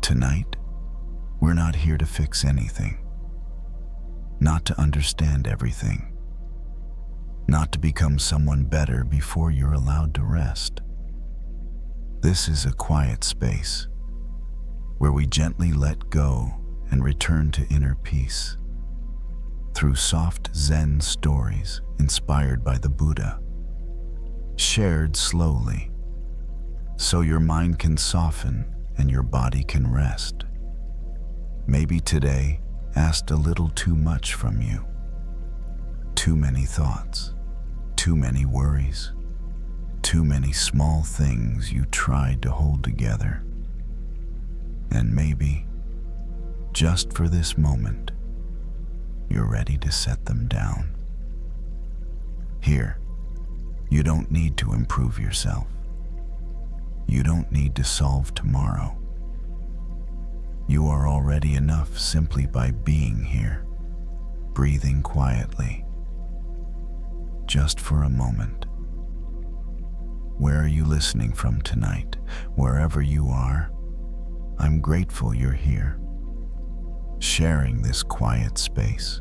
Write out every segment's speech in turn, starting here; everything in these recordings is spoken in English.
Tonight, we're not here to fix anything, not to understand everything, not to become someone better before you're allowed to rest. This is a quiet space where we gently let go and return to inner peace through soft Zen stories inspired by the Buddha, shared slowly so your mind can soften and your body can rest. Maybe today asked a little too much from you. Too many thoughts, too many worries, too many small things you tried to hold together. And maybe, just for this moment, you're ready to set them down. Here, you don't need to improve yourself. You don't need to solve tomorrow. You are already enough simply by being here, breathing quietly. Just for a moment. Where are you listening from tonight? Wherever you are, I'm grateful you're here, sharing this quiet space.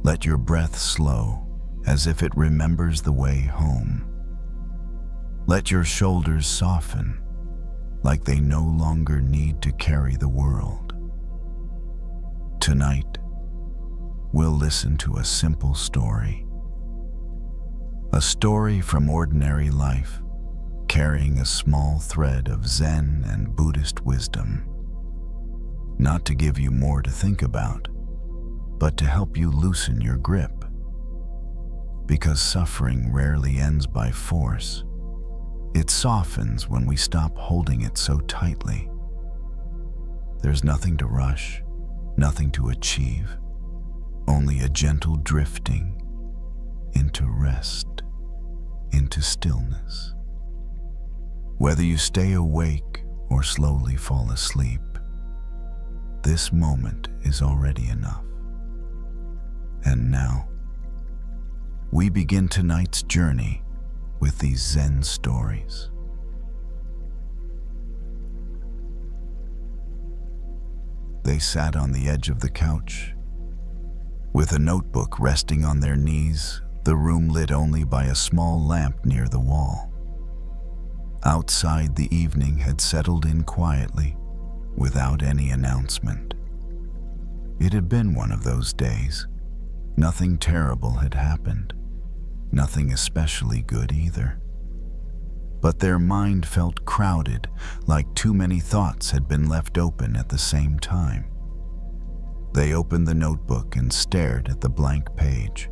Let your breath slow as if it remembers the way home. Let your shoulders soften like they no longer need to carry the world. Tonight, we'll listen to a simple story. A story from ordinary life, carrying a small thread of Zen and Buddhist wisdom. Not to give you more to think about, but to help you loosen your grip. Because suffering rarely ends by force. It softens when we stop holding it so tightly. There's nothing to rush, nothing to achieve, only a gentle drifting into rest, into stillness. Whether you stay awake or slowly fall asleep, this moment is already enough. And now, we begin tonight's journey with these Zen stories. They sat on the edge of the couch, with a notebook resting on their knees, the room lit only by a small lamp near the wall. Outside, the evening had settled in quietly, without any announcement. It had been one of those days. Nothing terrible had happened. Nothing especially good either. But their mind felt crowded, like too many thoughts had been left open at the same time. They opened the notebook and stared at the blank page.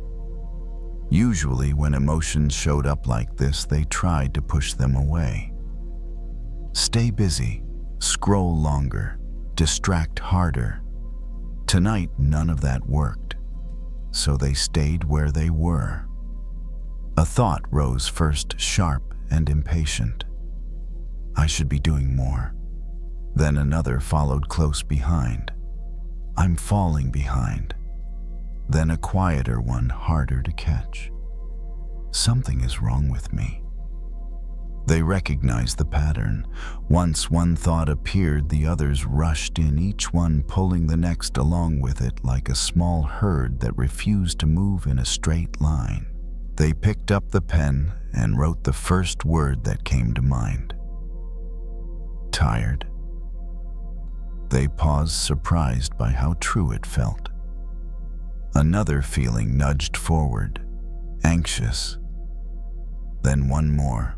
Usually, when emotions showed up like this, they tried to push them away. Stay busy, scroll longer, distract harder. Tonight, none of that worked, so they stayed where they were. A thought rose first, sharp and impatient. I should be doing more. Then another followed close behind. I'm falling behind. Then a quieter one, harder to catch. Something is wrong with me. They recognized the pattern. Once one thought appeared, the others rushed in, each one pulling the next along with it like a small herd that refused to move in a straight line. They picked up the pen and wrote the first word that came to mind. Tired. They paused, surprised by how true it felt. Another feeling nudged forward, anxious. Then one more,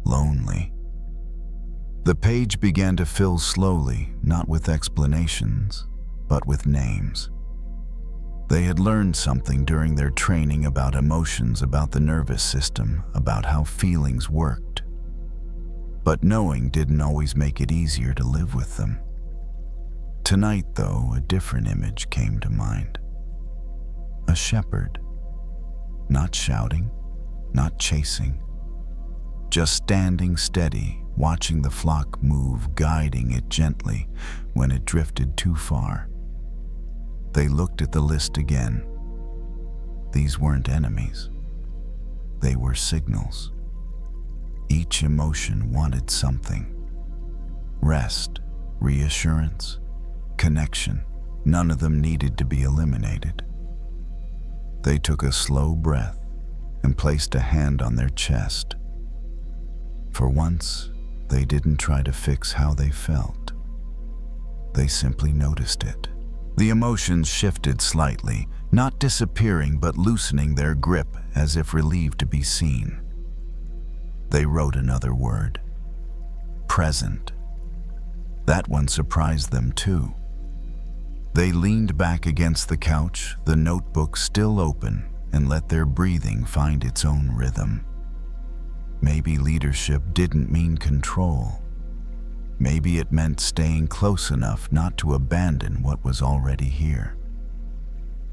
lonely. The page began to fill slowly, not with explanations, but with names. They had learned something during their training about emotions, about the nervous system, about how feelings worked. But knowing didn't always make it easier to live with them. Tonight, though, a different image came to mind. A shepherd, not shouting, not chasing, just standing steady, watching the flock move, guiding it gently when it drifted too far. They looked at the list again. These weren't enemies. They were signals. Each emotion wanted something. Rest, reassurance, connection. None of them needed to be eliminated. They took a slow breath and placed a hand on their chest. For once, they didn't try to fix how they felt. They simply noticed it. The emotions shifted slightly, not disappearing but loosening their grip as if relieved to be seen. They wrote another word. Present. That one surprised them too. They leaned back against the couch, the notebook still open, and let their breathing find its own rhythm. Maybe leadership didn't mean control. Maybe it meant staying close enough not to abandon what was already here.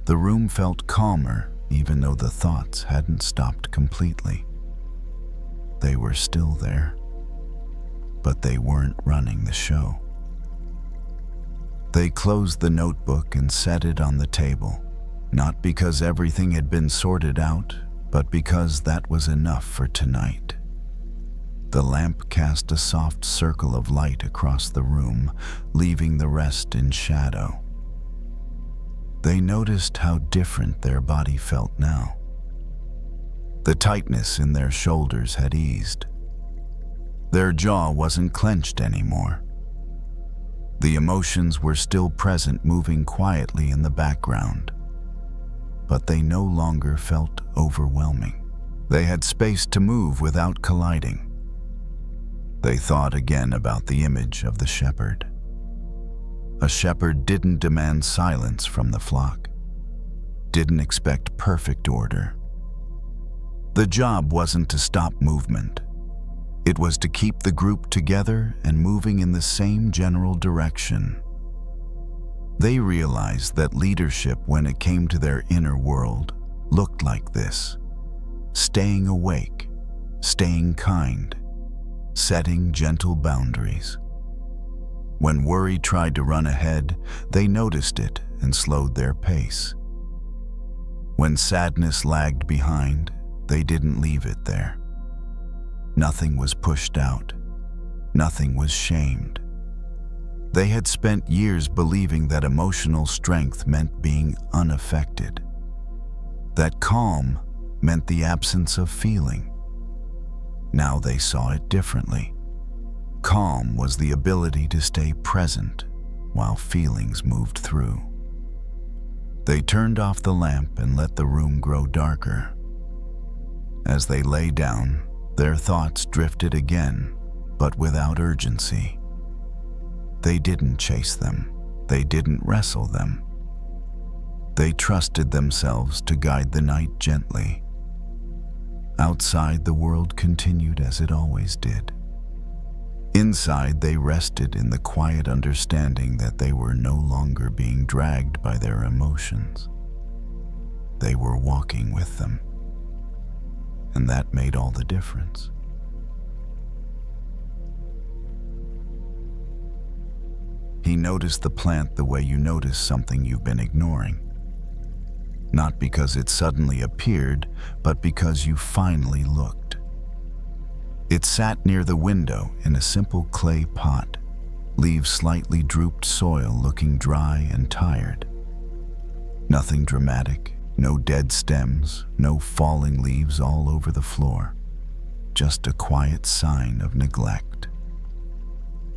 The room felt calmer, even though the thoughts hadn't stopped completely. They were still there, but they weren't running the show. They closed the notebook and set it on the table, not because everything had been sorted out, but because that was enough for tonight. The lamp cast a soft circle of light across the room, leaving the rest in shadow. They noticed how different their body felt now. The tightness in their shoulders had eased. Their jaw wasn't clenched anymore. The emotions were still present, moving quietly in the background, but they no longer felt overwhelming. They had space to move without colliding. They thought again about the image of the shepherd. A shepherd didn't demand silence from the flock, didn't expect perfect order. The job wasn't to stop movement. It was to keep the group together and moving in the same general direction. They realized that leadership, when it came to their inner world, looked like this: staying awake, staying kind, setting gentle boundaries. When worry tried to run ahead, they noticed it and slowed their pace. When sadness lagged behind, they didn't leave it there. Nothing was pushed out. Nothing was shamed. They had spent years believing that emotional strength meant being unaffected, that calm meant the absence of feeling. Now they saw it differently. Calm was the ability to stay present while feelings moved through. They turned off the lamp and let the room grow darker. As they lay down, their thoughts drifted again, but without urgency. They didn't chase them. They didn't wrestle them. They trusted themselves to guide the night gently. Outside, the world continued as it always did. Inside, they rested in the quiet understanding that they were no longer being dragged by their emotions. They were walking with them. And that made all the difference. He noticed the plant the way you notice something you've been ignoring. Not because it suddenly appeared, but because you finally looked. It sat near the window in a simple clay pot, leaves slightly drooped soil, looking dry and tired. Nothing dramatic. No dead stems, no falling leaves all over the floor. Just a quiet sign of neglect.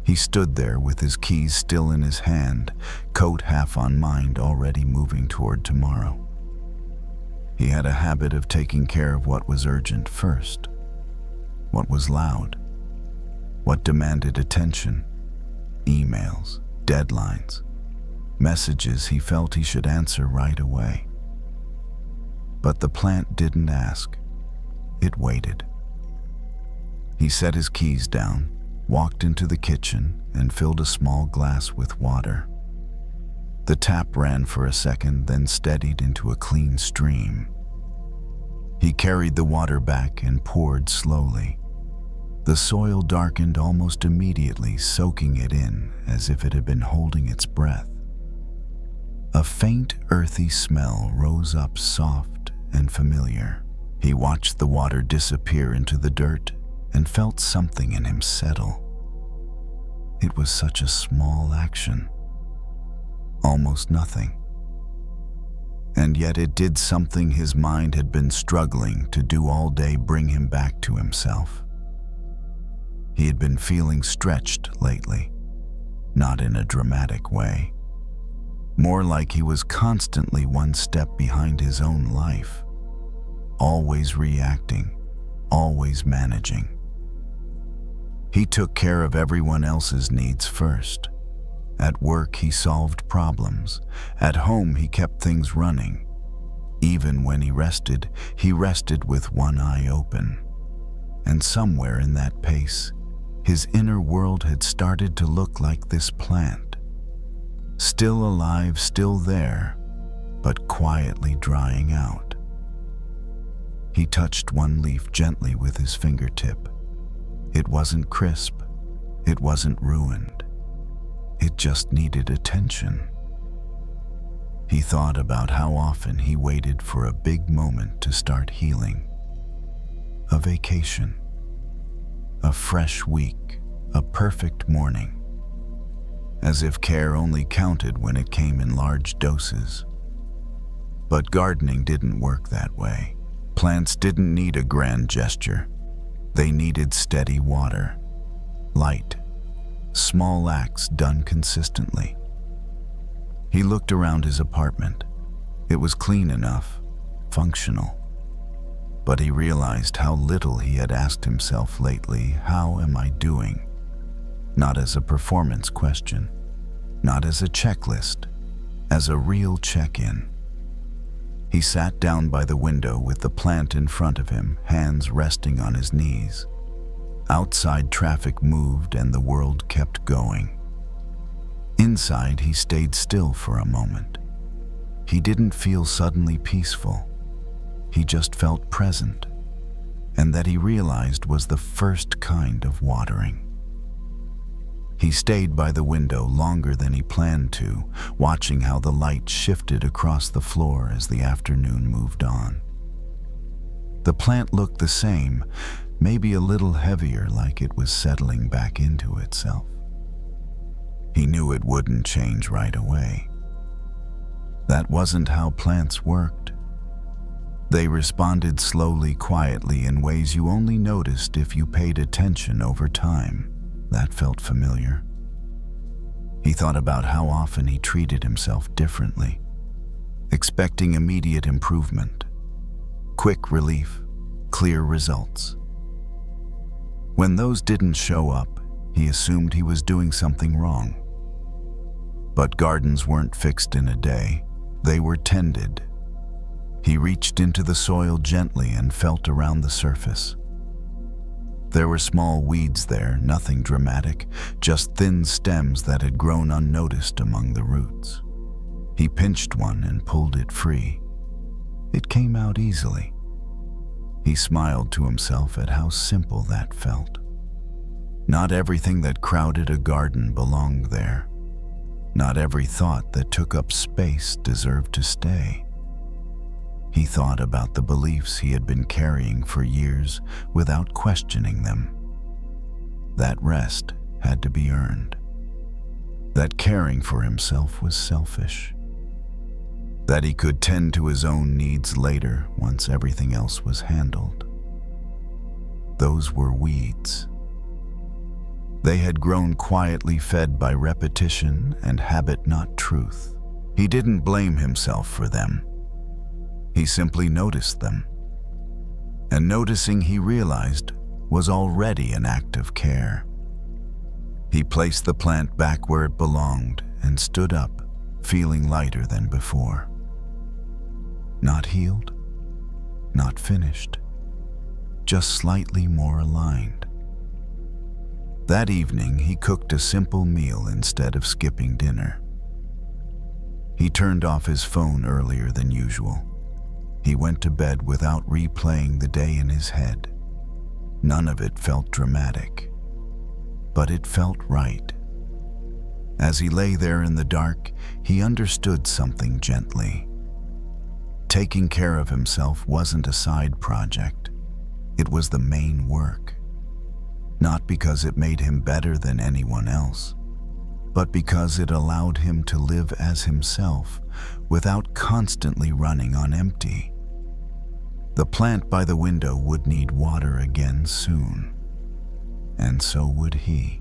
He stood there with his keys still in his hand, coat half on mind, already moving toward tomorrow. He had a habit of taking care of what was urgent first, what was loud, what demanded attention, emails, deadlines, messages he felt he should answer right away. But the plant didn't ask. It waited. He set his keys down, walked into the kitchen, and filled a small glass with water. The tap ran for a second, then steadied into a clean stream. He carried the water back and poured slowly. The soil darkened almost immediately, soaking it in as if it had been holding its breath. A faint, earthy smell rose up, soft and familiar. He watched the water disappear into the dirt and felt something in him settle. It was such a small action, almost nothing. And yet it did something his mind had been struggling to do all day, bring him back to himself. He had been feeling stretched lately, not in a dramatic way. More like he was constantly one step behind his own life, always reacting, always managing. He took care of everyone else's needs first. At work, he solved problems. At home, he kept things running. Even when he rested with one eye open. And somewhere in that pace, his inner world had started to look like this plant. Still alive, still there, but quietly drying out. He touched one leaf gently with his fingertip. It wasn't crisp, it wasn't ruined. It just needed attention. He thought about how often he waited for a big moment to start healing. A vacation, a fresh week, a perfect morning. As if care only counted when it came in large doses. But gardening didn't work that way. Plants didn't need a grand gesture. They needed steady water, light, small acts done consistently. He looked around his apartment. It was clean enough, functional. But he realized how little he had asked himself lately, how am I doing? Not as a performance question, not as a checklist, as a real check-in. He sat down by the window with the plant in front of him, hands resting on his knees. Outside, traffic moved and the world kept going. Inside, he stayed still for a moment. He didn't feel suddenly peaceful. He just felt present, and that he realized was the first kind of watering. He stayed by the window longer than he planned to, watching how the light shifted across the floor as the afternoon moved on. The plant looked the same, maybe a little heavier, like it was settling back into itself. He knew it wouldn't change right away. That wasn't how plants worked. They responded slowly, quietly, in ways you only noticed if you paid attention over time. That felt familiar. He thought about how often he treated himself differently, expecting immediate improvement, quick relief, clear results. When those didn't show up, he assumed he was doing something wrong. But gardens weren't fixed in a day. They were tended. He reached into the soil gently and felt around the surface. There were small weeds there, nothing dramatic, just thin stems that had grown unnoticed among the roots. He pinched one and pulled it free. It came out easily. He smiled to himself at how simple that felt. Not everything that crowded a garden belonged there. Not every thought that took up space deserved to stay. He thought about the beliefs he had been carrying for years without questioning them. That rest had to be earned. That caring for himself was selfish. That he could tend to his own needs later once everything else was handled. Those were weeds. They had grown quietly, fed by repetition and habit, not truth. He didn't blame himself for them. He simply noticed them. And noticing, he realized, was already an act of care. He placed the plant back where it belonged and stood up, feeling lighter than before. Not healed, not finished, just slightly more aligned. That evening, he cooked a simple meal instead of skipping dinner. He turned off his phone earlier than usual. He went to bed without replaying the day in his head. None of it felt dramatic, but it felt right. As he lay there in the dark, he understood something gently. Taking care of himself wasn't a side project. It was the main work. not because it made him better than anyone else, but because it allowed him to live as himself without constantly running on empty. The plant by the window would need water again soon, and so would he.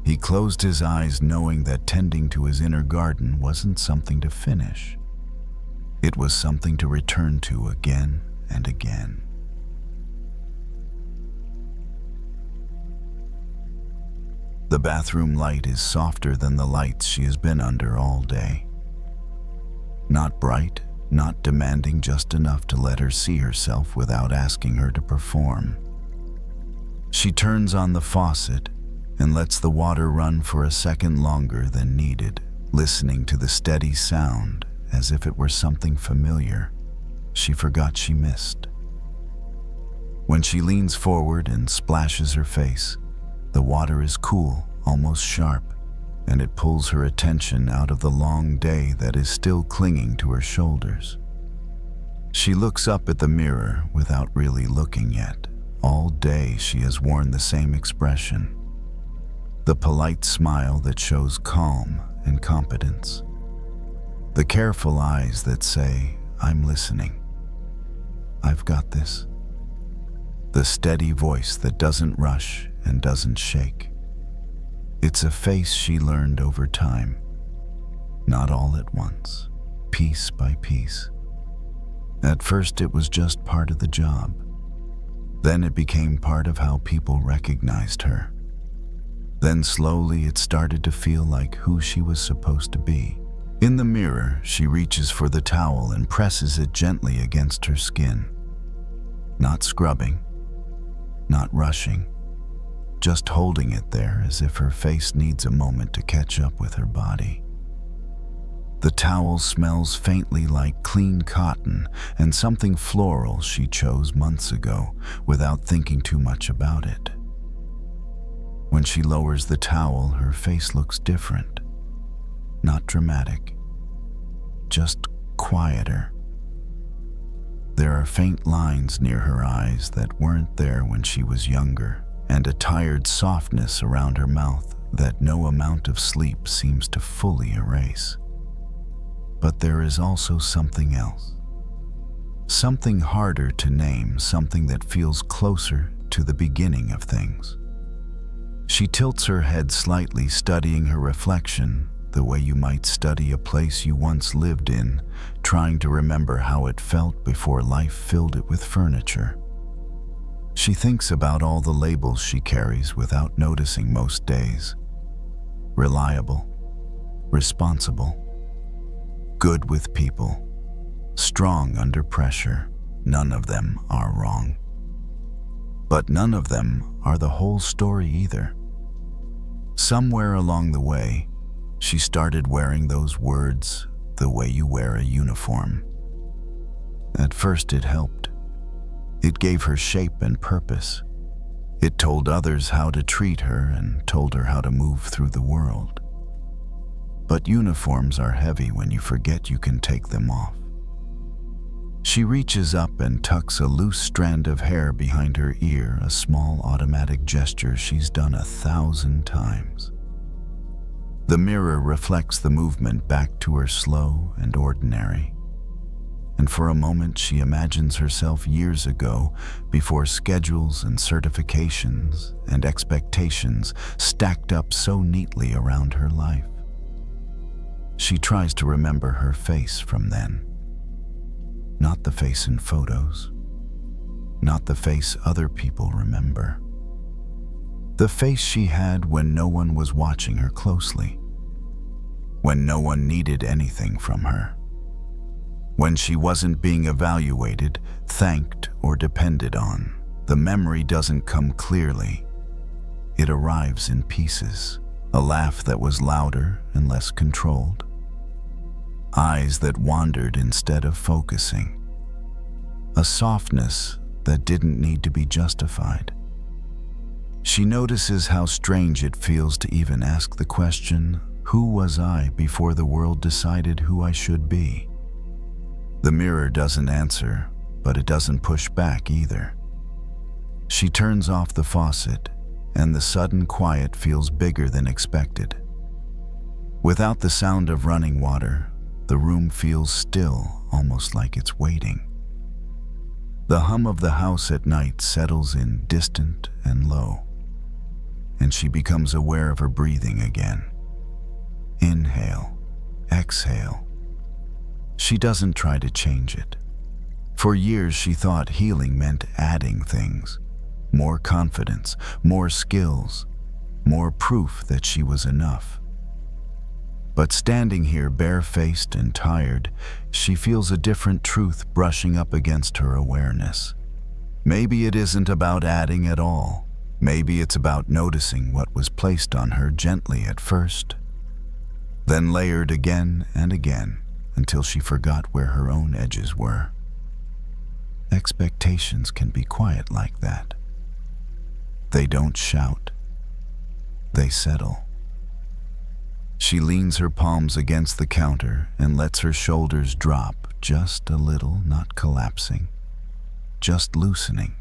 He closed his eyes knowing that tending to his inner garden wasn't something to finish. It was something to return to again and again. The bathroom light is softer than the lights she has been under all day. Not bright, not demanding, just enough to let her see herself without asking her to perform. She turns on the faucet and lets the water run for a second longer than needed, listening to the steady sound as if it were something familiar she forgot she missed. When she leans forward and splashes her face, the water is cool, almost sharp, and it pulls her attention out of the long day that is still clinging to her shoulders. She looks up at the mirror without really looking yet. All day she has worn the same expression, the polite smile that shows calm and competence, the careful eyes that say, "I'm listening. I've got this." The steady voice that doesn't rush and doesn't shake. It's a face she learned over time, not all at once, piece by piece. At first it was just part of the job. Then it became part of how people recognized her. Then slowly it started to feel like who she was supposed to be. In the mirror, she reaches for the towel and presses it gently against her skin. Not scrubbing, not rushing, just holding it there as if her face needs a moment to catch up with her body. The towel smells faintly like clean cotton and something floral she chose months ago without thinking too much about it. When she lowers the towel, her face looks different. Not dramatic, just quieter. There are faint lines near her eyes that weren't there when she was younger, and a tired softness around her mouth that no amount of sleep seems to fully erase. But there is also something else. Something harder to name, something that feels closer to the beginning of things. She tilts her head slightly, studying her reflection, the way you might study a place you once lived in, trying to remember how it felt before life filled it with furniture. She thinks about all the labels she carries without noticing most days. Reliable, responsible, good with people, strong under pressure. None of them are wrong. But none of them are the whole story either. Somewhere along the way, she started wearing those words the way you wear a uniform. At first it helped. It gave her shape and purpose. It told others how to treat her and told her how to move through the world. But uniforms are heavy when you forget you can take them off. She reaches up and tucks a loose strand of hair behind her ear, a small automatic gesture she's done 1,000 times. The mirror reflects the movement back to her, slow and ordinary. And for a moment she imagines herself years ago, before schedules and certifications and expectations stacked up so neatly around her life. She tries to remember her face from then. Not the face in photos. Not the face other people remember. The face she had when no one was watching her closely. When no one needed anything from her. When she wasn't being evaluated, thanked, or depended on. The memory doesn't come clearly. It arrives in pieces. A laugh that was louder and less controlled. Eyes that wandered instead of focusing. A softness that didn't need to be justified. She notices how strange it feels to even ask the question, who was I before the world decided who I should be? The mirror doesn't answer, but it doesn't push back either. She turns off the faucet and the sudden quiet feels bigger than expected. Without the sound of running water, the room feels still, almost like it's waiting. The hum of the house at night settles in, distant and low, and she becomes aware of her breathing again. Inhale, exhale. She doesn't try to change it. For years she thought healing meant adding things, more confidence, more skills, more proof that she was enough. But standing here barefaced and tired, she feels a different truth brushing up against her awareness. Maybe it isn't about adding at all. Maybe it's about noticing what was placed on her gently at first, then layered again and again until she forgot where her own edges were. Expectations can be quiet like that. They don't shout. They settle. She leans her palms against the counter and lets her shoulders drop just a little, not collapsing, just loosening.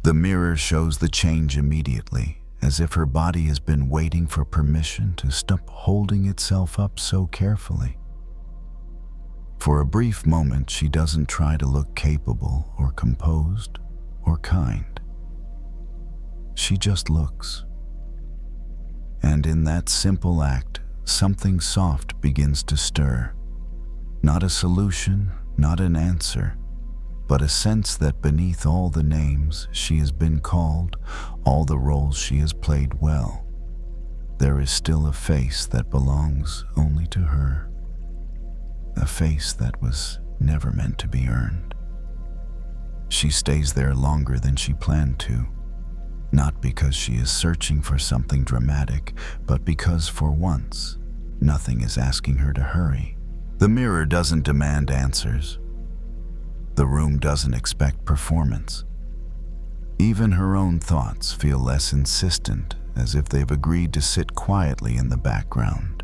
The mirror shows the change immediately, as if her body has been waiting for permission to stop holding itself up so carefully. For a brief moment, she doesn't try to look capable or composed or kind. She just looks. And in that simple act, something soft begins to stir. Not a solution, not an answer, but a sense that beneath all the names she has been called, all the roles she has played well, there is still a face that belongs only to her. A face that was never meant to be earned. She stays there longer than she planned to. Not because she is searching for something dramatic, but because for once, nothing is asking her to hurry. The mirror doesn't demand answers. The room doesn't expect performance. Even her own thoughts feel less insistent, as if they've agreed to sit quietly in the background.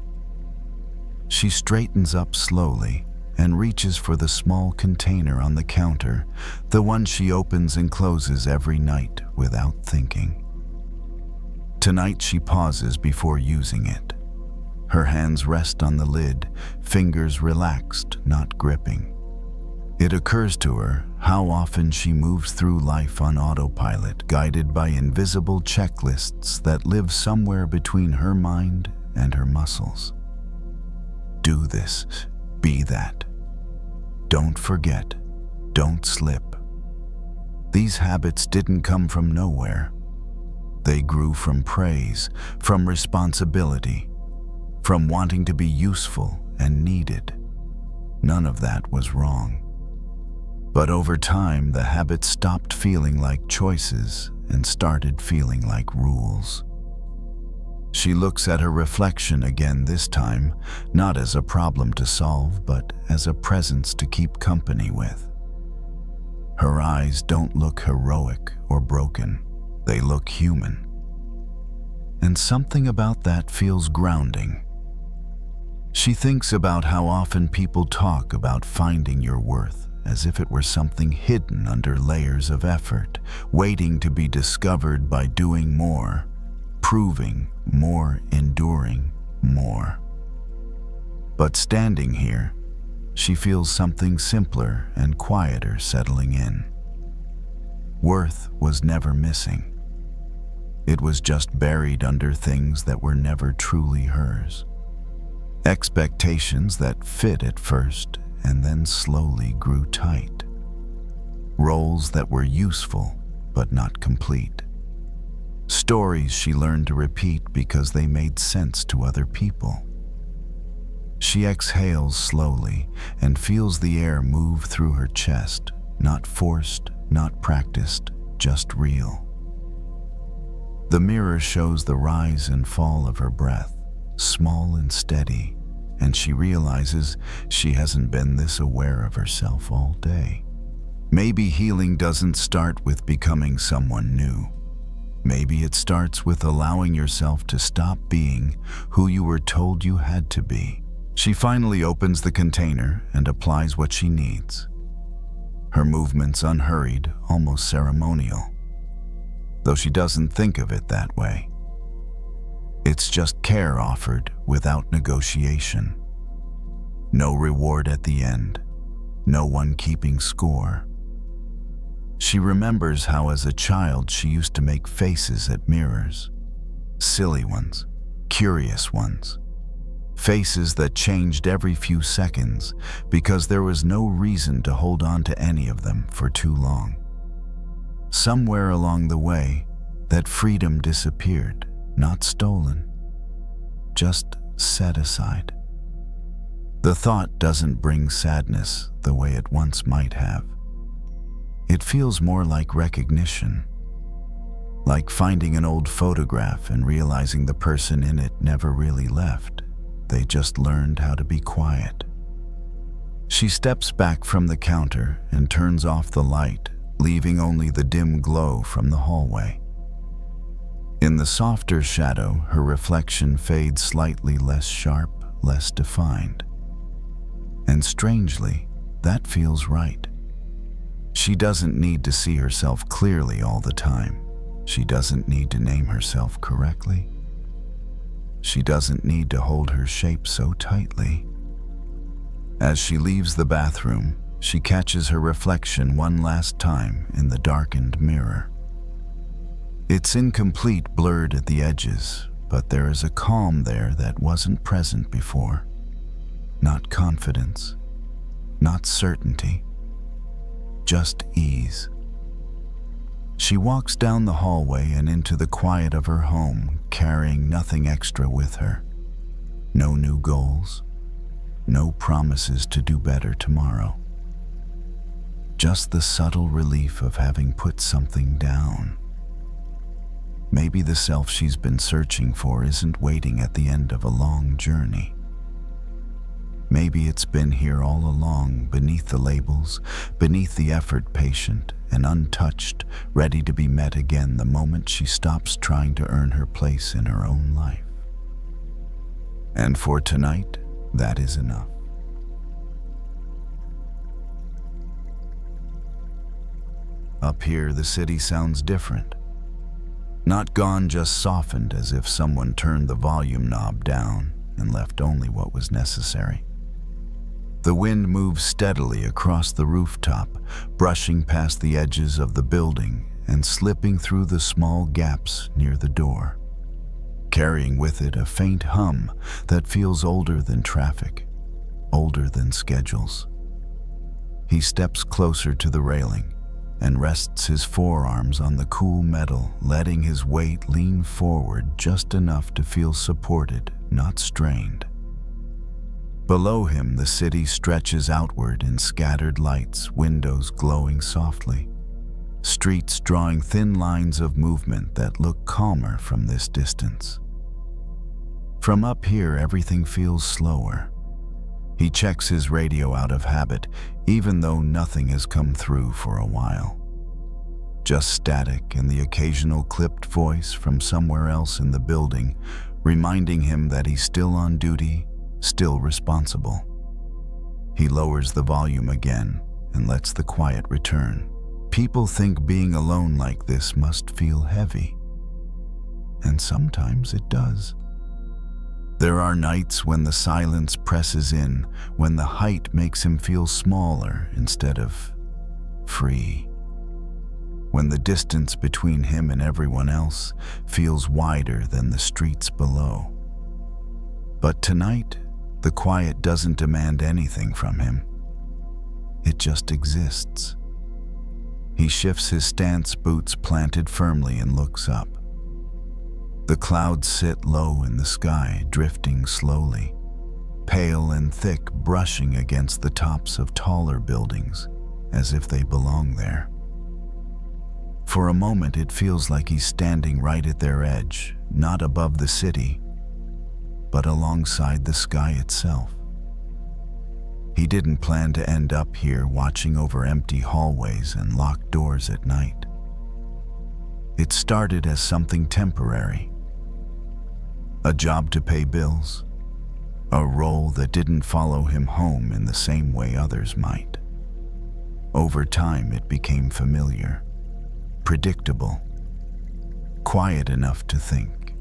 She straightens up slowly and reaches for the small container on the counter, the one she opens and closes every night without thinking. Tonight she pauses before using it. Her hands rest on the lid, fingers relaxed, not gripping. It occurs to her how often she moves through life on autopilot, guided by invisible checklists that live somewhere between her mind and her muscles. Do this. Be that. Don't forget. Don't slip. These habits didn't come from nowhere. They grew from praise, from responsibility, from wanting to be useful and needed. None of that was wrong. But over time, the habits stopped feeling like choices and started feeling like rules. She looks at her reflection again this time, not as a problem to solve, but as a presence to keep company with. Her eyes don't look heroic or broken. They look human. And something about that feels grounding. She thinks about how often people talk about finding your worth, as if it were something hidden under layers of effort, waiting to be discovered by doing more, proving more, enduring more. But standing here, she feels something simpler and quieter settling in. Worth was never missing. It was just buried under things that were never truly hers. Expectations that fit at first and then slowly grew tight. Roles that were useful but not complete. Stories she learned to repeat because they made sense to other people. She exhales slowly and feels the air move through her chest, not forced, not practiced, just real. The mirror shows the rise and fall of her breath, small and steady, and she realizes she hasn't been this aware of herself all day. Maybe healing doesn't start with becoming someone new. Maybe it starts with allowing yourself to stop being who you were told you had to be. She finally opens the container and applies what she needs. Her movements unhurried, almost ceremonial. though she doesn't think of it that way. It's just care offered without negotiation. No reward at the end, no one keeping score. She remembers how as a child she used to make faces at mirrors. Silly ones, curious ones. Faces that changed every few seconds because there was no reason to hold on to any of them for too long. Somewhere along the way, that freedom disappeared, not stolen, just set aside. The thought doesn't bring sadness the way it once might have. It feels more like recognition, like finding an old photograph and realizing the person in it never really left. They just learned how to be quiet. She steps back from the counter and turns off the light, leaving only the dim glow from the hallway. In the softer shadow, her reflection fades slightly less sharp, less defined. And strangely, that feels right. She doesn't need to see herself clearly all the time. She doesn't need to name herself correctly. She doesn't need to hold her shape so tightly. As she leaves the bathroom, she catches her reflection one last time in the darkened mirror. It's incomplete, blurred at the edges, but there is a calm there that wasn't present before. Not confidence, not certainty, just ease. She walks down the hallway and into the quiet of her home, carrying nothing extra with her. No new goals, no promises to do better tomorrow. Just the subtle relief of having put something down. Maybe the self she's been searching for isn't waiting at the end of a long journey. Maybe it's been here all along, beneath the labels, beneath the effort, patient and untouched, ready to be met again the moment she stops trying to earn her place in her own life. And for tonight, that is enough. Up here, the city sounds different. Not gone, just softened, as if someone turned the volume knob down and left only what was necessary. The wind moves steadily across the rooftop, brushing past the edges of the building and slipping through the small gaps near the door, carrying with it a faint hum that feels older than traffic, older than schedules. He steps closer to the railing and rests his forearms on the cool metal, letting his weight lean forward just enough to feel supported, not strained. Below him, the city stretches outward in scattered lights, windows glowing softly, streets drawing thin lines of movement that look calmer from this distance. From up here, everything feels slower. He checks his radio out of habit, even though nothing has come through for a while. Just static and the occasional clipped voice from somewhere else in the building, reminding him that he's still on duty, still responsible. He lowers the volume again and lets the quiet return. People think being alone like this must feel heavy. And sometimes it does. There are nights when the silence presses in, when the height makes him feel smaller instead of free. When the distance between him and everyone else feels wider than the streets below. But tonight, the quiet doesn't demand anything from him. It just exists. He shifts his stance, boots planted firmly, and looks up. The clouds sit low in the sky, drifting slowly, pale and thick, brushing against the tops of taller buildings, as if they belong there. For a moment, it feels like he's standing right at their edge, not above the city, but alongside the sky itself. He didn't plan to end up here watching over empty hallways and locked doors at night. It started as something temporary. A job to pay bills, a role that didn't follow him home in the same way others might. Over time, it became familiar, predictable, quiet enough to think.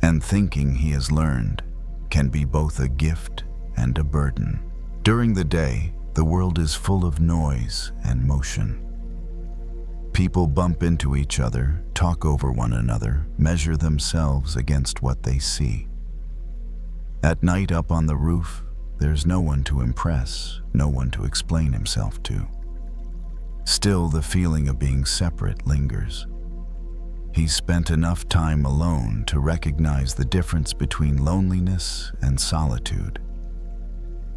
And thinking, he has learned, can be both a gift and a burden. During the day, the world is full of noise and motion. People bump into each other, talk over one another, measure themselves against what they see. At night, up on the roof, there's no one to impress, no one to explain himself to. Still, the feeling of being separate lingers. He's spent enough time alone to recognize the difference between loneliness and solitude,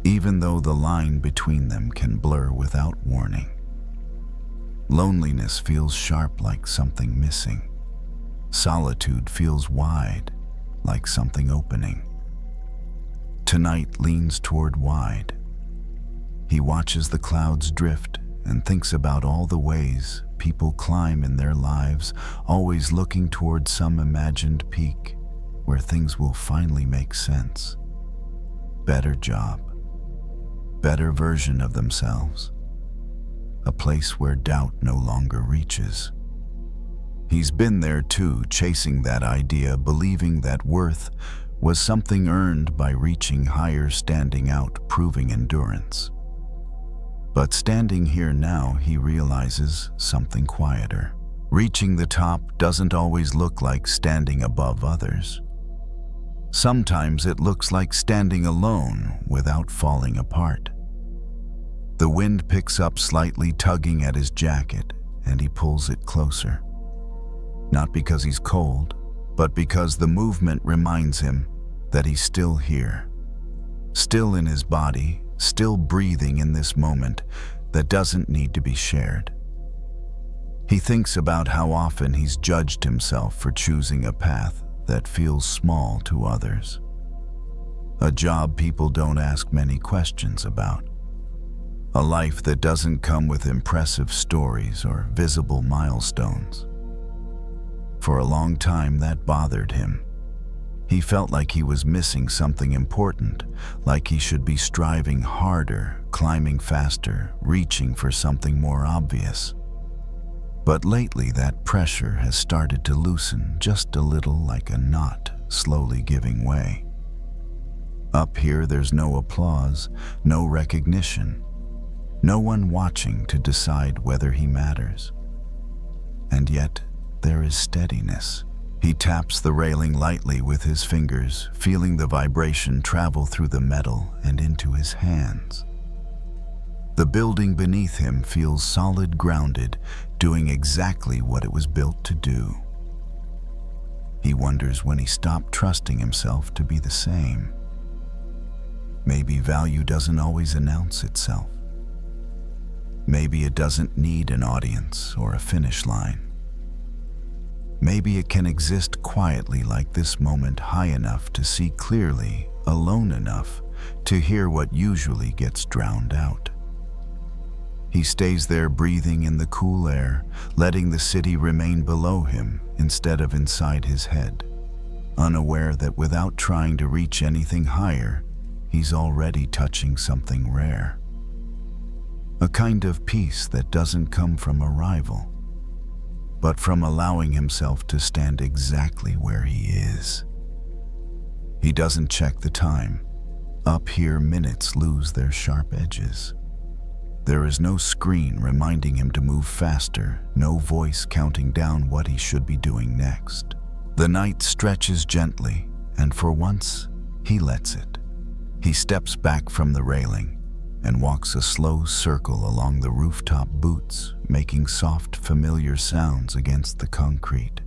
even though the line between them can blur without warning. Loneliness feels sharp, like something missing. Solitude feels wide, like something opening. Tonight leans toward wide. He watches the clouds drift and thinks about all the ways people climb in their lives, always looking toward some imagined peak where things will finally make sense. Better job, better version of themselves, a place where doubt no longer reaches. He's been there too, chasing that idea, believing that worth was something earned by reaching higher, standing out, proving endurance. But standing here now, he realizes something quieter. Reaching the top doesn't always look like standing above others. Sometimes it looks like standing alone without falling apart. The wind picks up slightly, tugging at his jacket, and he pulls it closer. Not because he's cold, but because the movement reminds him that he's still here, still in his body, still breathing in this moment that doesn't need to be shared. He thinks about how often he's judged himself for choosing a path that feels small to others, a job people don't ask many questions about, a life that doesn't come with impressive stories or visible milestones. For a long time, that bothered him. He felt like he was missing something important, like he should be striving harder, climbing faster, reaching for something more obvious. But lately, that pressure has started to loosen just a little, like a knot slowly giving way. Up here, there's no applause, no recognition, no one watching to decide whether he matters. And yet, there is steadiness. He taps the railing lightly with his fingers, feeling the vibration travel through the metal and into his hands. The building beneath him feels solid, grounded, doing exactly what it was built to do. He wonders when he stopped trusting himself to be the same. Maybe value doesn't always announce itself. Maybe it doesn't need an audience or a finish line. Maybe it can exist quietly, like this moment, high enough to see clearly, alone enough to hear what usually gets drowned out. He stays there, breathing in the cool air, letting the city remain below him instead of inside his head, unaware that without trying to reach anything higher, he's already touching something rare. A kind of peace that doesn't come from arrival, but from allowing himself to stand exactly where he is. He doesn't check the time. Up here, minutes lose their sharp edges. There is no screen reminding him to move faster, no voice counting down what he should be doing next. The night stretches gently, and for once, he lets it. He steps back from the railing and walks a slow circle along the rooftop, boots making soft, familiar sounds against the concrete.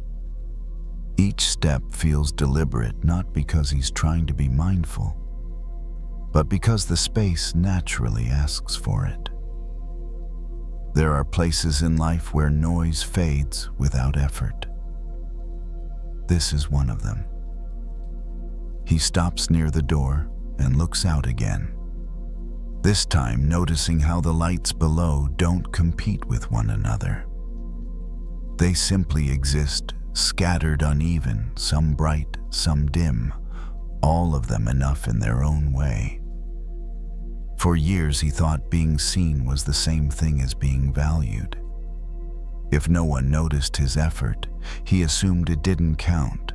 Each step feels deliberate, not because he's trying to be mindful, but because the space naturally asks for it. There are places in life where noise fades without effort. This is one of them. He stops near the door and looks out again, this time noticing how the lights below don't compete with one another. They simply exist, scattered, uneven, some bright, some dim, all of them enough in their own way. For years he thought being seen was the same thing as being valued. If no one noticed his effort, he assumed it didn't count.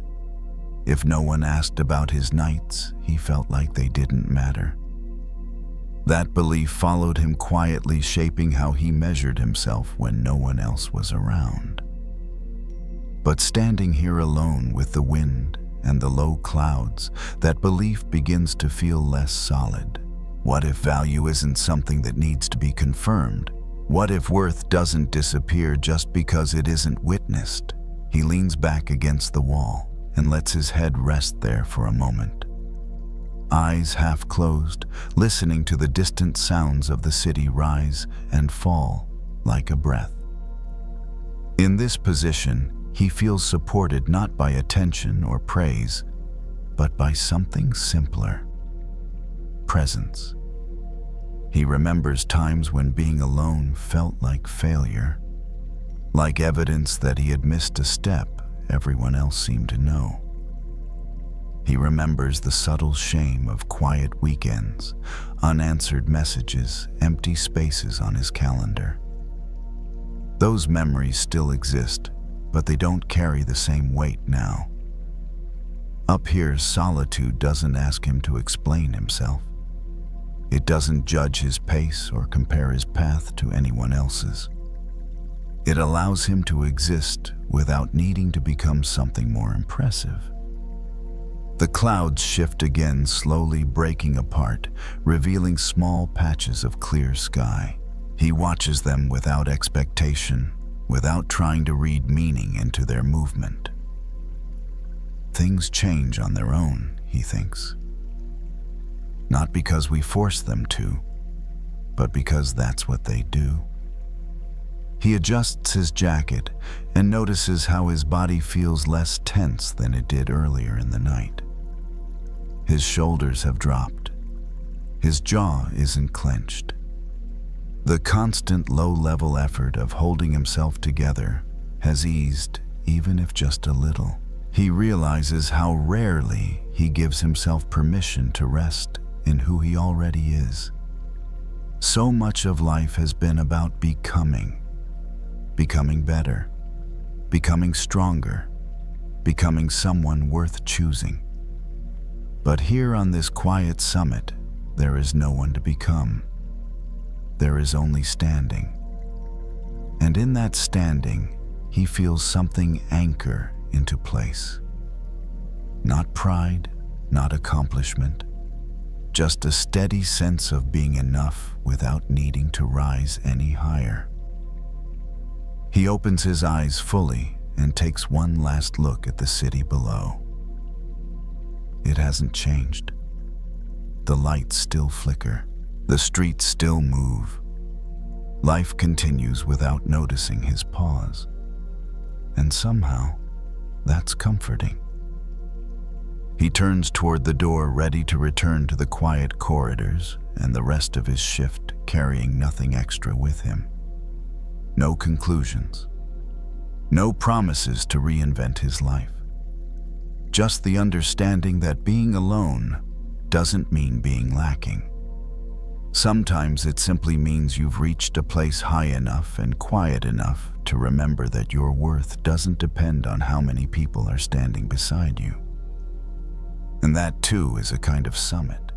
If no one asked about his nights, he felt like they didn't matter. That belief followed him quietly, shaping how he measured himself when no one else was around. But standing here alone with the wind and the low clouds, that belief begins to feel less solid. What if value isn't something that needs to be confirmed? What if worth doesn't disappear just because it isn't witnessed? He leans back against the wall and lets his head rest there for a moment. Eyes half closed, listening to the distant sounds of the city rise and fall like a breath. In this position, he feels supported not by attention or praise, but by something simpler: presence. He remembers times when being alone felt like failure, like evidence that he had missed a step everyone else seemed to know. He remembers the subtle shame of quiet weekends, unanswered messages, empty spaces on his calendar. Those memories still exist, but they don't carry the same weight now. Up here, solitude doesn't ask him to explain himself. It doesn't judge his pace or compare his path to anyone else's. It allows him to exist without needing to become something more impressive. The clouds shift again, slowly breaking apart, revealing small patches of clear sky. He watches them without expectation, without trying to read meaning into their movement. Things change on their own, he thinks. Not because we force them to, but because that's what they do. He adjusts his jacket and notices how his body feels less tense than it did earlier in the night. His shoulders have dropped. His jaw isn't clenched. The constant low-level effort of holding himself together has eased, even if just a little. He realizes how rarely he gives himself permission to rest in who he already is. So much of life has been about becoming better, becoming stronger, becoming someone worth choosing. But here on this quiet summit, there is no one to become. There is only standing. And in that standing, he feels something anchor into place. Not pride, not accomplishment, just a steady sense of being enough without needing to rise any higher. He opens his eyes fully and takes one last look at the city below. It hasn't changed. The lights still flicker. The streets still move. Life continues without noticing his pause. And somehow, that's comforting. He turns toward the door, ready to return to the quiet corridors and the rest of his shift, carrying nothing extra with him. No conclusions. No promises to reinvent his life. Just the understanding that being alone doesn't mean being lacking. Sometimes it simply means you've reached a place high enough and quiet enough to remember that your worth doesn't depend on how many people are standing beside you. And that too is a kind of summit.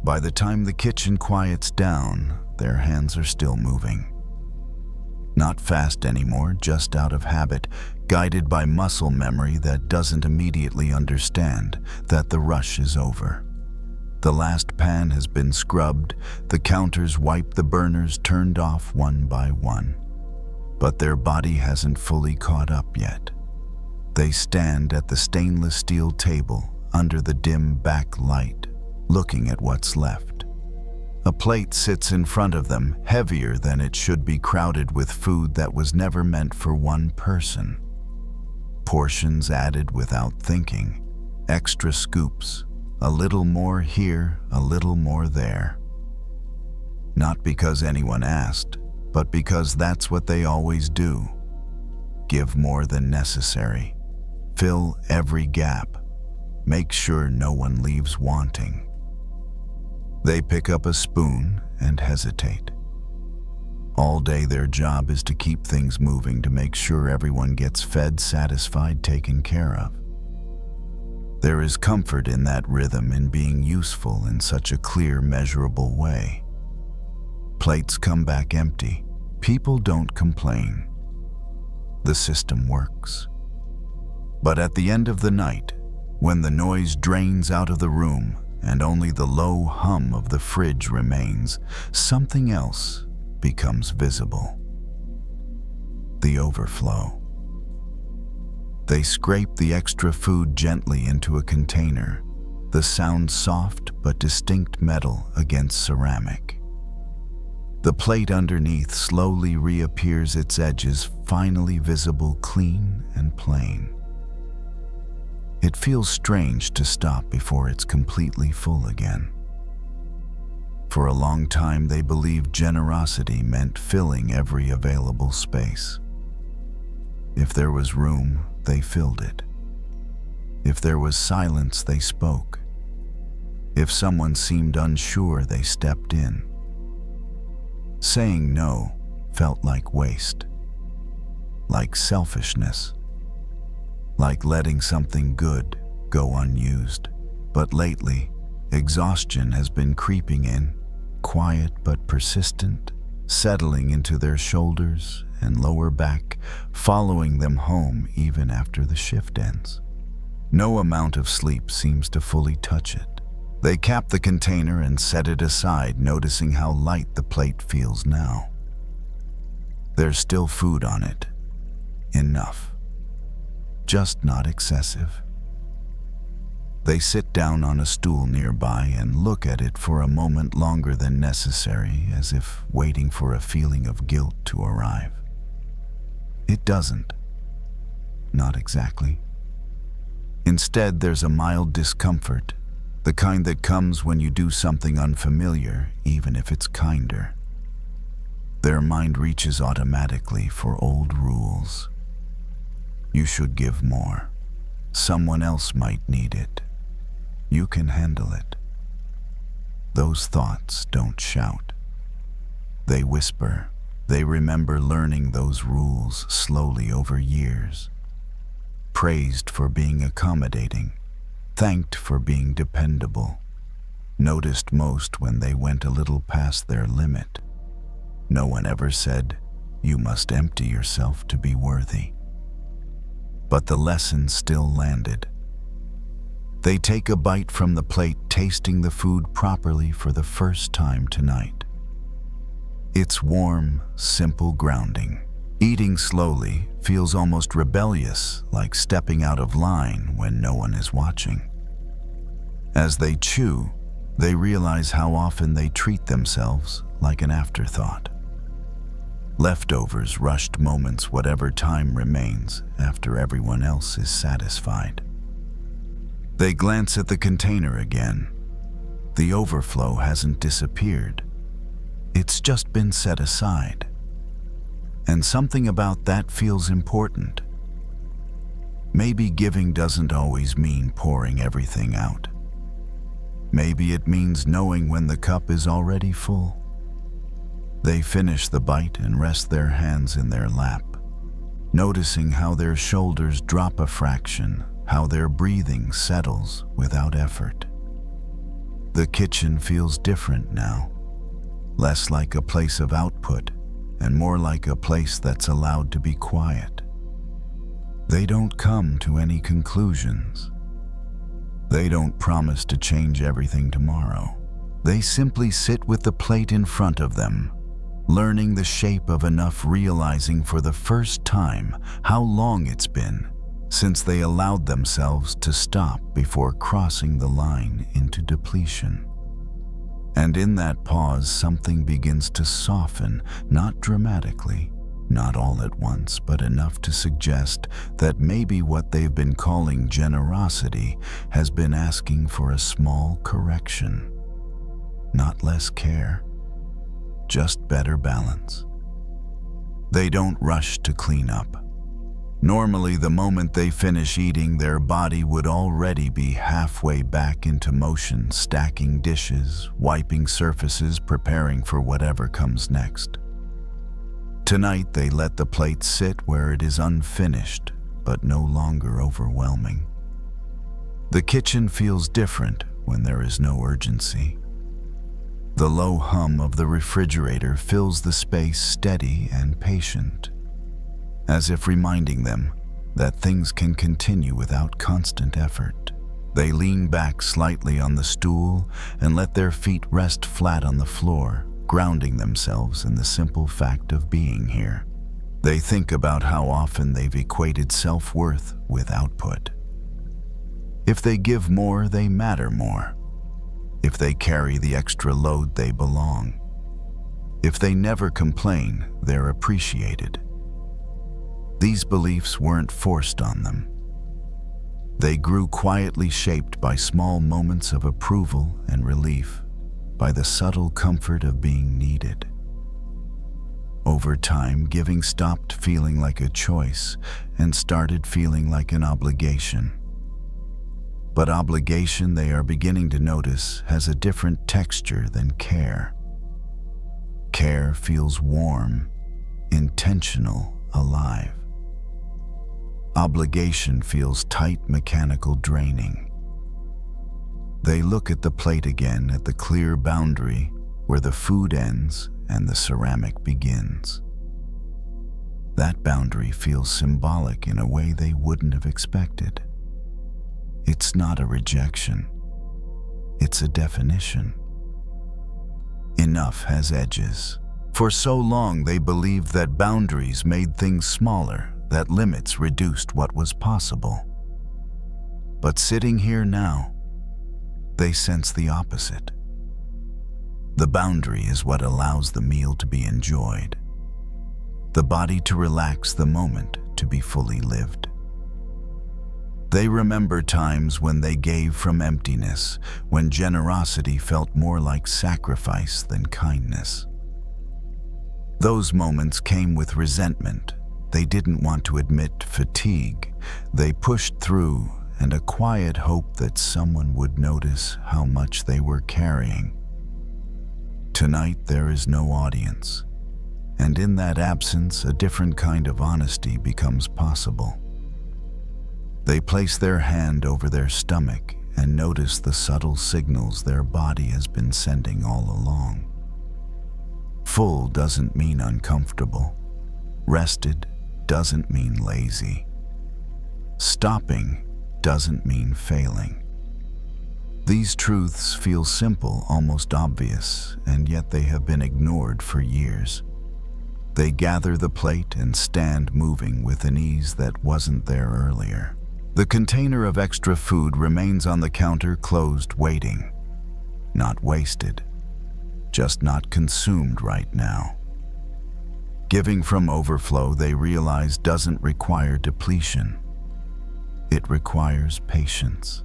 By the time the kitchen quiets down, their hands are still moving. Not fast anymore, just out of habit, guided by muscle memory that doesn't immediately understand that the rush is over. The last pan has been scrubbed, the counters wiped, the burners turned off one by one. But their body hasn't fully caught up yet. They stand at the stainless steel table under the dim backlight, looking at what's left. A plate sits in front of them, heavier than it should be, crowded with food that was never meant for one person. Portions added without thinking, extra scoops, a little more here, a little more there. Not because anyone asked, but because that's what they always do. Give more than necessary. Fill every gap. Make sure no one leaves wanting. They pick up a spoon and hesitate. All day their job is to keep things moving, to make sure everyone gets fed, satisfied, taken care of. There is comfort in that rhythm, in being useful in such a clear, measurable way. Plates come back empty. People don't complain. The system works. But at the end of the night, when the noise drains out of the room and only the low hum of the fridge remains, something else becomes visible. The overflow. They scrape the extra food gently into a container, the sound soft but distinct metal against ceramic. The plate underneath slowly reappears, its edges finally visible, clean and plain. It feels strange to stop before it's completely full again. For a long time, they believed generosity meant filling every available space. If there was room, they filled it. If there was silence, they spoke. If someone seemed unsure, they stepped in. Saying no felt like waste, like selfishness, like letting something good go unused. But lately, exhaustion has been creeping in, quiet but persistent, settling into their shoulders and lower back, following them home even after the shift ends. No amount of sleep seems to fully touch it. They cap the container and set it aside, noticing how light the plate feels now. There's still food on it. Enough. Just not excessive. They sit down on a stool nearby and look at it for a moment longer than necessary, as if waiting for a feeling of guilt to arrive. It doesn't. Not exactly. Instead, there's a mild discomfort, the kind that comes when you do something unfamiliar, even if it's kinder. Their mind reaches automatically for old rules. You should give more. Someone else might need it. You can handle it. Those thoughts don't shout. They whisper. They remember learning those rules slowly over years. Praised for being accommodating, thanked for being dependable, noticed most when they went a little past their limit. No one ever said, "You must empty yourself to be worthy." But the lesson still landed. They take a bite from the plate, tasting the food properly for the first time tonight. It's warm, simple grounding. Eating slowly feels almost rebellious, like stepping out of line when no one is watching. As they chew, they realize how often they treat themselves like an afterthought. Leftovers, rushed moments, whatever time remains after everyone else is satisfied. They glance at the container again. The overflow hasn't disappeared. It's just been set aside. And something about that feels important. Maybe giving doesn't always mean pouring everything out. Maybe it means knowing when the cup is already full. They finish the bite and rest their hands in their lap, noticing how their shoulders drop a fraction, how their breathing settles without effort. The kitchen feels different now, less like a place of output and more like a place that's allowed to be quiet. They don't come to any conclusions. They don't promise to change everything tomorrow. They simply sit with the plate in front of them, learning the shape of enough, realizing for the first time how long it's been since they allowed themselves to stop before crossing the line into depletion. And in that pause, something begins to soften, not dramatically, not all at once, but enough to suggest that maybe what they've been calling generosity has been asking for a small correction. Not less care, just better balance. They don't rush to clean up. Normally, the moment they finish eating, their body would already be halfway back into motion, stacking dishes, wiping surfaces, preparing for whatever comes next. Tonight, they let the plate sit where it is unfinished, but no longer overwhelming. The kitchen feels different when there is no urgency. The low hum of the refrigerator fills the space, steady and patient, as if reminding them that things can continue without constant effort. They lean back slightly on the stool and let their feet rest flat on the floor, grounding themselves in the simple fact of being here. They think about how often they've equated self-worth with output. If they give more, they matter more. If they carry the extra load, they belong. If they never complain, they're appreciated. These beliefs weren't forced on them. They grew quietly, shaped by small moments of approval and relief, by the subtle comfort of being needed. Over time, giving stopped feeling like a choice and started feeling like an obligation. But obligation, they are beginning to notice, has a different texture than care. Care feels warm, intentional, alive. Obligation feels tight, mechanical, draining. They look at the plate again, at the clear boundary where the food ends and the ceramic begins. That boundary feels symbolic in a way they wouldn't have expected. It's not a rejection. It's a definition. Enough has edges. For so long, they believed that boundaries made things smaller, that limits reduced what was possible. But sitting here now, they sense the opposite. The boundary is what allows the meal to be enjoyed, the body to relax, the moment to be fully lived. They remember times when they gave from emptiness, when generosity felt more like sacrifice than kindness. Those moments came with resentment. They didn't want to admit fatigue. They pushed through, and a quiet hope that someone would notice how much they were carrying. Tonight there is no audience, and in that absence, a different kind of honesty becomes possible. They place their hand over their stomach and notice the subtle signals their body has been sending all along. Full doesn't mean uncomfortable. Rested doesn't mean lazy. Stopping doesn't mean failing. These truths feel simple, almost obvious, and yet they have been ignored for years. They gather the plate and stand moving with an ease that wasn't there earlier. The container of extra food remains on the counter, closed, waiting. Not wasted, just not consumed right now. Giving from overflow, they realize, doesn't require depletion. It requires patience.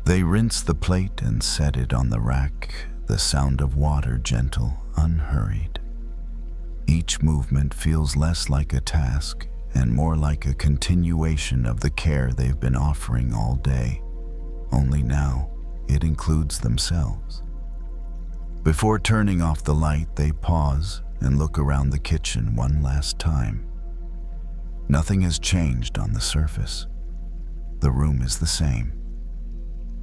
They rinse the plate and set it on the rack, the sound of water gentle, unhurried. Each movement feels less like a task and more like a continuation of the care they've been offering all day, only now it includes themselves. Before turning off the light, they pause and look around the kitchen one last time. Nothing has changed on the surface. The room is the same.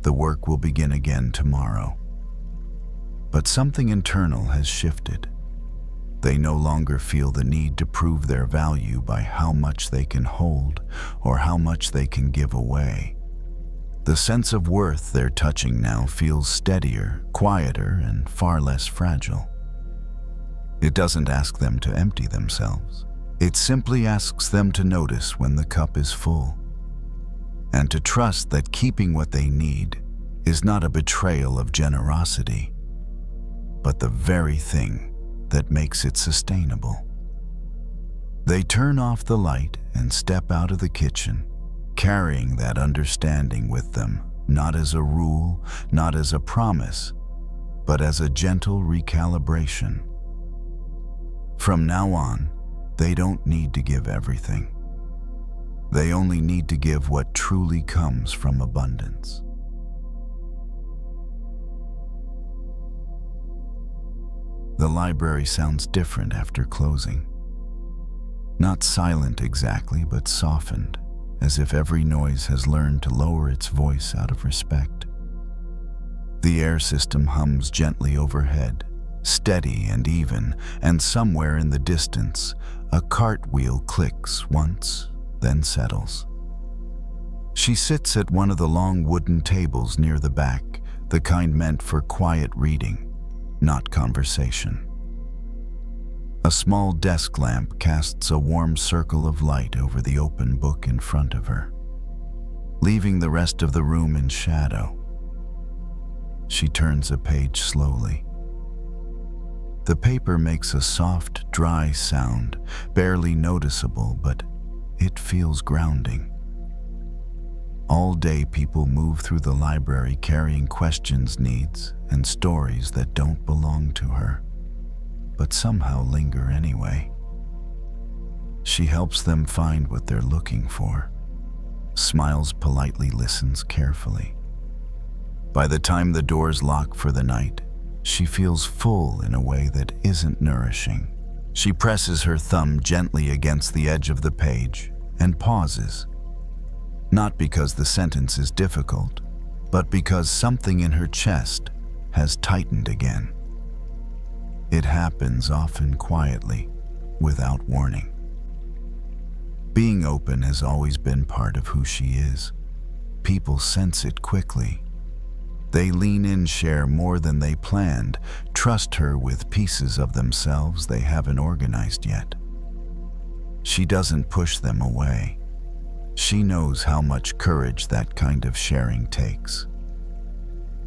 The work will begin again tomorrow. But something internal has shifted. They no longer feel the need to prove their value by how much they can hold or how much they can give away. The sense of worth they're touching now feels steadier, quieter, and far less fragile. It doesn't ask them to empty themselves. It simply asks them to notice when the cup is full, and to trust that keeping what they need is not a betrayal of generosity, but the very thing that makes it sustainable. They turn off the light and step out of the kitchen, carrying that understanding with them, not as a rule, not as a promise, but as a gentle recalibration. From now on, they don't need to give everything. They only need to give what truly comes from abundance. The library sounds different after closing. Not silent exactly, but softened, as if every noise has learned to lower its voice out of respect. The air system hums gently overhead, steady and even, and somewhere in the distance, a cartwheel clicks once, then settles. She sits at one of the long wooden tables near the back, the kind meant for quiet reading, not conversation. A small desk lamp casts a warm circle of light over the open book in front of her, leaving the rest of the room in shadow. She turns a page slowly. The paper makes a soft, dry sound, barely noticeable, but it feels grounding. All day people move through the library carrying questions, needs, and stories that don't belong to her, but somehow linger anyway. She helps them find what they're looking for, smiles politely, listens carefully. By the time the doors lock for the night, she feels full in a way that isn't nourishing. She presses her thumb gently against the edge of the page and pauses, not because the sentence is difficult, but because something in her chest has tightened again. It happens often quietly, without warning. Being open has always been part of who she is. People sense it quickly. They lean in, share more than they planned, trust her with pieces of themselves they haven't organized yet. She doesn't push them away. She knows how much courage that kind of sharing takes.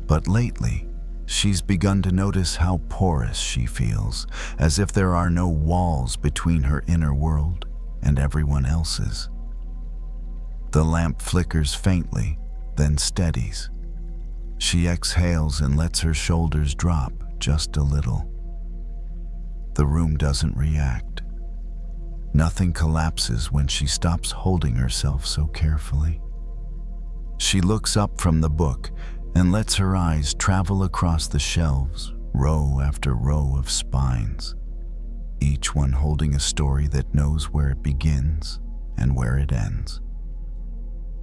But lately, she's begun to notice how porous she feels, as if there are no walls between her inner world and everyone else's. The lamp flickers faintly, then steadies. She exhales and lets her shoulders drop just a little. The room doesn't react. Nothing collapses when she stops holding herself so carefully. She looks up from the book and lets her eyes travel across the shelves, row after row of spines, each one holding a story that knows where it begins and where it ends.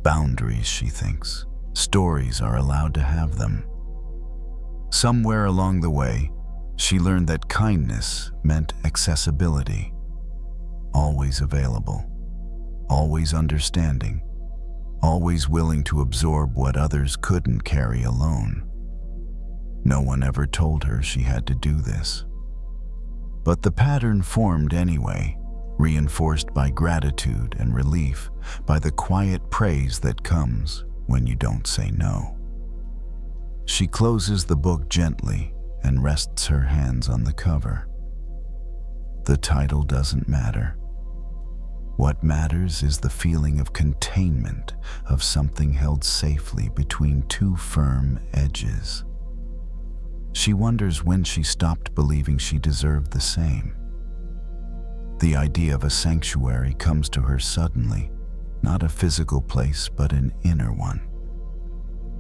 Boundaries, she thinks. Stories are allowed to have them. Somewhere along the way, she learned that kindness meant accessibility. Always available, always understanding, always willing to absorb what others couldn't carry alone. No one ever told her she had to do this. But the pattern formed anyway, reinforced by gratitude and relief, by the quiet praise that comes when you don't say no. She closes the book gently and rests her hands on the cover. The title doesn't matter. What matters is the feeling of containment, of something held safely between two firm edges. She wonders when she stopped believing she deserved the same. The idea of a sanctuary comes to her suddenly, not a physical place, but an inner one.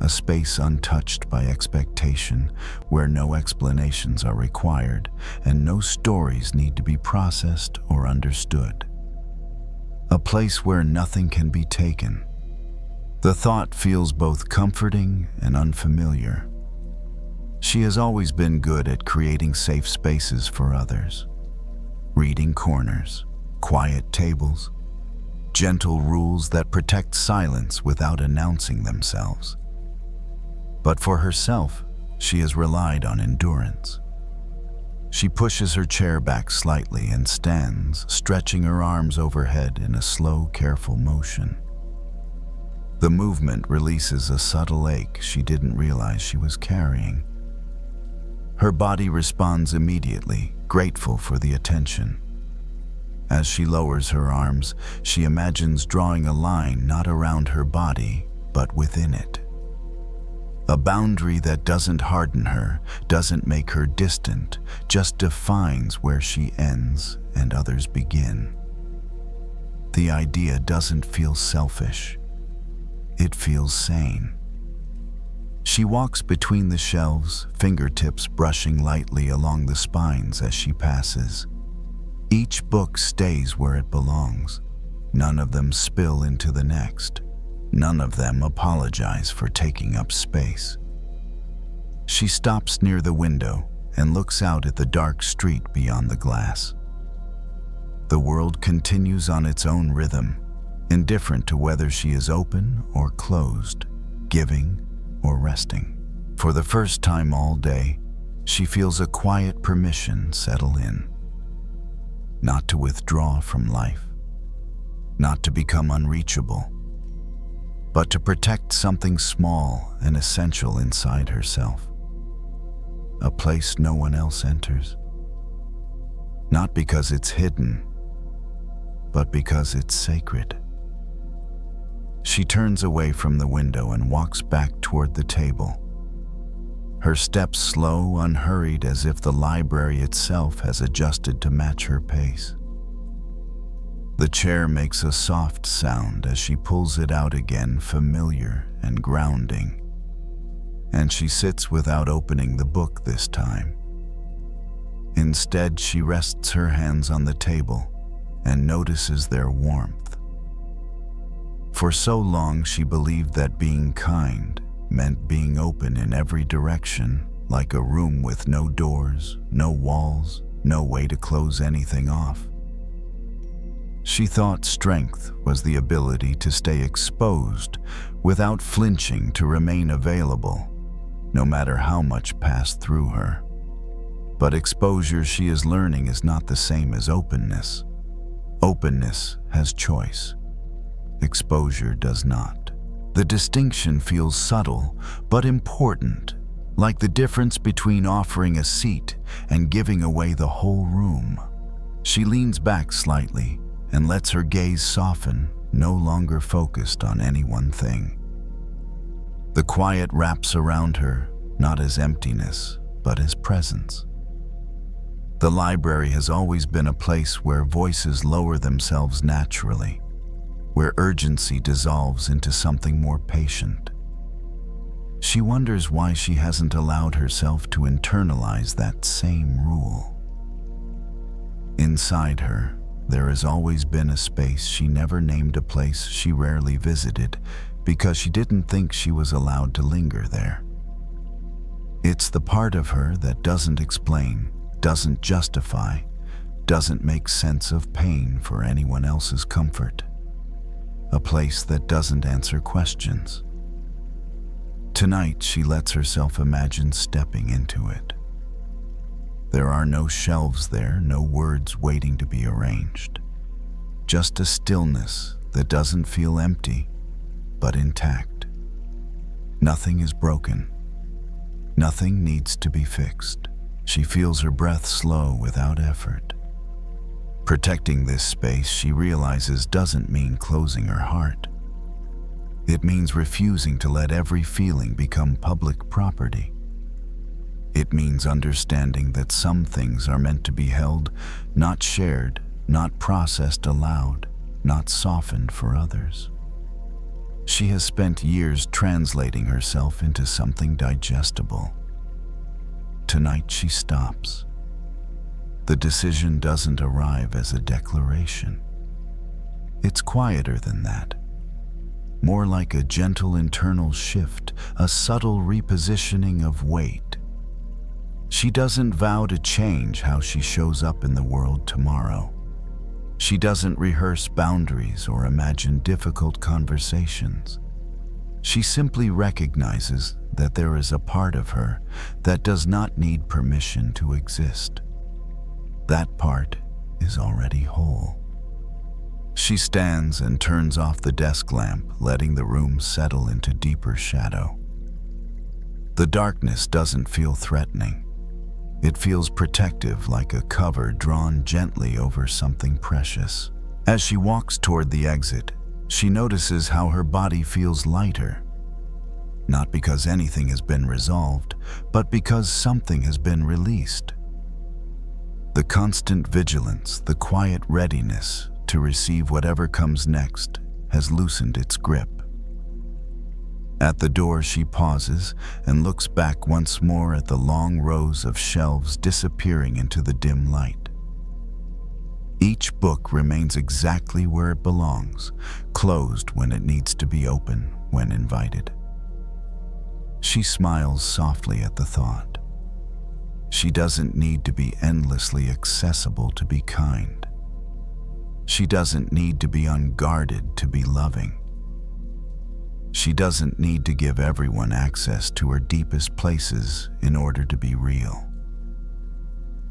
A space untouched by expectation, where no explanations are required and no stories need to be processed or understood. A place where nothing can be taken. The thought feels both comforting and unfamiliar. She has always been good at creating safe spaces for others. Reading corners, quiet tables, gentle rules that protect silence without announcing themselves. But for herself, she has relied on endurance. She pushes her chair back slightly and stands, stretching her arms overhead in a slow, careful motion. The movement releases a subtle ache she didn't realize she was carrying. Her body responds immediately, grateful for the attention. As she lowers her arms, she imagines drawing a line not around her body, but within it. A boundary that doesn't harden her, doesn't make her distant, just defines where she ends and others begin. The idea doesn't feel selfish. It feels sane. She walks between the shelves, fingertips brushing lightly along the spines as she passes. Each book stays where it belongs. None of them spill into the next. None of them apologize for taking up space. She stops near the window and looks out at the dark street beyond the glass. The world continues on its own rhythm, indifferent to whether she is open or closed, giving or resting. For the first time all day, she feels a quiet permission settle in. Not to withdraw from life, not to become unreachable, but to protect something small and essential inside herself. A place no one else enters. Not because it's hidden, but because it's sacred. She turns away from the window and walks back toward the table. Her steps slow, unhurried, as if the library itself has adjusted to match her pace. The chair makes a soft sound as she pulls it out again, familiar and grounding. And she sits without opening the book this time. Instead, she rests her hands on the table and notices their warmth. For so long, she believed that being kind meant being open in every direction, like a room with no doors, no walls, no way to close anything off. She thought strength was the ability to stay exposed without flinching, to remain available, no matter how much passed through her. But exposure, she is learning, is not the same as openness. Openness has choice. Exposure does not. The distinction feels subtle but important, like the difference between offering a seat and giving away the whole room. She leans back slightly and lets her gaze soften, no longer focused on any one thing. The quiet wraps around her, not as emptiness, but as presence. The library has always been a place where voices lower themselves naturally, where urgency dissolves into something more patient. She wonders why she hasn't allowed herself to internalize that same rule. Inside her, there has always been a space she never named, a place she rarely visited because she didn't think she was allowed to linger there. It's the part of her that doesn't explain, doesn't justify, doesn't make sense of pain for anyone else's comfort. A place that doesn't answer questions. Tonight, she lets herself imagine stepping into it. There are no shelves there, no words waiting to be arranged. Just a stillness that doesn't feel empty, but intact. Nothing is broken. Nothing needs to be fixed. She feels her breath slow without effort. Protecting this space, she realizes, doesn't mean closing her heart. It means refusing to let every feeling become public property. It means understanding that some things are meant to be held, not shared, not processed aloud, not softened for others. She has spent years translating herself into something digestible. Tonight she stops. The decision doesn't arrive as a declaration. It's quieter than that. More like a gentle internal shift, a subtle repositioning of weight. She doesn't vow to change how she shows up in the world tomorrow. She doesn't rehearse boundaries or imagine difficult conversations. She simply recognizes that there is a part of her that does not need permission to exist. That part is already whole. She stands and turns off the desk lamp, letting the room settle into deeper shadow. The darkness doesn't feel threatening. It feels protective, like a cover drawn gently over something precious. As she walks toward the exit, she notices how her body feels lighter. Not because anything has been resolved, but because something has been released. The constant vigilance, the quiet readiness to receive whatever comes next, has loosened its grip. At the door, she pauses and looks back once more at the long rows of shelves disappearing into the dim light. Each book remains exactly where it belongs, closed when it needs to be open when invited. She smiles softly at the thought. She doesn't need to be endlessly accessible to be kind. She doesn't need to be unguarded to be loving. She doesn't need to give everyone access to her deepest places in order to be real.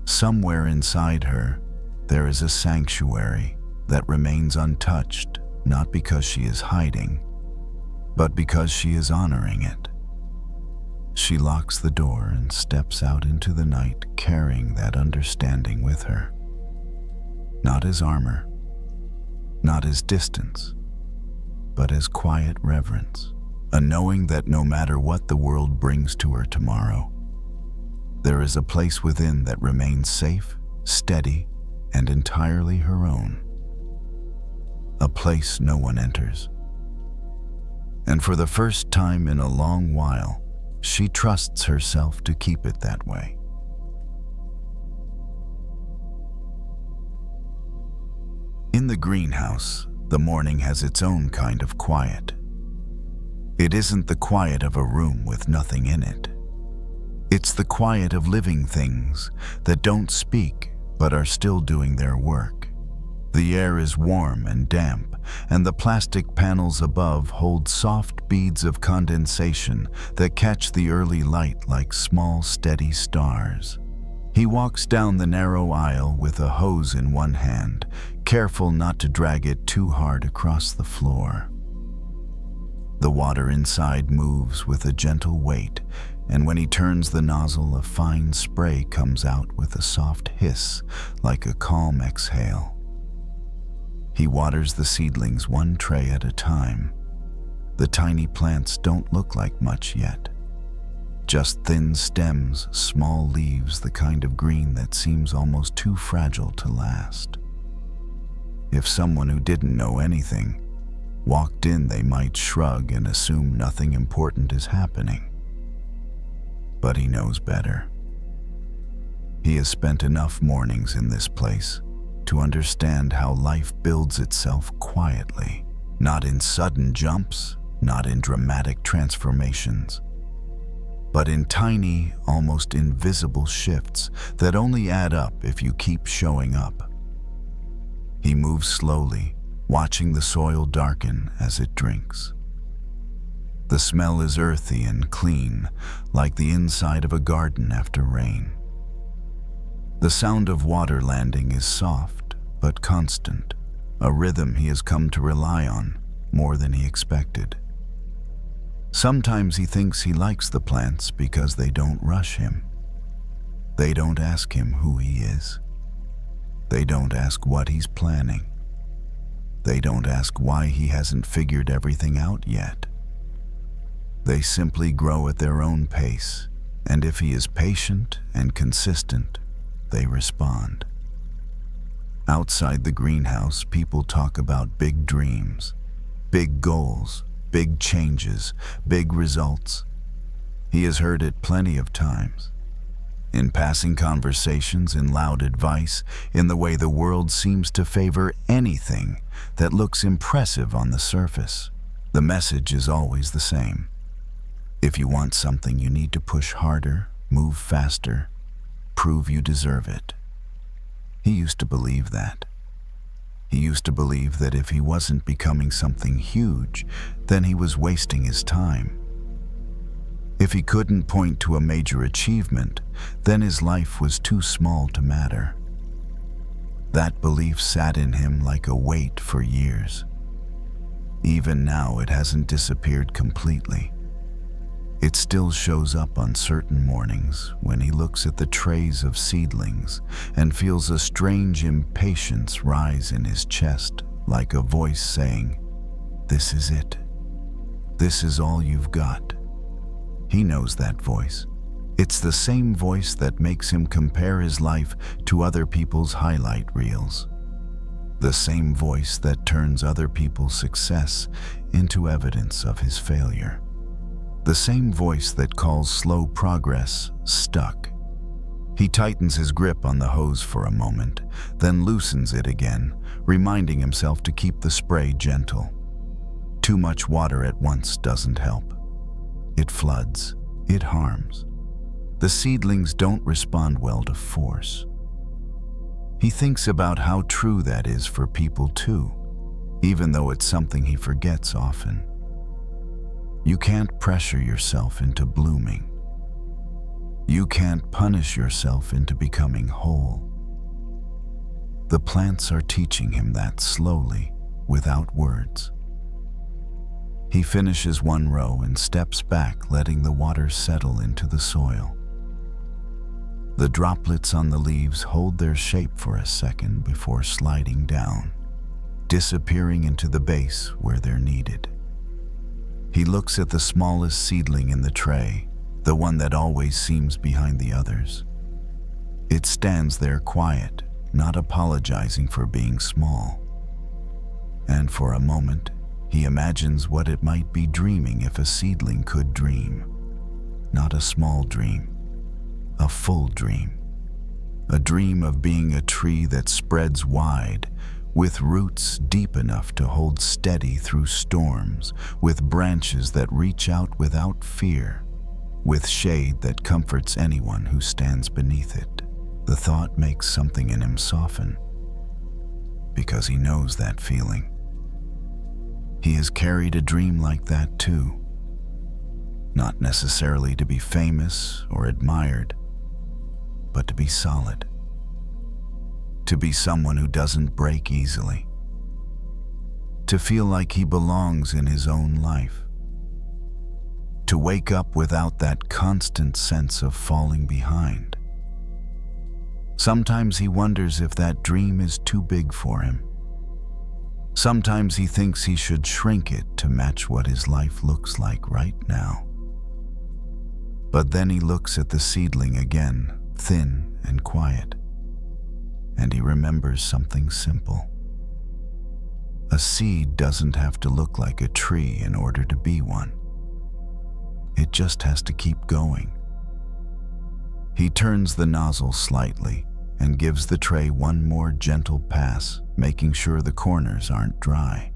Somewhere inside her, there is a sanctuary that remains untouched, not because she is hiding, but because she is honoring it. She locks the door and steps out into the night, carrying that understanding with her. Not as armor, not as distance, but as quiet reverence, a knowing that no matter what the world brings to her tomorrow, there is a place within that remains safe, steady, and entirely her own. A place no one enters. And for the first time in a long while, she trusts herself to keep it that way. In the greenhouse, the morning has its own kind of quiet. It isn't the quiet of a room with nothing in it. It's the quiet of living things that don't speak but are still doing their work. The air is warm and damp, and the plastic panels above hold soft beads of condensation that catch the early light like small, steady stars. He walks down the narrow aisle with a hose in one hand, careful not to drag it too hard across the floor. The water inside moves with a gentle weight, and when he turns the nozzle, a fine spray comes out with a soft hiss, like a calm exhale. He waters the seedlings one tray at a time. The tiny plants don't look like much yet. Just thin stems, small leaves, the kind of green that seems almost too fragile to last. If someone who didn't know anything walked in, they might shrug and assume nothing important is happening. But he knows better. He has spent enough mornings in this place to understand how life builds itself quietly, not in sudden jumps, not in dramatic transformations, but in tiny, almost invisible shifts that only add up if you keep showing up. He moves slowly, watching the soil darken as it drinks. The smell is earthy and clean, like the inside of a garden after rain. The sound of water landing is soft but constant, a rhythm he has come to rely on more than he expected. Sometimes he thinks he likes the plants because they don't rush him. They don't ask him who he is. They don't ask what he's planning. They don't ask why he hasn't figured everything out yet. They simply grow at their own pace, and if he is patient and consistent, they respond. Outside the greenhouse, people talk about big dreams, big goals, big changes, big results. He has heard it plenty of times. In passing conversations, in loud advice, in the way the world seems to favor anything that looks impressive on the surface. The message is always the same. If you want something, you need to push harder, move faster, prove you deserve it. He used to believe that. He used to believe that if he wasn't becoming something huge, then he was wasting his time. If he couldn't point to a major achievement, then his life was too small to matter. That belief sat in him like a weight for years. Even now, it hasn't disappeared completely. It still shows up on certain mornings when he looks at the trays of seedlings and feels a strange impatience rise in his chest, like a voice saying, "This is it. This is all you've got." He knows that voice. It's the same voice that makes him compare his life to other people's highlight reels. the same voice that turns other people's success into evidence of his failure. The same voice that calls slow progress stuck. He tightens his grip on the hose for a moment, then loosens it again, reminding himself to keep the spray gentle. Too much water at once doesn't help. It floods. It harms. The seedlings don't respond well to force. He thinks about how true that is for people too, even though it's something he forgets often. You can't pressure yourself into blooming. You can't punish yourself into becoming whole. The plants are teaching him that slowly, without words. He finishes one row and steps back, letting the water settle into the soil. The droplets on the leaves hold their shape for a second before sliding down, disappearing into the base where they're needed. He looks at the smallest seedling in the tray, the one that always seems behind the others. It stands there quiet, not apologizing for being small. And for a moment, he imagines what it might be dreaming if a seedling could dream. Not a small dream, a full dream. A dream of being a tree that spreads wide, with roots deep enough to hold steady through storms, with branches that reach out without fear, with shade that comforts anyone who stands beneath it. The thought makes something in him soften, because he knows that feeling. He has carried a dream like that too. Not necessarily to be famous or admired, but to be solid. To be someone who doesn't break easily. To feel like he belongs in his own life. To wake up without that constant sense of falling behind. Sometimes he wonders if that dream is too big for him. Sometimes he thinks he should shrink it to match what his life looks like right now. But then he looks at the seedling again, thin and quiet, and he remembers something simple. A seed doesn't have to look like a tree in order to be one. It just has to keep going. He turns the nozzle slightly and gives the tray one more gentle pass, making sure the corners aren't dry.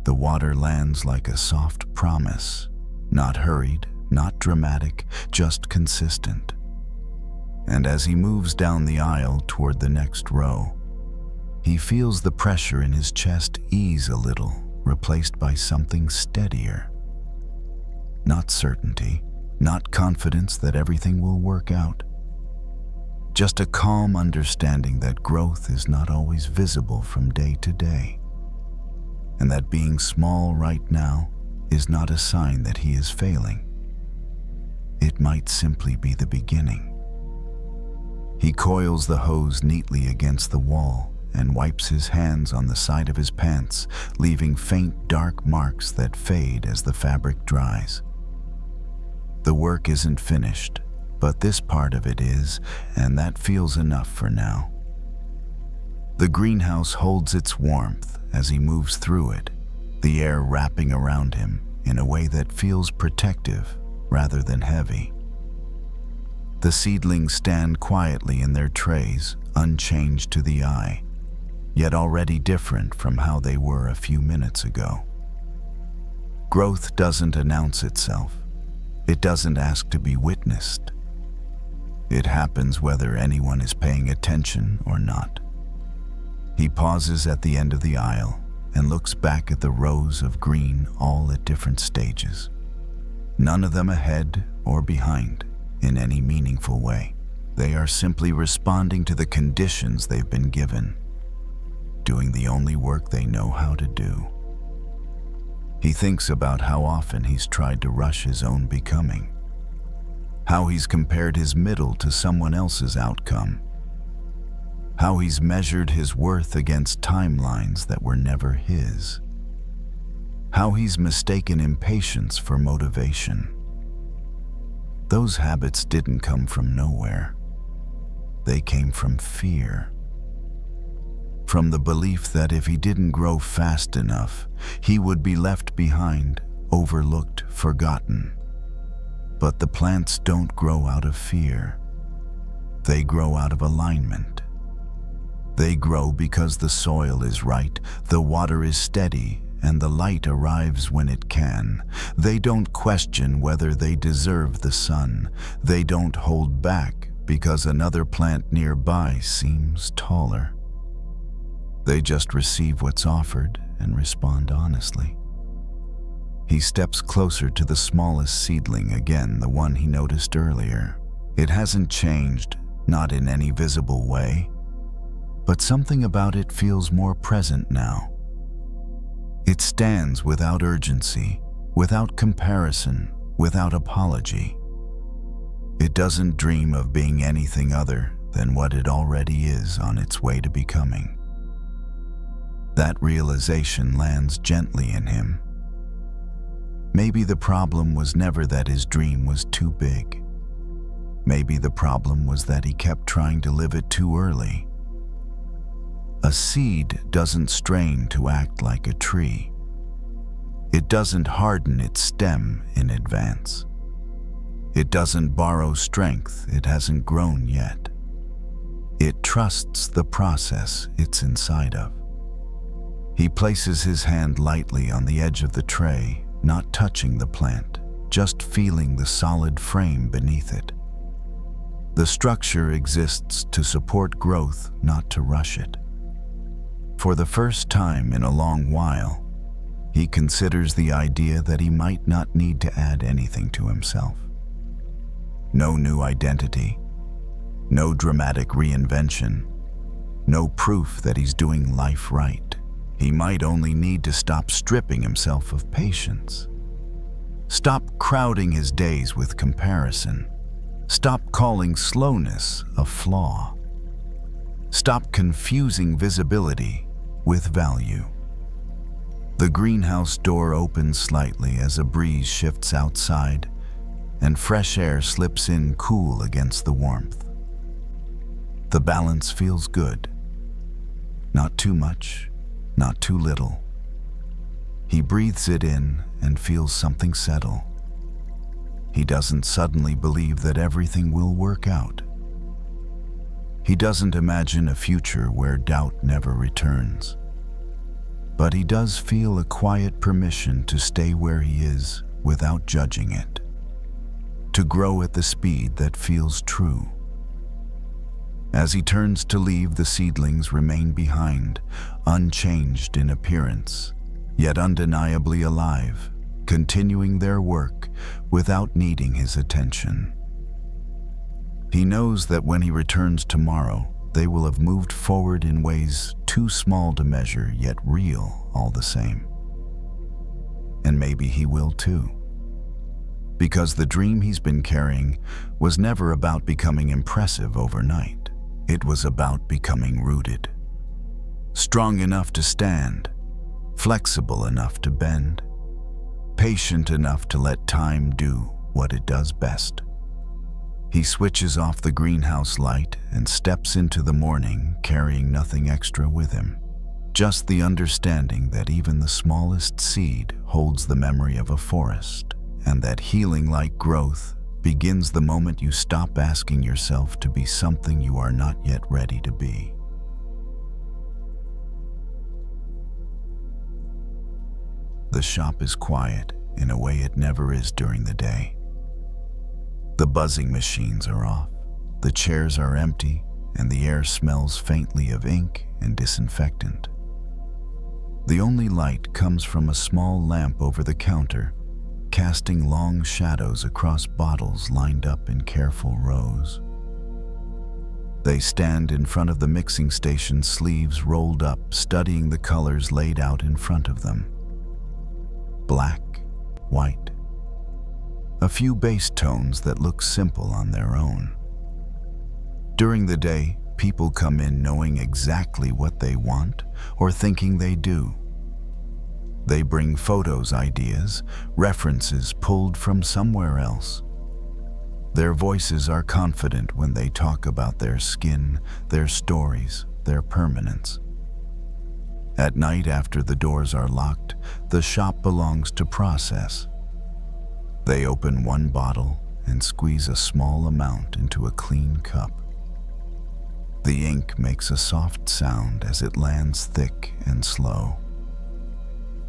The water lands like a soft promise, not hurried, not dramatic, just consistent. And as he moves down the aisle toward the next row, he feels the pressure in his chest ease a little, replaced by something steadier. Not certainty, not confidence that everything will work out. Just a calm understanding that growth is not always visible from day to day, and that being small right now is not a sign that he is failing. It might simply be the beginning. He coils the hose neatly against the wall and wipes his hands on the side of his pants, leaving faint dark marks that fade as the fabric dries. The work isn't finished, but this part of it is, and that feels enough for now. The greenhouse holds its warmth as he moves through it, the air wrapping around him in a way that feels protective rather than heavy. The seedlings stand quietly in their trays, unchanged to the eye, yet already different from how they were a few minutes ago. Growth doesn't announce itself. It doesn't ask to be witnessed. It happens whether anyone is paying attention or not. He pauses at the end of the aisle and looks back at the rows of green, all at different stages. None of them ahead or behind in any meaningful way. They are simply responding to the conditions they've been given, doing the only work they know how to do. He thinks about how often he's tried to rush his own becoming, how he's compared his middle to someone else's outcome, how he's measured his worth against timelines that were never his, how he's mistaken impatience for motivation. Those habits didn't come from nowhere. They came from fear. from the belief that if he didn't grow fast enough, he would be left behind, overlooked, forgotten. But the plants don't grow out of fear. They grow out of alignment. They grow because the soil is right, the water is steady, and the light arrives when it can. They don't question whether they deserve the sun. They don't hold back because another plant nearby seems taller. They just receive what's offered and respond honestly. He steps closer to the smallest seedling again, the one he noticed earlier. It hasn't changed, not in any visible way, but something about it feels more present now. It stands without urgency, without comparison, without apology. It doesn't dream of being anything other than what it already is on its way to becoming. That realization lands gently in him. Maybe the problem was never that his dream was too big. Maybe the problem was that he kept trying to live it too early. A seed doesn't strain to act like a tree. It doesn't harden its stem in advance. It doesn't borrow strength it hasn't grown yet. It trusts the process it's inside of. He places his hand lightly on the edge of the tray, not touching the plant, just feeling the solid frame beneath it. The structure exists to support growth, not to rush it. For the first time in a long while, he considers the idea that he might not need to add anything to himself. No new identity, no dramatic reinvention, no proof that he's doing life right. He might only need to stop stripping himself of patience. Stop crowding his days with comparison. Stop calling slowness a flaw. Stop confusing visibility with value. The greenhouse door opens slightly as a breeze shifts outside, and fresh air slips in cool against the warmth. The balance feels good. Not too much, not too little. He breathes it in and feels something settle. He doesn't suddenly believe that everything will work out. He doesn't imagine a future where doubt never returns. But he does feel a quiet permission to stay where he is without judging it, to grow at the speed that feels true. As he turns to leave, the seedlings remain behind, unchanged in appearance, yet undeniably alive, continuing their work without needing his attention. He knows that when he returns tomorrow, they will have moved forward in ways too small to measure, yet real all the same. And maybe he will too. Because the dream he's been carrying was never about becoming impressive overnight. It was about becoming rooted. Strong enough to stand, flexible enough to bend, patient enough to let time do what it does best. He switches off the greenhouse light and steps into the morning carrying nothing extra with him. Just the understanding that even the smallest seed holds the memory of a forest, and that healing-like growth begins the moment you stop asking yourself to be something you are not yet ready to be. The shop is quiet in a way it never is during the day. The buzzing machines are off, the chairs are empty, and the air smells faintly of ink and disinfectant. The only light comes from a small lamp over the counter, casting long shadows across bottles lined up in careful rows. They stand in front of the mixing station, sleeves rolled up, studying the colors laid out in front of them. Black, white. A few bass tones that look simple on their own. During the day, people come in knowing exactly what they want or thinking they do. They bring photos, ideas, references pulled from somewhere else. Their voices are confident when they talk about their skin, their stories, their permanence. At night, after the doors are locked, the shop belongs to process. They open one bottle and squeeze a small amount into a clean cup. The ink makes a soft sound as it lands thick and slow.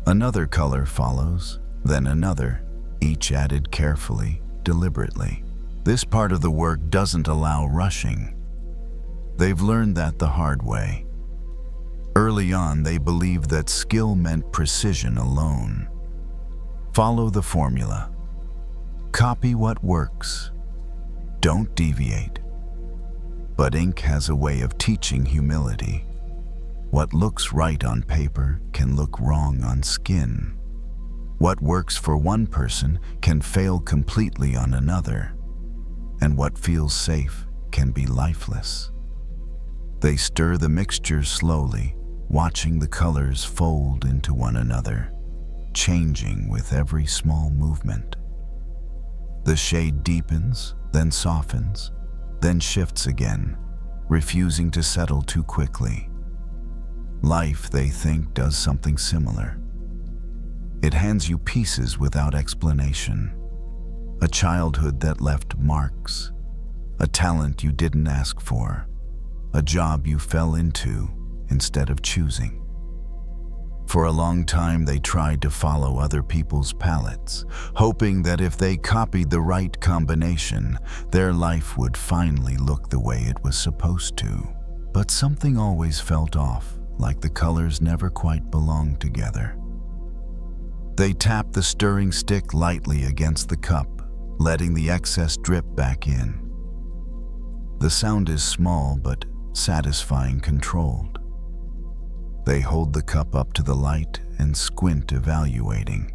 Another color follows, then another, each added carefully, deliberately. This part of the work doesn't allow rushing. They've learned that the hard way. Early on, they believed that skill meant precision alone. Follow the formula. Copy what works. Don't deviate. But ink has a way of teaching humility. What looks right on paper can look wrong on skin. What works for one person can fail completely on another. And what feels safe can be lifeless. They stir the mixture slowly, watching the colors fold into one another, changing with every small movement. The shade deepens, then softens, then shifts again, refusing to settle too quickly. Life, they think, does something similar. It hands you pieces without explanation. A childhood that left marks. A talent you didn't ask for. A job you fell into instead of choosing. For a long time, they tried to follow other people's palettes, hoping that if they copied the right combination, their life would finally look the way it was supposed to. But something always felt off, like the colors never quite belonged together. They tapped the stirring stick lightly against the cup, letting the excess drip back in. The sound is small but satisfying, controlled. They hold the cup up to the light and squint, evaluating.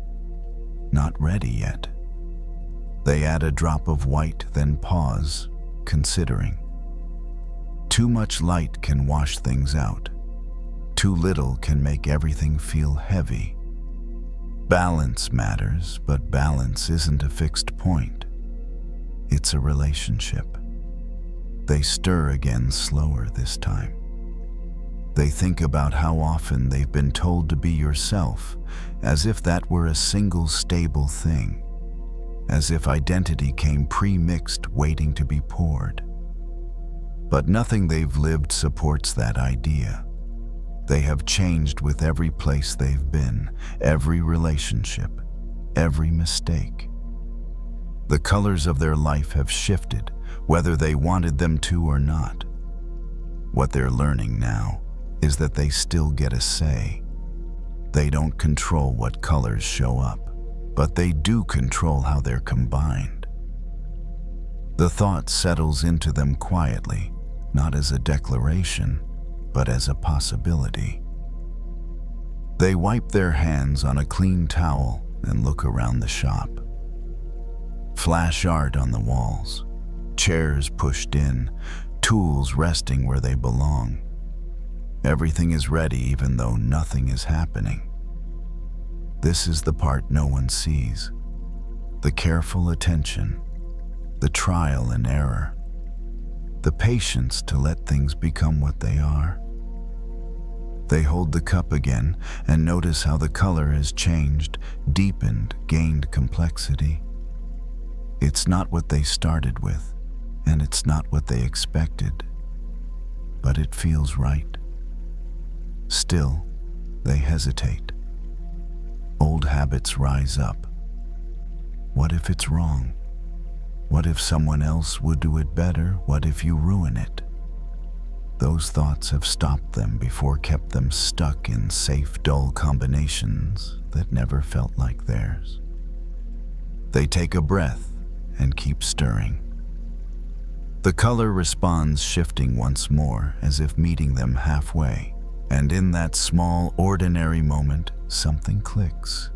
Not ready yet. They add a drop of white, then pause, considering. Too much light can wash things out. Too little can make everything feel heavy. Balance matters, but balance isn't a fixed point. It's a relationship. They stir again, slower this time. They think about how often they've been told to be yourself, as if that were a single stable thing, as if identity came pre-mixed, waiting to be poured. But nothing they've lived supports that idea. They have changed with every place they've been, every relationship, every mistake. The colors of their life have shifted, whether they wanted them to or not. What they're learning now is that they still get a say. They don't control what colors show up, but they do control how they're combined. The thought settles into them quietly, not as a declaration, but as a possibility. They wipe their hands on a clean towel and look around the shop. Flash art on the walls, chairs pushed in, tools resting where they belong. Everything is ready even though nothing is happening. This is the part no one sees. The careful attention, the trial and error, the patience to let things become what they are. They hold the cup again and notice how the color has changed, deepened, gained complexity. It's not what they started with, and it's not what they expected, but it feels right. Still, they hesitate. Old habits rise up. What if it's wrong? What if someone else would do it better? What if you ruin it? Those thoughts have stopped them before, kept them stuck in safe, dull combinations that never felt like theirs. They take a breath and keep stirring. The color responds, shifting once more, as if meeting them halfway. And in that small, ordinary moment, something clicks.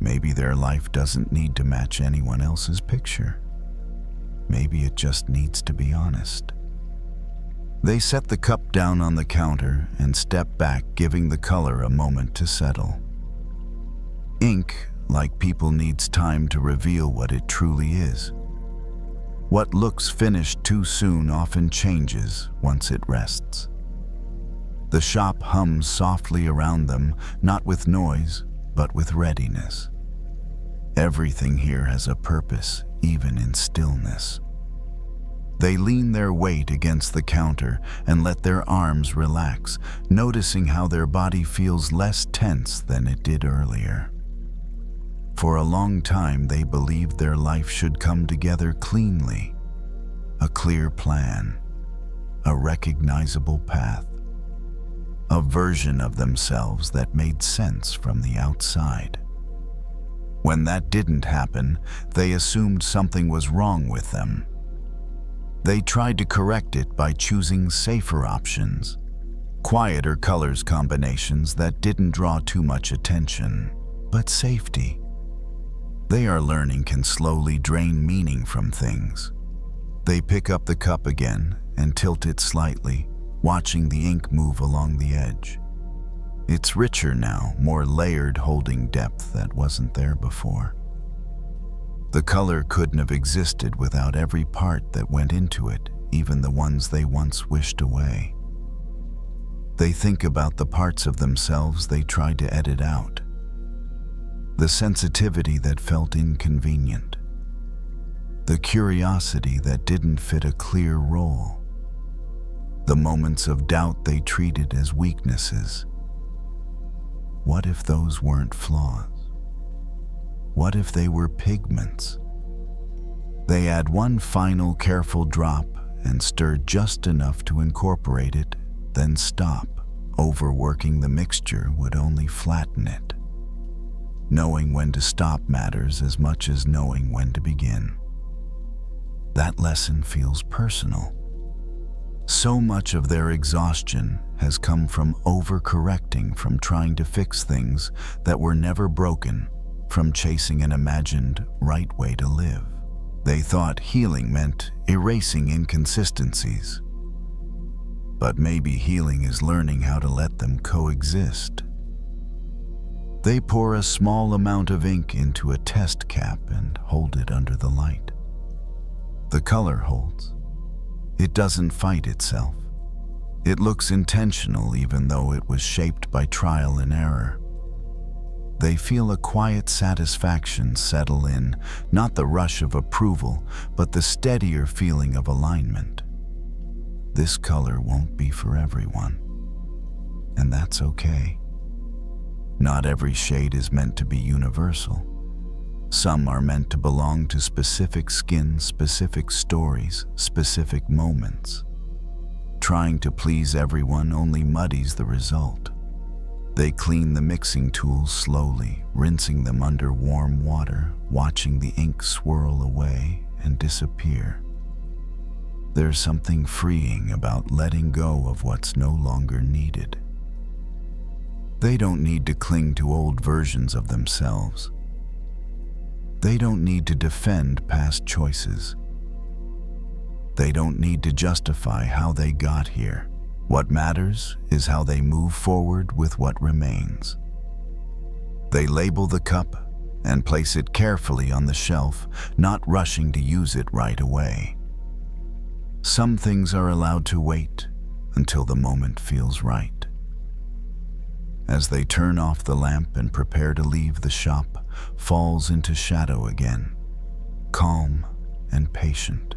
Maybe their life doesn't need to match anyone else's picture. Maybe it just needs to be honest. They set the cup down on the counter and step back, giving the color a moment to settle. Ink, like people, needs time to reveal what it truly is. What looks finished too soon often changes once it rests. The shop hums softly around them, not with noise, but with readiness. Everything here has a purpose, even in stillness. They lean their weight against the counter and let their arms relax, noticing how their body feels less tense than it did earlier. For a long time, they believed their life should come together cleanly. A clear plan, a recognizable path, a version of themselves that made sense from the outside. When that didn't happen, they assumed something was wrong with them. They tried to correct it by choosing safer options, quieter colors combinations that didn't draw too much attention, but safety. They are learning can slowly drain meaning from things. They pick up the cup again and tilt it slightly, watching the ink move along the edge. It's richer now, more layered, holding depth that wasn't there before. The color couldn't have existed without every part that went into it, even the ones they once wished away. They think about the parts of themselves they tried to edit out. The sensitivity that felt inconvenient. The curiosity that didn't fit a clear role. The moments of doubt they treated as weaknesses. What if those weren't flaws? What if they were pigments? They add one final careful drop and stir just enough to incorporate it, then stop. Overworking the mixture would only flatten it. Knowing when to stop matters as much as knowing when to begin. That lesson feels personal. So much of their exhaustion has come from overcorrecting, from trying to fix things that were never broken, from chasing an imagined right way to live. They thought healing meant erasing inconsistencies. But maybe healing is learning how to let them coexist. They pour a small amount of ink into a test cap and hold it under the light. The color holds. It doesn't fight itself. It looks intentional even though it was shaped by trial and error. They feel a quiet satisfaction settle in, not the rush of approval, but the steadier feeling of alignment. This color won't be for everyone, and that's okay. Not every shade is meant to be universal. Some are meant to belong to specific skins, specific stories, specific moments. Trying to please everyone only muddies the result. They clean the mixing tools slowly, rinsing them under warm water, watching the ink swirl away and disappear. There's something freeing about letting go of what's no longer needed. They don't need to cling to old versions of themselves. They don't need to defend past choices. They don't need to justify how they got here. What matters is how they move forward with what remains. They label the cup and place it carefully on the shelf, not rushing to use it right away. Some things are allowed to wait until the moment feels right. As they turn off the lamp and prepare to leave, the shop falls into shadow again, calm and patient.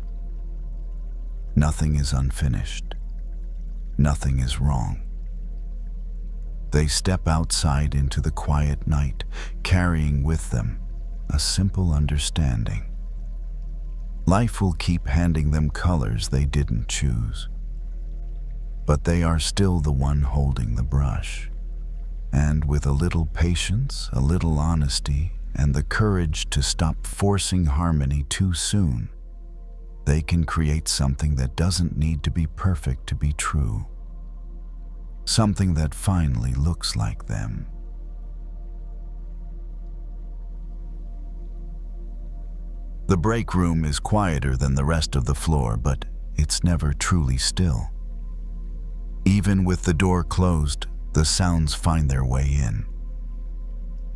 Nothing is unfinished. Nothing is wrong. They step outside into the quiet night, carrying with them a simple understanding. Life will keep handing them colors they didn't choose, but they are still the one holding the brush. And with a little patience, a little honesty, and the courage to stop forcing harmony too soon, they can create something that doesn't need to be perfect to be true. Something that finally looks like them. The break room is quieter than the rest of the floor, but it's never truly still. Even with the door closed, the sounds find their way in.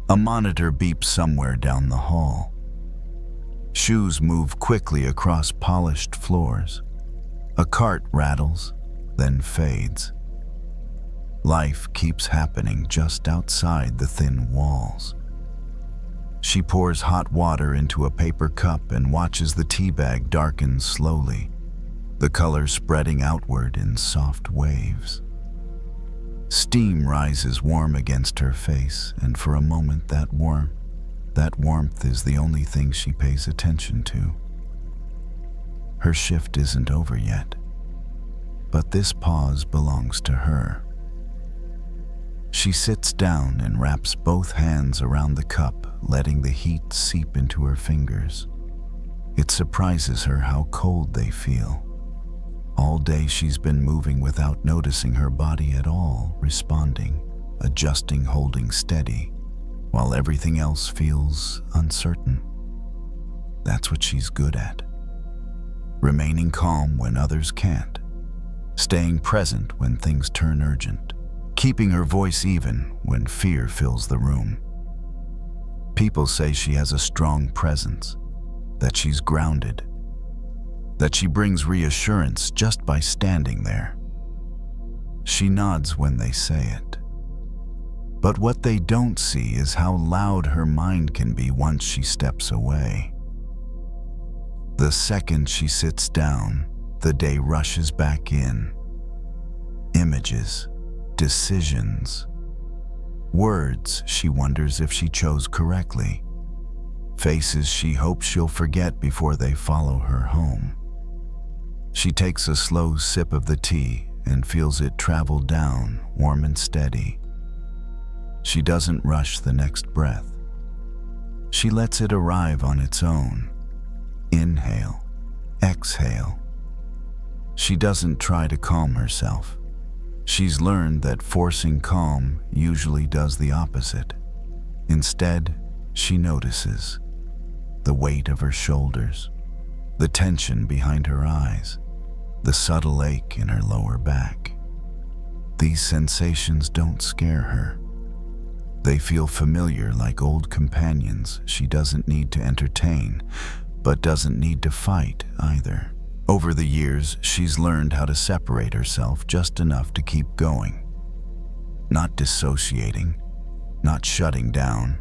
A monitor beeps somewhere down the hall. Shoes move quickly across polished floors. A cart rattles, then fades. Life keeps happening just outside the thin walls. She pours hot water into a paper cup and watches the tea bag darken slowly, the color spreading outward in soft waves. Steam rises warm against her face, and for a moment that warmth is the only thing she pays attention to. Her shift isn't over yet, but this pause belongs to her. She sits down and wraps both hands around the cup, letting the heat seep into her fingers. It surprises her how cold they feel. All day she's been moving without noticing her body at all, responding, adjusting, holding steady, while everything else feels uncertain. That's what she's good at. Remaining calm when others can't. Staying present when things turn urgent. Keeping her voice even when fear fills the room. People say she has a strong presence, that she's grounded, that she brings reassurance just by standing there. She nods when they say it. But what they don't see is how loud her mind can be once she steps away. The second she sits down, the day rushes back in. Images, decisions, words she wonders if she chose correctly, faces she hopes she'll forget before they follow her home. She takes a slow sip of the tea and feels it travel down, warm and steady. She doesn't rush the next breath. She lets it arrive on its own. Inhale, exhale. She doesn't try to calm herself. She's learned that forcing calm usually does the opposite. Instead, she notices the weight of her shoulders, the tension behind her eyes, the subtle ache in her lower back. These sensations don't scare her. They feel familiar, like old companions she doesn't need to entertain, but doesn't need to fight either. Over the years, she's learned how to separate herself just enough to keep going. Not dissociating, not shutting down,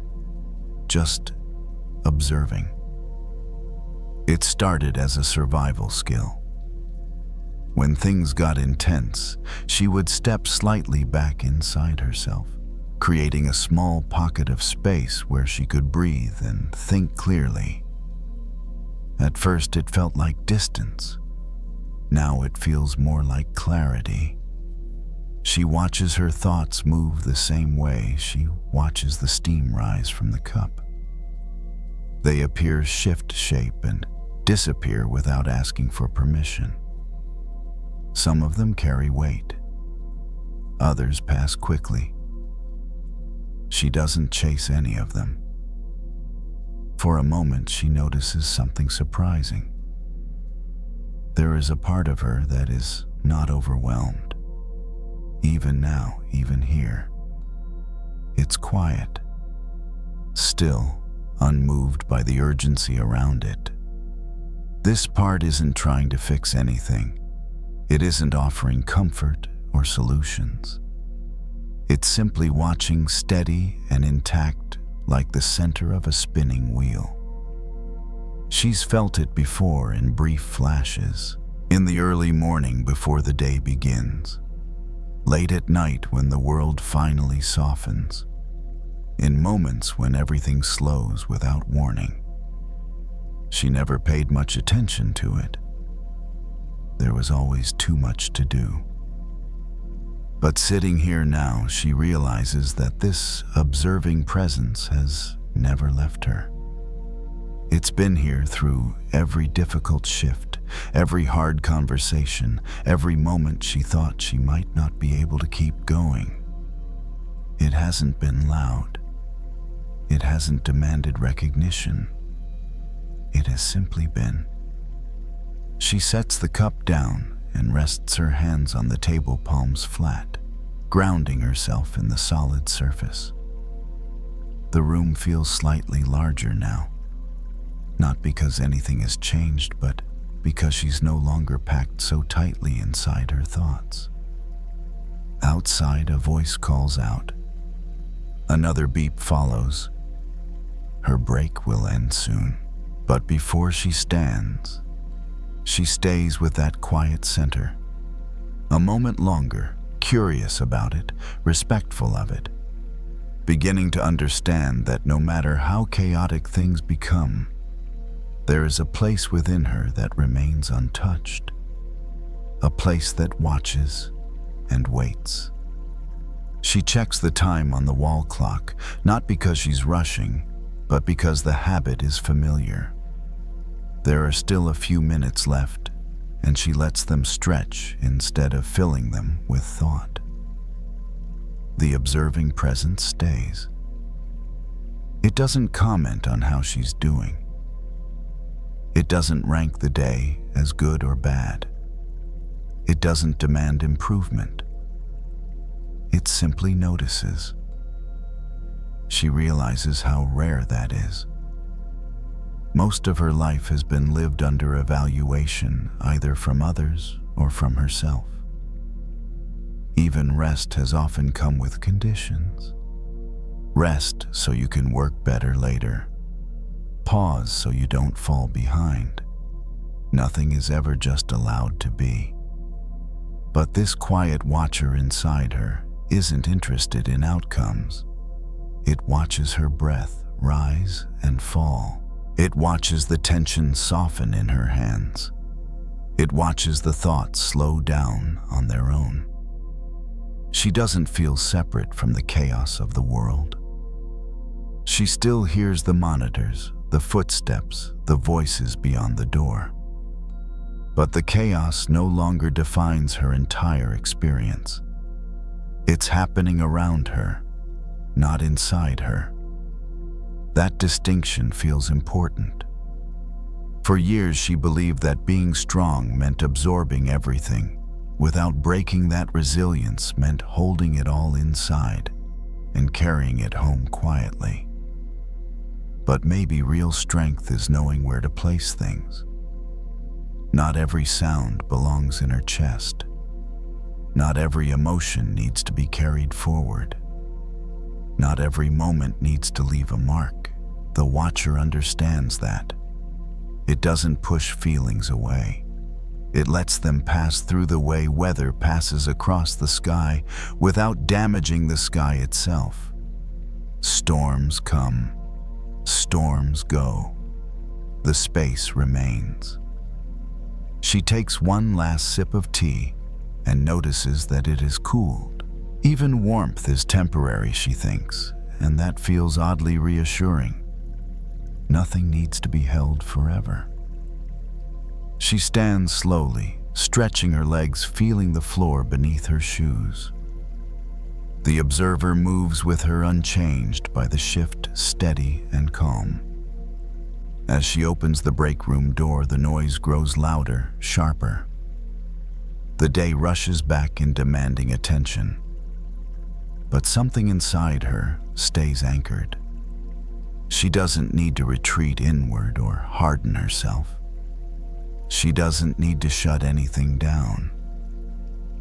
just observing. It started as a survival skill. When things got intense, she would step slightly back inside herself, creating a small pocket of space where she could breathe and think clearly. At first it felt like distance. Now it feels more like clarity. She watches her thoughts move the same way she watches the steam rise from the cup. They appear, shift shape, and disappear without asking for permission. Some of them carry weight. Others pass quickly. She doesn't chase any of them. For a moment, she notices something surprising. There is a part of her that is not overwhelmed. Even now, even here. It's quiet, still, unmoved by the urgency around it. This part isn't trying to fix anything. It isn't offering comfort or solutions. It's simply watching, steady and intact, like the center of a spinning wheel. She's felt it before in brief flashes, in the early morning before the day begins, late at night when the world finally softens, in moments when everything slows without warning. She never paid much attention to it. There was always too much to do. But sitting here now, she realizes that this observing presence has never left her. It's been here through every difficult shift, every hard conversation, every moment she thought she might not be able to keep going. It hasn't been loud. It hasn't demanded recognition. It has simply been. She sets the cup down and rests her hands on the table, palms flat, grounding herself in the solid surface. The room feels slightly larger now, not because anything has changed, but because she's no longer packed so tightly inside her thoughts. Outside, a voice calls out. Another beep follows. Her break will end soon. But before she stands, she stays with that quiet center. A moment longer, curious about it, respectful of it, beginning to understand that no matter how chaotic things become, there is a place within her that remains untouched. A place that watches and waits. She checks the time on the wall clock, not because she's rushing, but because the habit is familiar. There are still a few minutes left, and she lets them stretch instead of filling them with thought. The observing presence stays. It doesn't comment on how she's doing. It doesn't rank the day as good or bad. It doesn't demand improvement. It simply notices. She realizes how rare that is. Most of her life has been lived under evaluation, either from others or from herself. Even rest has often come with conditions. Rest so you can work better later. Pause so you don't fall behind. Nothing is ever just allowed to be. But this quiet watcher inside her isn't interested in outcomes. It watches her breath rise and fall. It watches the tension soften in her hands. It watches the thoughts slow down on their own. She doesn't feel separate from the chaos of the world. She still hears the monitors, the footsteps, the voices beyond the door. But the chaos no longer defines her entire experience. It's happening around her, not inside her. That distinction feels important. For years, she believed that being strong meant absorbing everything. Without breaking that resilience meant holding it all inside and carrying it home quietly. But maybe real strength is knowing where to place things. Not every sound belongs in her chest. Not every emotion needs to be carried forward. Not every moment needs to leave a mark. The watcher understands that. It doesn't push feelings away. It lets them pass through the way weather passes across the sky without damaging the sky itself. Storms come. Storms go. The space remains. She takes one last sip of tea and notices that it is cooled. Even warmth is temporary, she thinks, and that feels oddly reassuring. Nothing needs to be held forever. She stands slowly, stretching her legs, feeling the floor beneath her shoes. The observer moves with her unchanged by the shift, steady and calm. As she opens the break room door, the noise grows louder, sharper. The day rushes back in demanding attention. But something inside her stays anchored. She doesn't need to retreat inward or harden herself. She doesn't need to shut anything down.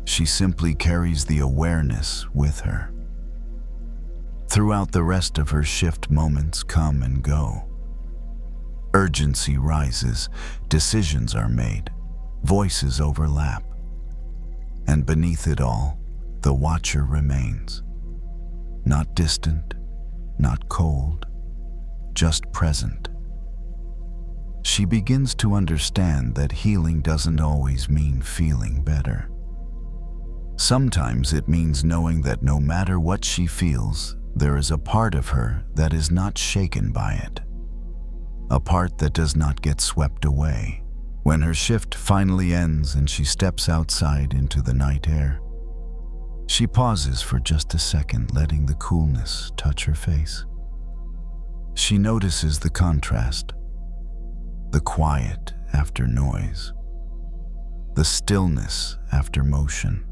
She simply carries the awareness with her. Throughout the rest of her shift, moments come and go. Urgency rises, decisions are made, voices overlap. And beneath it all, the watcher remains. Not distant, not cold, just present. She begins to understand that healing doesn't always mean feeling better. Sometimes it means knowing that no matter what she feels, there is a part of her that is not shaken by it. A part that does not get swept away. When her shift finally ends and she steps outside into the night air, she pauses for just a second, letting the coolness touch her face. She notices the contrast, the quiet after noise, the stillness after motion.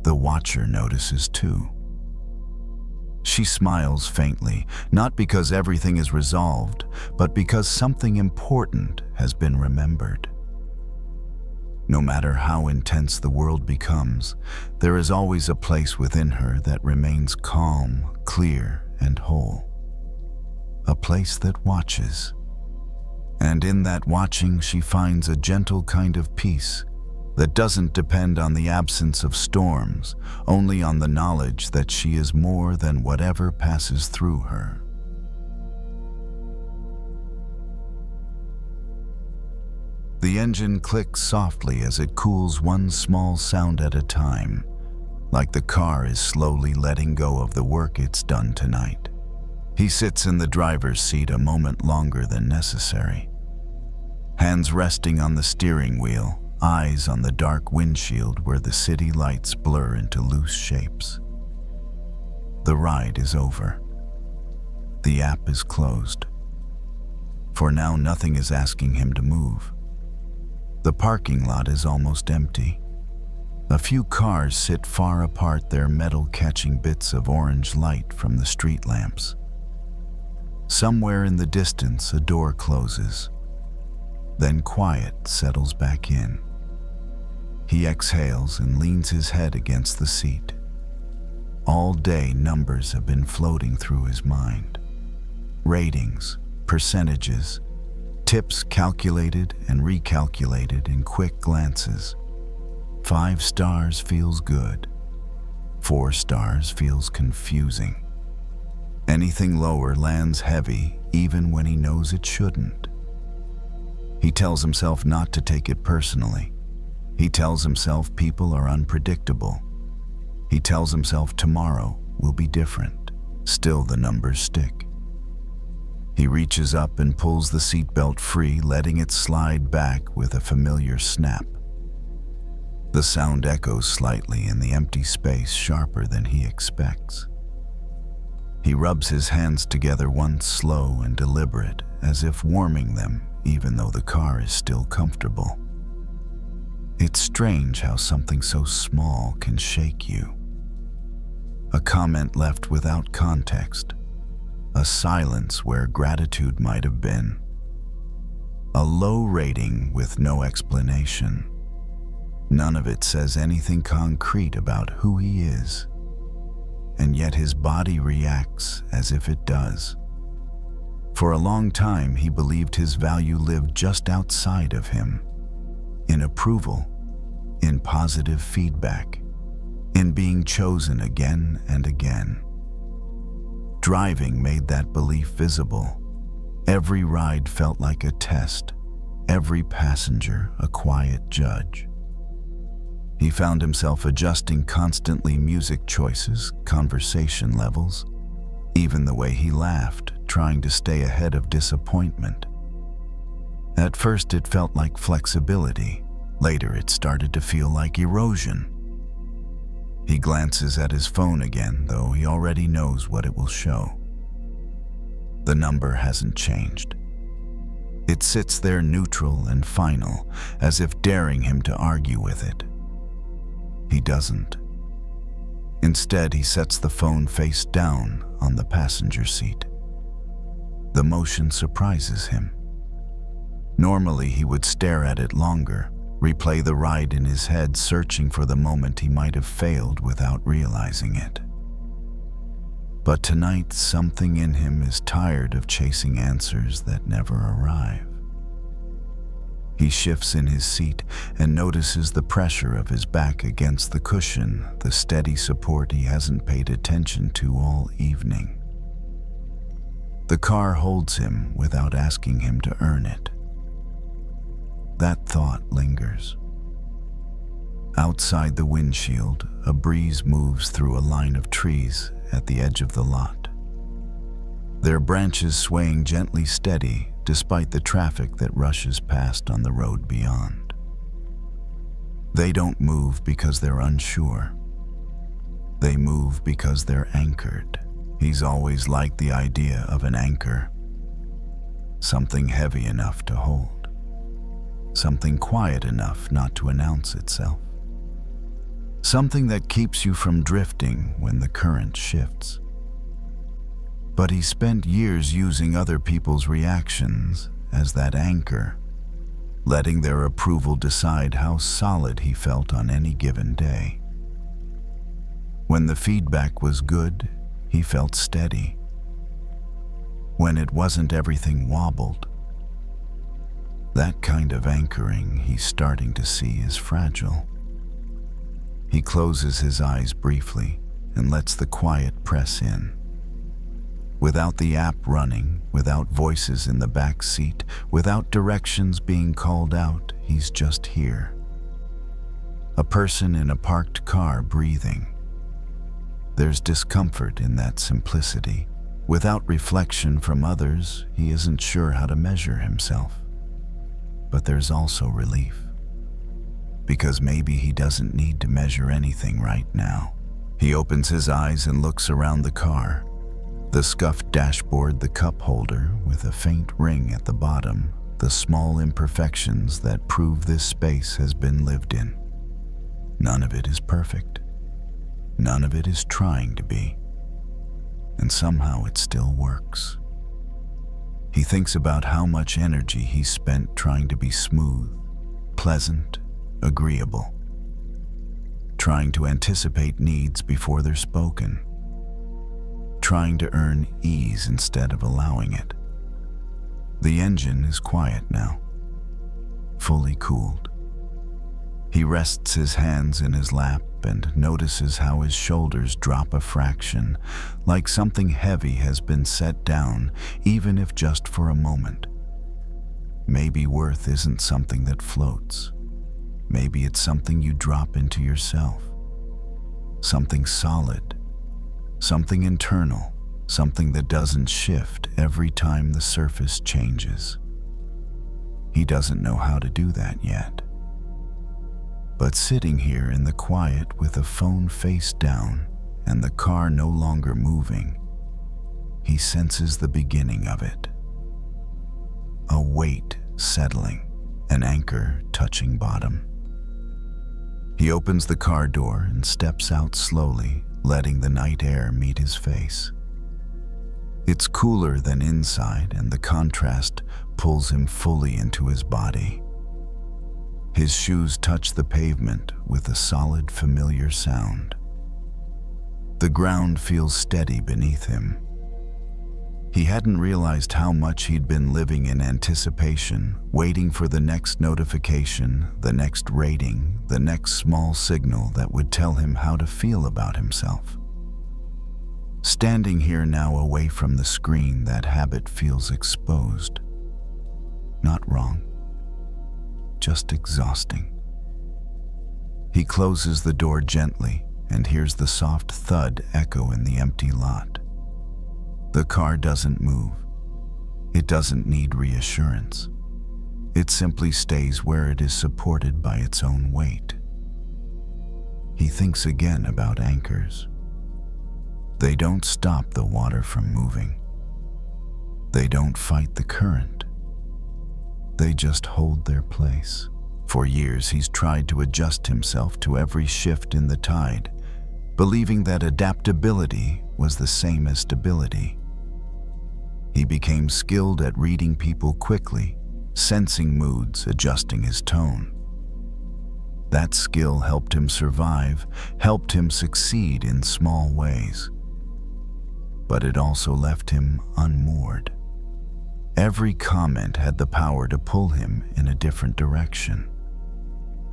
The watcher notices too. She smiles faintly, not because everything is resolved, but because something important has been remembered. No matter how intense the world becomes, there is always a place within her that remains calm, clear, and whole. A place that watches. And in that watching, she finds a gentle kind of peace that doesn't depend on the absence of storms, only on the knowledge that she is more than whatever passes through her. The engine clicks softly as it cools one small sound at a time, like the car is slowly letting go of the work it's done tonight. He sits in the driver's seat a moment longer than necessary. Hands resting on the steering wheel, eyes on the dark windshield where the city lights blur into loose shapes. The ride is over. The app is closed. For now, nothing is asking him to move. The parking lot is almost empty. A few cars sit far apart, their metal catching bits of orange light from the street lamps. Somewhere in the distance, a door closes. Then quiet settles back in. He exhales and leans his head against the seat. All day, numbers have been floating through his mind. Ratings, percentages, tips calculated and recalculated in quick glances. 5 stars feels good. 4 stars feels confusing. Anything lower lands heavy, even when he knows it shouldn't. He tells himself not to take it personally. He tells himself people are unpredictable. He tells himself tomorrow will be different. Still, the numbers stick. He reaches up and pulls the seatbelt free, letting it slide back with a familiar snap. The sound echoes slightly in the empty space, sharper than he expects. He rubs his hands together once, slow and deliberate, as if warming them, even though the car is still comfortable. It's strange how something so small can shake you. A comment left without context. A silence where gratitude might have been. A low rating with no explanation. None of it says anything concrete about who he is. And yet his body reacts as if it does. For a long time, he believed his value lived just outside of him. In approval, in positive feedback, in being chosen again and again. Driving made that belief visible. Every ride felt like a test, every passenger a quiet judge. He found himself adjusting constantly, music choices, conversation levels, even the way he laughed, trying to stay ahead of disappointment. At first it felt like flexibility. Later it started to feel like erosion. He glances at his phone again, though he already knows what it will show. The number hasn't changed. It sits there neutral and final, as if daring him to argue with it. He doesn't. Instead, he sets the phone face down on the passenger seat. The motion surprises him. Normally, he would stare at it longer, replay the ride in his head, searching for the moment he might have failed without realizing it. But tonight, something in him is tired of chasing answers that never arrive. He shifts in his seat and notices the pressure of his back against the cushion, the steady support he hasn't paid attention to all evening. The car holds him without asking him to earn it. That thought lingers. Outside the windshield, a breeze moves through a line of trees at the edge of the lot. Their branches swaying gently steady despite the traffic that rushes past on the road beyond. They don't move because they're unsure. They move because they're anchored. He's always liked the idea of an anchor. Something heavy enough to hold. Something quiet enough not to announce itself. Something that keeps you from drifting when the current shifts. But he spent years using other people's reactions as that anchor, letting their approval decide how solid he felt on any given day. When the feedback was good, he felt steady. When it wasn't, everything wobbled. That kind of anchoring he's starting to see is fragile. He closes his eyes briefly and lets the quiet press in. Without the app running, without voices in the back seat, without directions being called out, he's just here. A person in a parked car breathing. There's discomfort in that simplicity. Without reflection from others, he isn't sure how to measure himself. But there's also relief. Because maybe he doesn't need to measure anything right now. He opens his eyes and looks around the car. The scuffed dashboard, the cup holder with a faint ring at the bottom, the small imperfections that prove this space has been lived in. None of it is perfect. None of it is trying to be. And somehow it still works. He thinks about how much energy he spent trying to be smooth, pleasant, agreeable. Trying to anticipate needs before they're spoken. Trying to earn ease instead of allowing it. The engine is quiet now, fully cooled. He rests his hands in his lap and notices how his shoulders drop a fraction, like something heavy has been set down, even if just for a moment. Maybe worth isn't something that floats. Maybe it's something you drop into yourself. Something solid. Something internal, something that doesn't shift every time the surface changes. He doesn't know how to do that yet. But sitting here in the quiet with a phone face down and the car no longer moving, he senses the beginning of it. A weight settling, an anchor touching bottom. He opens the car door and steps out slowly, letting the night air meet his face. It's cooler than inside, and the contrast pulls him fully into his body. His shoes touch the pavement with a solid, familiar sound. The ground feels steady beneath him. He hadn't realized how much he'd been living in anticipation, waiting for the next notification, the next rating, the next small signal that would tell him how to feel about himself. Standing here now away from the screen, that habit feels exposed. Not wrong, just exhausting. He closes the door gently and hears the soft thud echo in the empty lot. The car doesn't move. It doesn't need reassurance. It simply stays where it is supported by its own weight. He thinks again about anchors. They don't stop the water from moving. They don't fight the current. They just hold their place. For years, he's tried to adjust himself to every shift in the tide, believing that adaptability was the same as stability. He became skilled at reading people quickly, sensing moods, adjusting his tone. That skill helped him survive, helped him succeed in small ways. But it also left him unmoored. Every comment had the power to pull him in a different direction.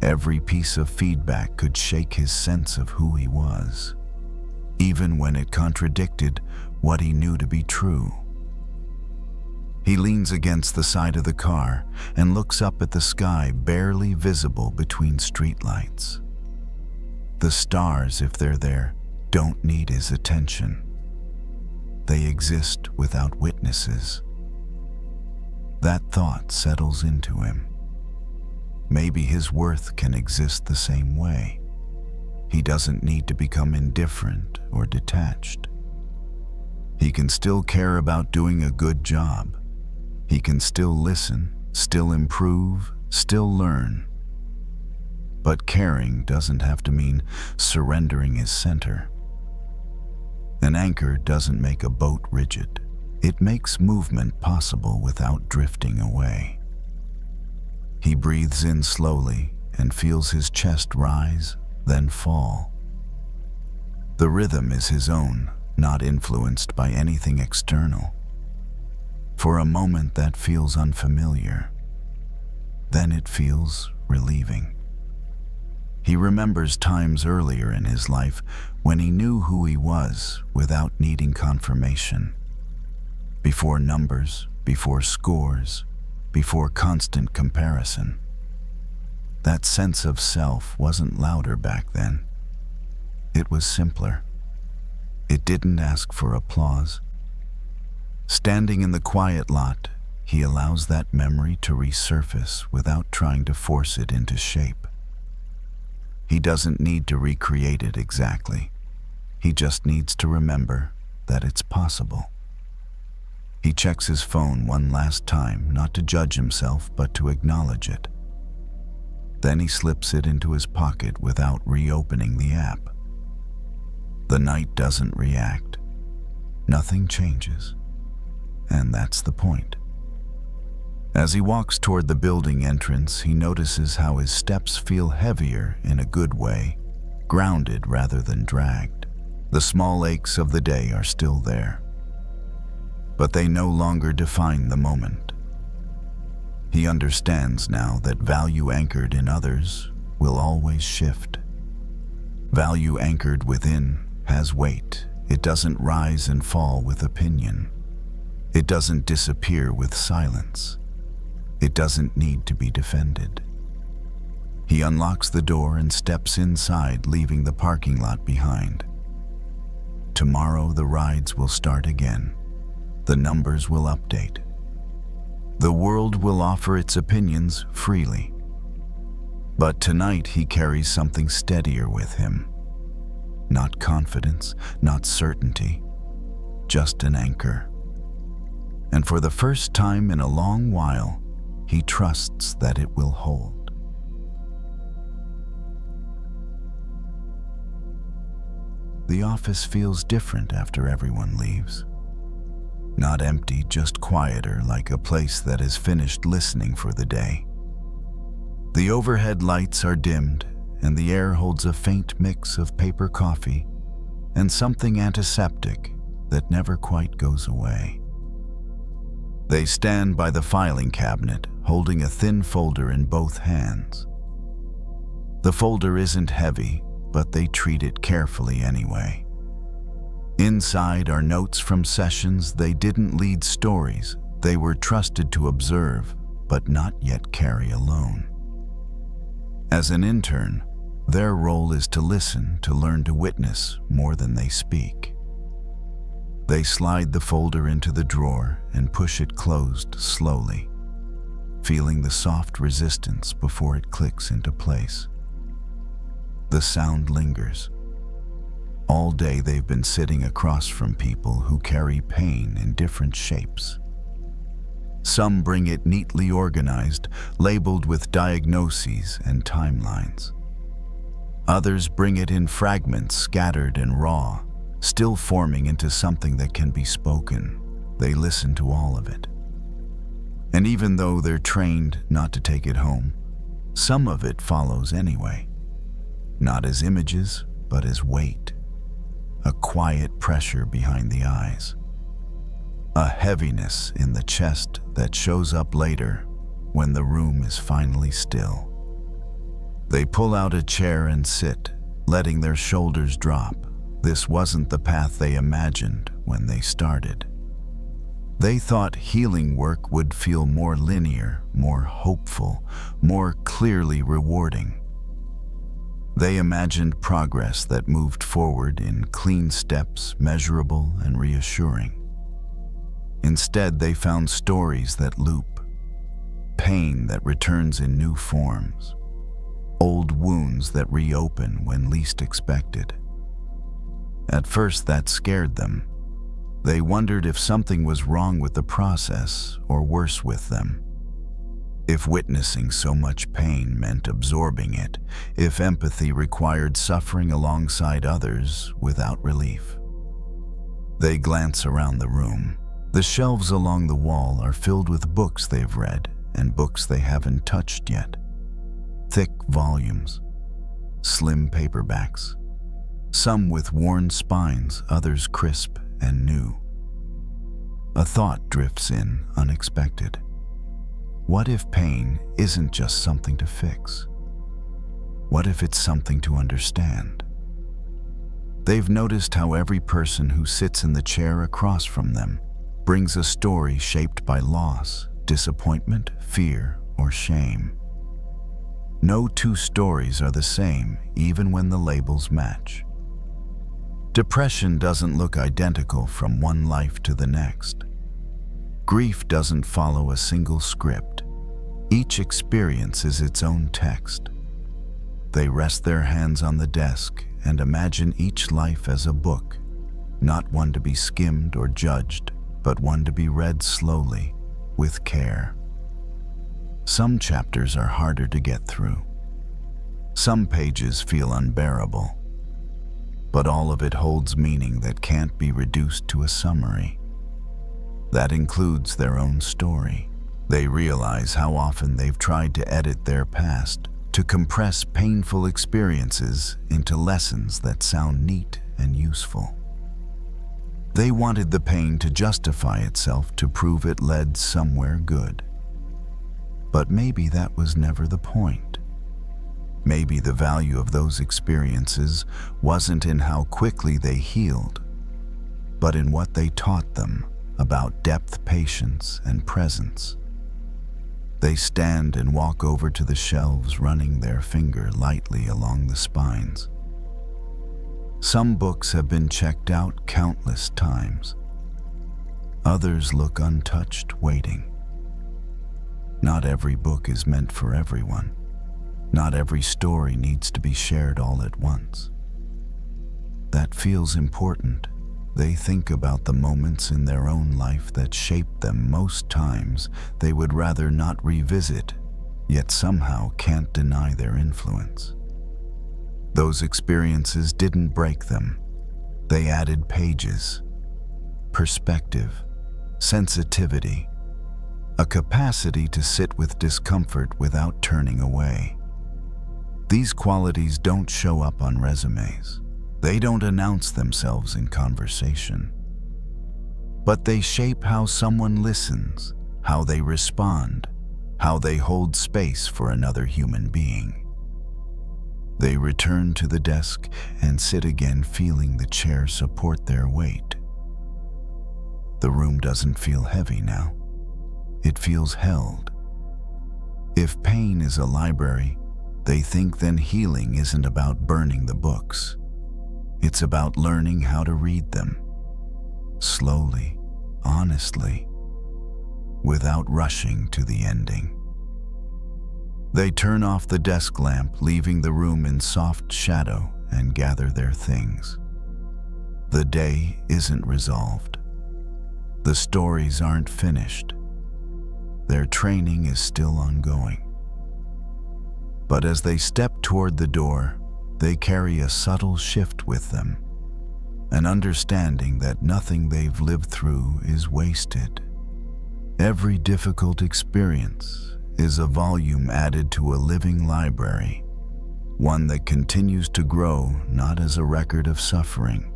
Every piece of feedback could shake his sense of who he was, even when it contradicted what he knew to be true. He leans against the side of the car and looks up at the sky, barely visible between streetlights. The stars, if they're there, don't need his attention. They exist without witnesses. That thought settles into him. Maybe his worth can exist the same way. He doesn't need to become indifferent or detached. He can still care about doing a good job. He can still listen, still improve, still learn. But caring doesn't have to mean surrendering his center. An anchor doesn't make a boat rigid. It makes movement possible without drifting away. He breathes in slowly and feels his chest rise, then fall. The rhythm is his own, not influenced by anything external. For a moment that feels unfamiliar. Then it feels relieving. He remembers times earlier in his life when he knew who he was without needing confirmation. Before numbers, before scores, before constant comparison. That sense of self wasn't louder back then. It was simpler. It didn't ask for applause. Standing in the quiet lot, he allows that memory to resurface without trying to force it into shape. He doesn't need to recreate it exactly. He just needs to remember that it's possible. He checks his phone one last time, not to judge himself, but to acknowledge it. Then he slips it into his pocket without reopening the app. The night doesn't react. Nothing changes. And that's the point. As he walks toward the building entrance, he notices how his steps feel heavier in a good way, grounded rather than dragged. The small aches of the day are still there, but they no longer define the moment. He understands now that value anchored in others will always shift. Value anchored within has weight. It doesn't rise and fall with opinion. It doesn't disappear with silence. It doesn't need to be defended. He unlocks the door and steps inside, leaving the parking lot behind. Tomorrow the rides will start again. The numbers will update. The world will offer its opinions freely. But tonight he carries something steadier with him. Not confidence, not certainty, just an anchor. And for the first time in a long while, he trusts that it will hold. The office feels different after everyone leaves. Not empty, just quieter, like a place that has finished listening for the day. The overhead lights are dimmed, and the air holds a faint mix of paper coffee and something antiseptic that never quite goes away. They stand by the filing cabinet, holding a thin folder in both hands. The folder isn't heavy, but they treat it carefully anyway. Inside are notes from sessions they didn't lead stories. They were trusted to observe, but not yet carry alone. As an intern, their role is to listen, to learn to witness more than they speak. They slide the folder into the drawer and push it closed slowly, feeling the soft resistance before it clicks into place. The sound lingers. All day they've been sitting across from people who carry pain in different shapes. Some bring it neatly organized, labeled with diagnoses and timelines. Others bring it in fragments, scattered and raw, still forming into something that can be spoken. They listen to all of it. And even though they're trained not to take it home, some of it follows anyway. Not as images, but as weight. A quiet pressure behind the eyes. A heaviness in the chest that shows up later when the room is finally still. They pull out a chair and sit, letting their shoulders drop. This wasn't the path they imagined when they started. They thought healing work would feel more linear, more hopeful, more clearly rewarding. They imagined progress that moved forward in clean steps, measurable and reassuring. Instead, they found stories that loop, pain that returns in new forms, old wounds that reopen when least expected. At first, that scared them. They wondered if something was wrong with the process, or worse with them. If witnessing so much pain meant absorbing it, if empathy required suffering alongside others without relief. They glance around the room. The shelves along the wall are filled with books they've read, and books they haven't touched yet. Thick volumes, slim paperbacks, some with worn spines, others crisp and new. A thought drifts in, unexpected. What if pain isn't just something to fix? What if it's something to understand? They've noticed how every person who sits in the chair across from them brings a story shaped by loss, disappointment, fear, or shame. No two stories are the same, even when the labels match. Depression doesn't look identical from one life to the next. Grief doesn't follow a single script. Each experience is its own text. They rest their hands on the desk and imagine each life as a book, not one to be skimmed or judged, but one to be read slowly, with care. Some chapters are harder to get through. Some pages feel unbearable. But all of it holds meaning that can't be reduced to a summary. That includes their own story. They realize how often they've tried to edit their past, to compress painful experiences into lessons that sound neat and useful. They wanted the pain to justify itself, to prove it led somewhere good. But maybe that was never the point. Maybe the value of those experiences wasn't in how quickly they healed, but in what they taught them about depth, patience, and presence. They stand and walk over to the shelves, running their finger lightly along the spines. Some books have been checked out countless times. Others look untouched, waiting. Not every book is meant for everyone. Not every story needs to be shared all at once. That feels important. They think about the moments in their own life that shaped them. Most times, they would rather not revisit, yet somehow can't deny their influence. Those experiences didn't break them. They added pages, perspective, sensitivity, a capacity to sit with discomfort without turning away. These qualities don't show up on resumes. They don't announce themselves in conversation. But they shape how someone listens, how they respond, how they hold space for another human being. They return to the desk and sit again, feeling the chair support their weight. The room doesn't feel heavy now. It feels held. If pain is a library, they think then healing isn't about burning the books. It's about learning how to read them, slowly, honestly, without rushing to the ending. They turn off the desk lamp, leaving the room in soft shadow, and gather their things. The day isn't resolved. The stories aren't finished. Their training is still ongoing. But as they step toward the door, they carry a subtle shift with them, an understanding that nothing they've lived through is wasted. Every difficult experience is a volume added to a living library, one that continues to grow not as a record of suffering,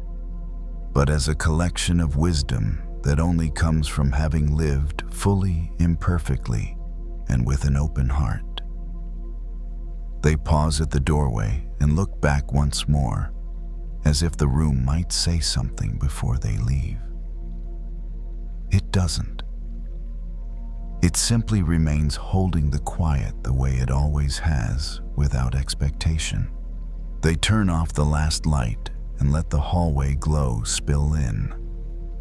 but as a collection of wisdom that only comes from having lived fully, imperfectly, and with an open heart. They pause at the doorway and look back once more, as if the room might say something before they leave. It doesn't. It simply remains holding the quiet the way it always has, without expectation. They turn off the last light and let the hallway glow spill in.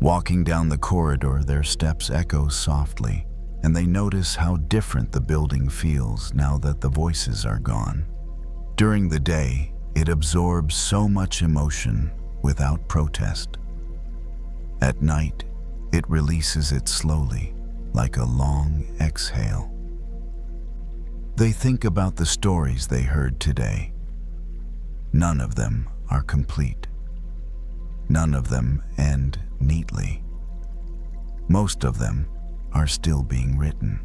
Walking down the corridor, their steps echo softly, and they notice how different the building feels now that the voices are gone. During the day, it absorbs so much emotion without protest. At night, it releases it slowly, like a long exhale. They think about the stories they heard today. None of them are complete. None of them end neatly. Most of them are still being written.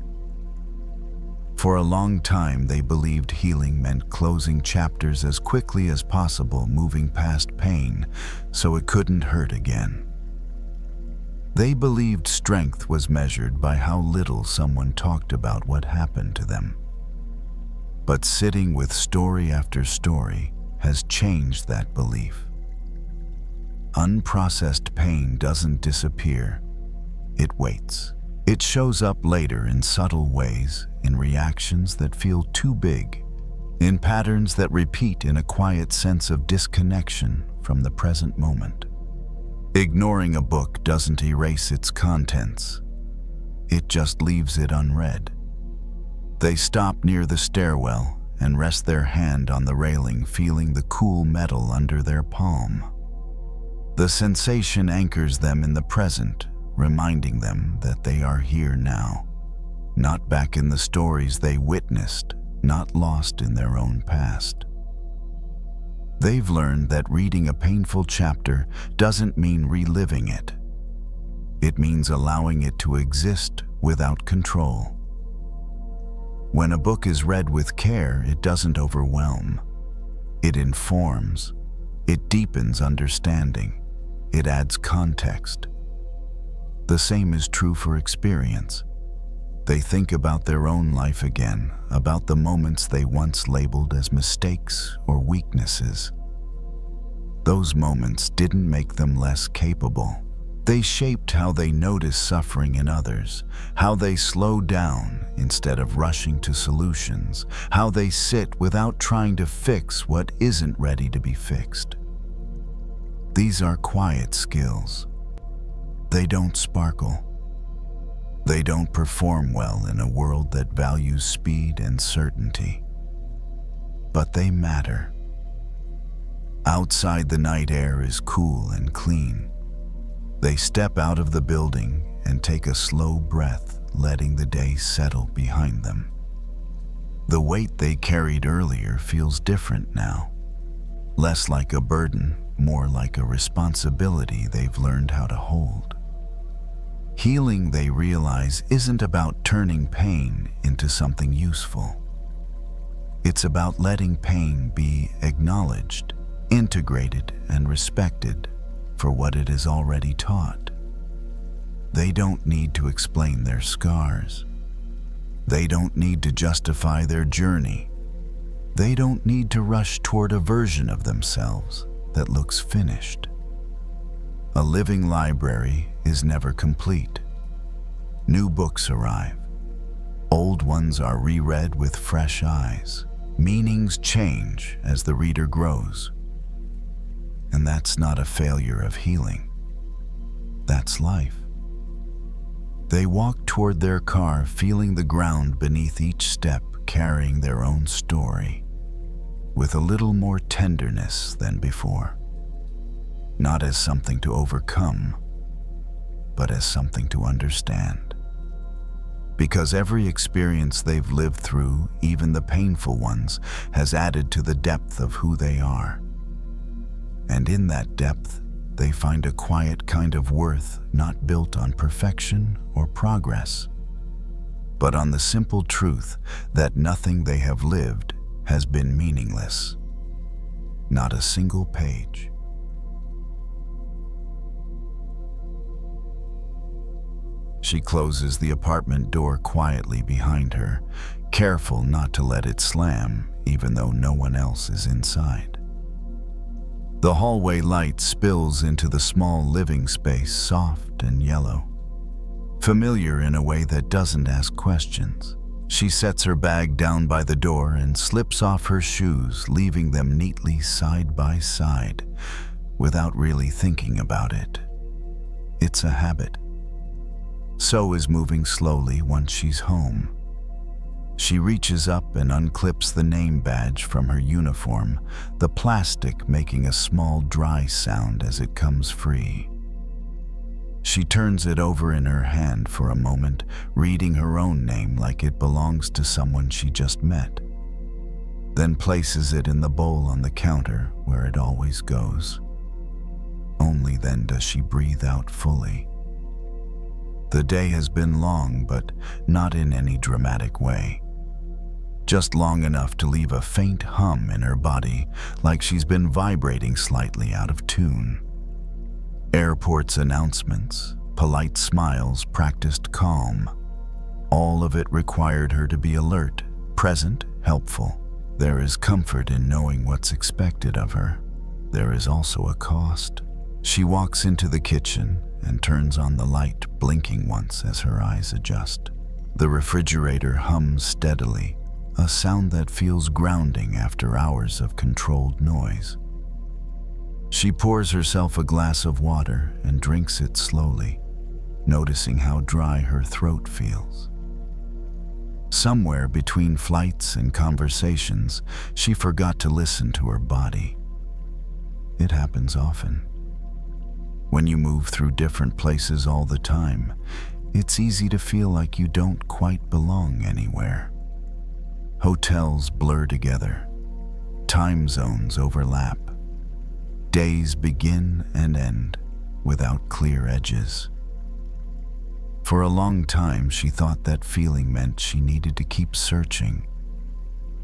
For a long time, they believed healing meant closing chapters as quickly as possible, moving past pain so it couldn't hurt again. They believed strength was measured by how little someone talked about what happened to them. But sitting with story after story has changed that belief. Unprocessed pain doesn't disappear, it waits. It shows up later in subtle ways, in reactions that feel too big, in patterns that repeat in a quiet sense of disconnection from the present moment. Ignoring a book doesn't erase its contents. It just leaves it unread. They stop near the stairwell and rest their hand on the railing, feeling the cool metal under their palm. The sensation anchors them in the present, reminding them that they are here now, not back in the stories they witnessed, not lost in their own past. They've learned that reading a painful chapter doesn't mean reliving it. It means allowing it to exist without control. When a book is read with care, it doesn't overwhelm. It informs. It deepens understanding. It adds context. The same is true for experience. They think about their own life again, about the moments they once labeled as mistakes or weaknesses. Those moments didn't make them less capable. They shaped how they notice suffering in others, how they slow down instead of rushing to solutions, how they sit without trying to fix what isn't ready to be fixed. These are quiet skills. They don't sparkle. They don't perform well in a world that values speed and certainty. But they matter. Outside, the night air is cool and clean. They step out of the building and take a slow breath, letting the day settle behind them. The weight they carried earlier feels different now. Less like a burden, more like a responsibility they've learned how to hold. Healing, they realize, isn't about turning pain into something useful. It's about letting pain be acknowledged, integrated, and respected for what it has already taught. They don't need to explain their scars. They don't need to justify their journey. They don't need to rush toward a version of themselves that looks finished. A living library is never complete. New books arrive. Old ones are reread with fresh eyes. Meanings change as the reader grows. And that's not a failure of healing. That's life. They walk toward their car, feeling the ground beneath each step, carrying their own story, with a little more tenderness than before. Not as something to overcome, but as something to understand. Because every experience they've lived through, even the painful ones, has added to the depth of who they are. And in that depth, they find a quiet kind of worth not built on perfection or progress, but on the simple truth that nothing they have lived has been meaningless. Not a single page. She closes the apartment door quietly behind her, careful not to let it slam, even though no one else is inside. The hallway light spills into the small living space, soft and yellow, familiar in a way that doesn't ask questions. She sets her bag down by the door and slips off her shoes, leaving them neatly side by side, without really thinking about it. It's a habit. So is moving slowly once she's home. She reaches up and unclips the name badge from her uniform, the plastic making a small dry sound as it comes free. She turns it over in her hand for a moment, reading her own name like it belongs to someone she just met, then places it in the bowl on the counter where it always goes. Only then does she breathe out fully. The day has been long, but not in any dramatic way. just long enough to leave a faint hum in her body, like she's been vibrating slightly out of tune. Airports' announcements, polite smiles, practiced calm. All of it required her to be alert, present, helpful. There is comfort in knowing what's expected of her. There is also a cost. She walks into the kitchen and turns on the light, blinking once as her eyes adjust. The refrigerator hums steadily, a sound that feels grounding after hours of controlled noise. She pours herself a glass of water and drinks it slowly, noticing how dry her throat feels. Somewhere between flights and conversations, she forgot to listen to her body. It happens often. When you move through different places all the time, it's easy to feel like you don't quite belong anywhere. Hotels blur together. Time zones overlap. Days begin and end without clear edges. For a long time, she thought that feeling meant she needed to keep searching.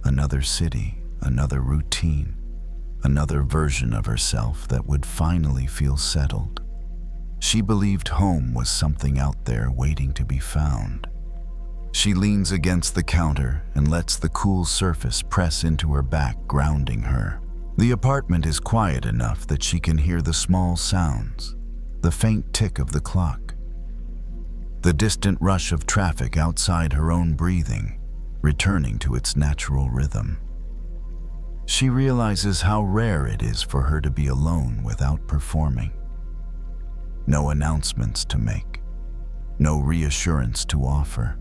Another city, another routine, another version of herself that would finally feel settled. She believed home was something out there waiting to be found. She leans against the counter and lets the cool surface press into her back, grounding her. The apartment is quiet enough that she can hear the small sounds, the faint tick of the clock, the distant rush of traffic outside her own breathing, returning to its natural rhythm. She realizes how rare it is for her to be alone without performing. No announcements to make, no reassurance to offer,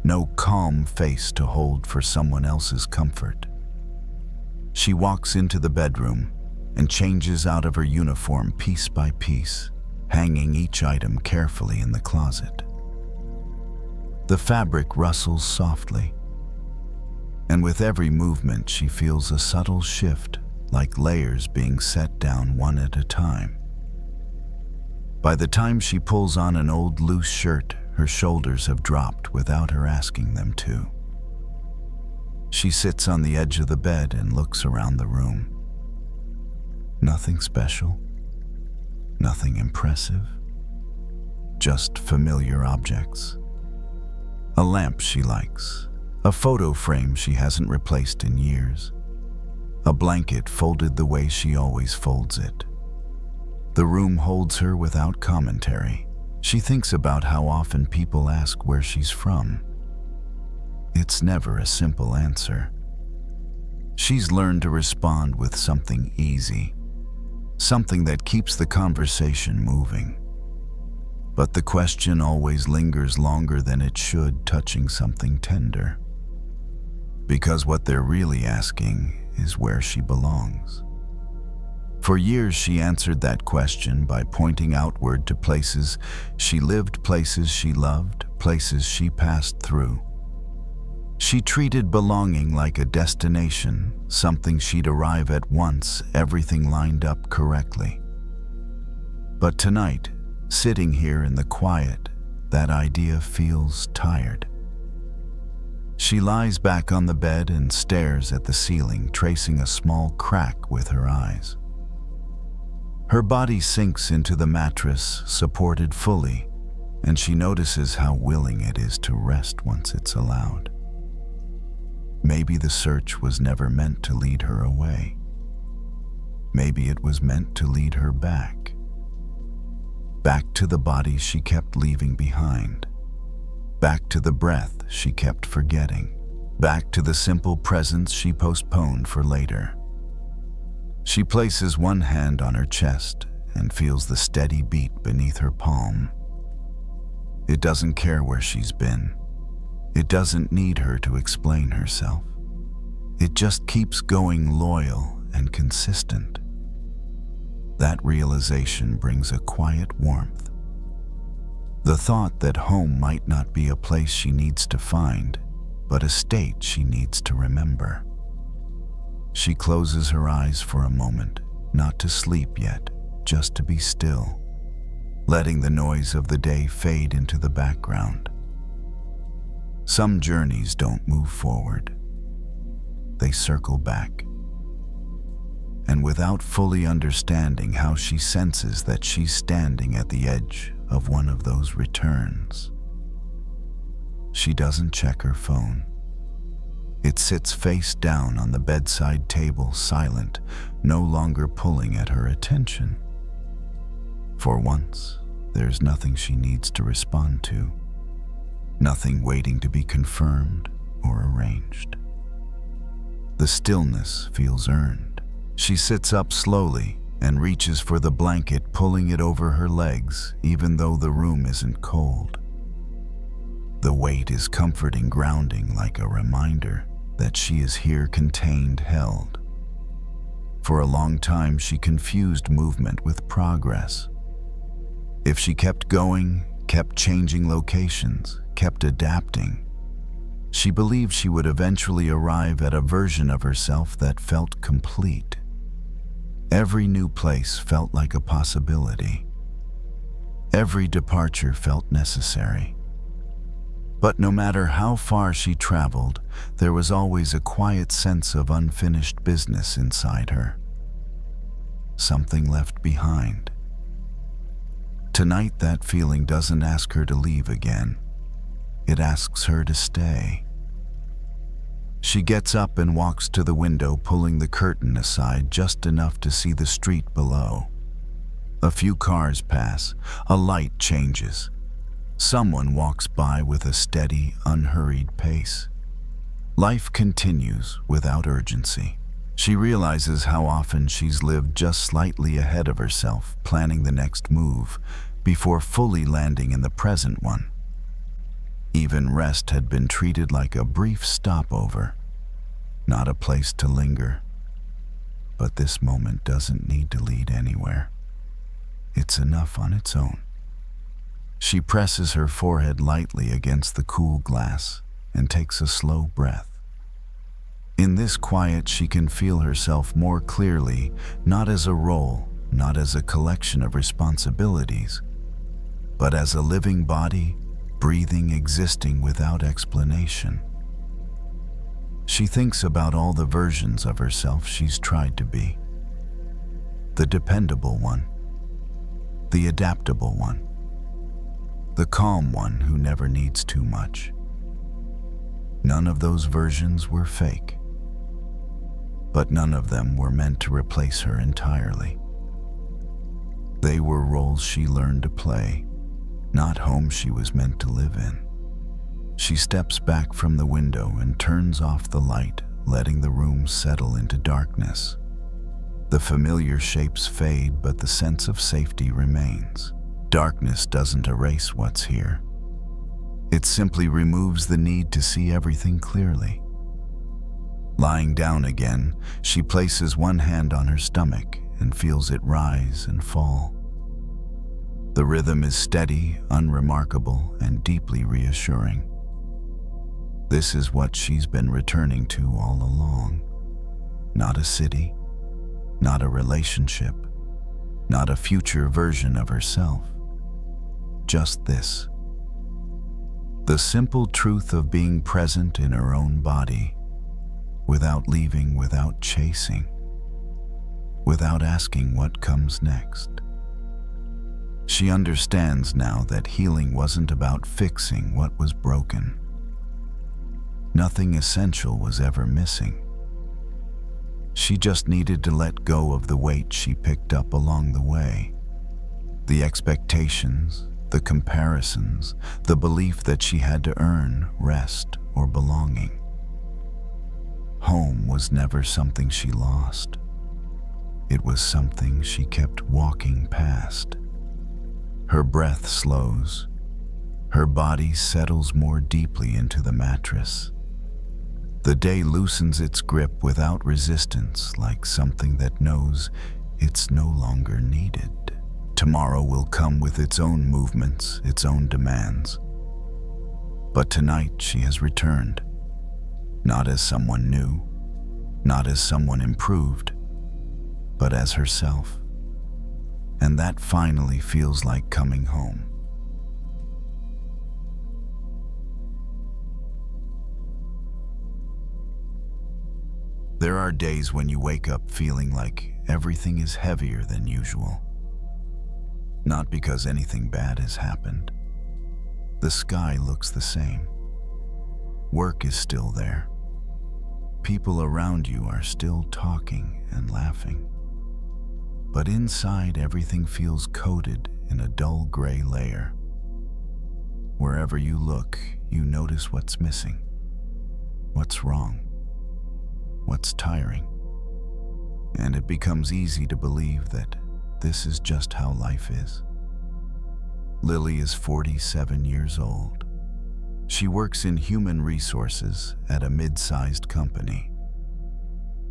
no calm face to hold for someone else's comfort. She walks into the bedroom and changes out of her uniform piece by piece, hanging each item carefully in the closet. The fabric rustles softly, and with every movement she feels a subtle shift, like layers being set down one at a time. By the time she pulls on an old loose shirt, her shoulders have dropped without her asking them to. She sits on the edge of the bed and looks around the room. Nothing special, nothing impressive, just familiar objects. A lamp she likes, a photo frame she hasn't replaced in years, a blanket folded the way she always folds it. The room holds her without commentary. She thinks about how often people ask where she's from. It's never a simple answer. She's learned to respond with something easy, something that keeps the conversation moving. But the question always lingers longer than it should, touching something tender. Because what they're really asking is where she belongs. For years she answered that question by pointing outward to places she lived, places she loved, places she passed through. She treated belonging like a destination, something she'd arrive at once everything lined up correctly. But tonight, sitting here in the quiet, that idea feels tired. She lies back on the bed and stares at the ceiling, tracing a small crack with her eyes. Her body sinks into the mattress, supported fully, and she notices how willing it is to rest once it's allowed. Maybe the search was never meant to lead her away. Maybe it was meant to lead her back. Back to the body she kept leaving behind. Back to the breath she kept forgetting. Back to the simple presence she postponed for later. She places one hand on her chest and feels the steady beat beneath her palm. It doesn't care where she's been. It doesn't need her to explain herself. It just keeps going, loyal and consistent. That realization brings a quiet warmth. The thought that home might not be a place she needs to find, but a state she needs to remember. She closes her eyes for a moment, not to sleep yet, just to be still, letting the noise of the day fade into the background. Some journeys don't move forward. they circle back. And without fully understanding how she senses that she's standing at the edge of one of those returns. She doesn't check her phone. It sits face down on the bedside table, silent, no longer pulling at her attention. For once, there's nothing she needs to respond to, nothing waiting to be confirmed or arranged. The stillness feels earned. She sits up slowly and reaches for the blanket, pulling it over her legs, even though the room isn't cold. The weight is comforting, grounding, like a reminder that she is here, contained, held. For a long time, she confused movement with progress. If she kept going, kept changing locations, kept adapting, she believed she would eventually arrive at a version of herself that felt complete. Every new place felt like a possibility. Every departure felt necessary. But no matter how far she traveled, there was always a quiet sense of unfinished business inside her. Something left behind. Tonight, that feeling doesn't ask her to leave again. It asks her to stay. She gets up and walks to the window, pulling the curtain aside just enough to see the street below. A few cars pass. A light changes. Someone walks by with a steady, unhurried pace. Life continues without urgency. She realizes how often she's lived just slightly ahead of herself, planning the next move, before fully landing in the present one. Even rest had been treated like a brief stopover, not a place to linger. But this moment doesn't need to lead anywhere. It's enough on its own. She presses her forehead lightly against the cool glass and takes a slow breath. In this quiet, she can feel herself more clearly, not as a role, not as a collection of responsibilities, but as a living body, breathing, existing without explanation. She thinks about all the versions of herself she's tried to be. The dependable one, the adaptable one, the calm one who never needs too much. None of those versions were fake, but none of them were meant to replace her entirely. They were roles she learned to play, not homes she was meant to live in. She steps back from the window and turns off the light, letting the room settle into darkness. The familiar shapes fade, but the sense of safety remains. Darkness doesn't erase what's here. It simply removes the need to see everything clearly. Lying down again, she places one hand on her stomach and feels it rise and fall. The rhythm is steady, unremarkable, and deeply reassuring. This is what she's been returning to all along. Not a city, not a relationship, not a future version of herself. Just this. The simple truth of being present in her own body, without leaving, without chasing, without asking what comes next. She understands now that healing wasn't about fixing what was broken. Nothing essential was ever missing. She just needed to let go of the weight she picked up along the way. The expectations, the comparisons, the belief that she had to earn rest or belonging. Home was never something she lost. It was something she kept walking past. Her breath slows. Her body settles more deeply into the mattress. The day loosens its grip without resistance, like something that knows it's no longer needed. Tomorrow will come with its own movements, its own demands. But tonight she has returned, not as someone new, not as someone improved, but as herself. And that finally feels like coming home. are days when you wake up feeling like everything is heavier than usual. Not because anything bad has happened. The sky looks the same. Work is still there. People around you are still talking and laughing. But inside, everything feels coated in a dull gray layer. Wherever you look, you notice what's missing, what's wrong, what's tiring. And it becomes easy to believe that this is just how life is. Lily is 47 years old. She works in human resources at a mid-sized company.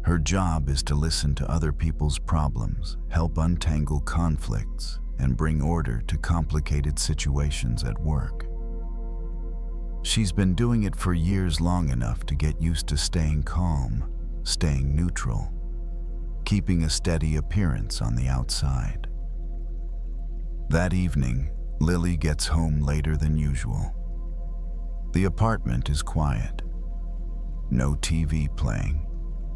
Her job is to listen to other people's problems, help untangle conflicts, and bring order to complicated situations at work. She's been doing it for years, long enough to get used to staying calm, staying neutral, keeping a steady appearance on the outside. That evening, Lily gets home later than usual. The apartment is quiet. No TV playing,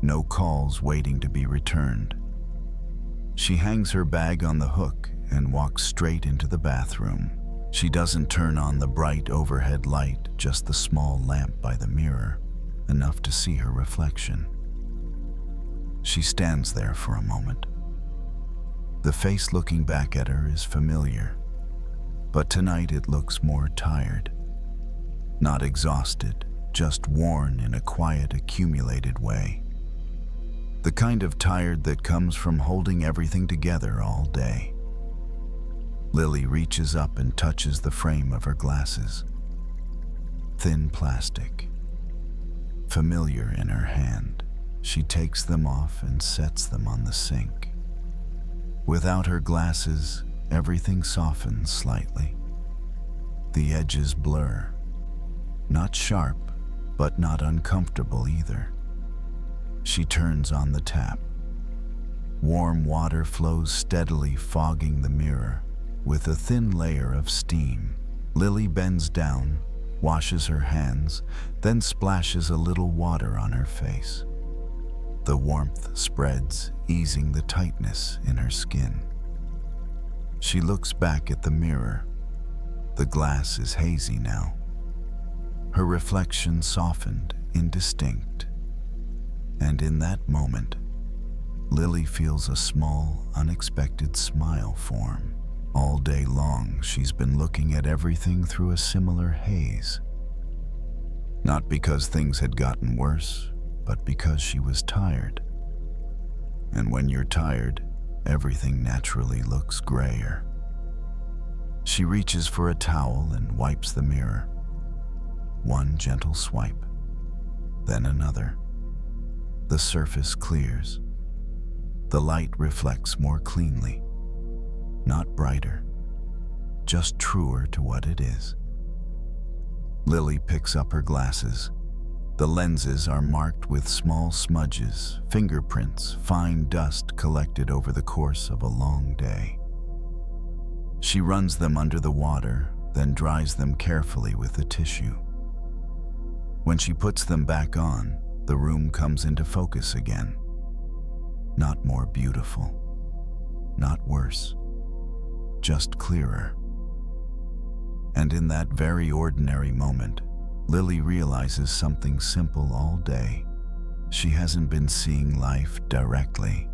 no calls waiting to be returned. She hangs her bag on the hook and walks straight into the bathroom. She doesn't turn on the bright overhead light, just the small lamp by the mirror, enough to see her reflection. She stands there for a moment. The face looking back at her is familiar, but tonight it looks more tired. Not exhausted, just worn in a quiet, accumulated way. The kind of tired that comes from holding everything together all day. Lily reaches up and touches the frame of her glasses. Thin plastic. Familiar in her hand, she takes them off and sets them on the sink. Without her glasses, everything softens slightly. The edges blur. Not sharp, but not uncomfortable either. She turns on the tap. Warm water flows steadily, fogging the mirror with a thin layer of steam. Lily bends down, washes her hands, then splashes a little water on her face. The warmth spreads, easing the tightness in her skin. She looks back at the mirror. The glass is hazy now. Her reflection softened, indistinct. And in that moment, Lily feels a small, unexpected smile form. All day long, she's been looking at everything through a similar haze. Not because things had gotten worse, but because she was tired. And when you're tired, everything naturally looks grayer. She reaches for a towel and wipes the mirror. One gentle swipe, then another. The surface clears. The light reflects more cleanly. Not brighter, just truer to what it is. Lily picks up her glasses. The lenses are marked with small smudges, fingerprints, fine dust collected over the course of a long day. She runs them under the water, then dries them carefully with a tissue. When she puts them back on, the room comes into focus again. Not more beautiful, not worse, just clearer. And in that very ordinary moment, Lily realizes something simple all day. She hasn't been seeing life directly.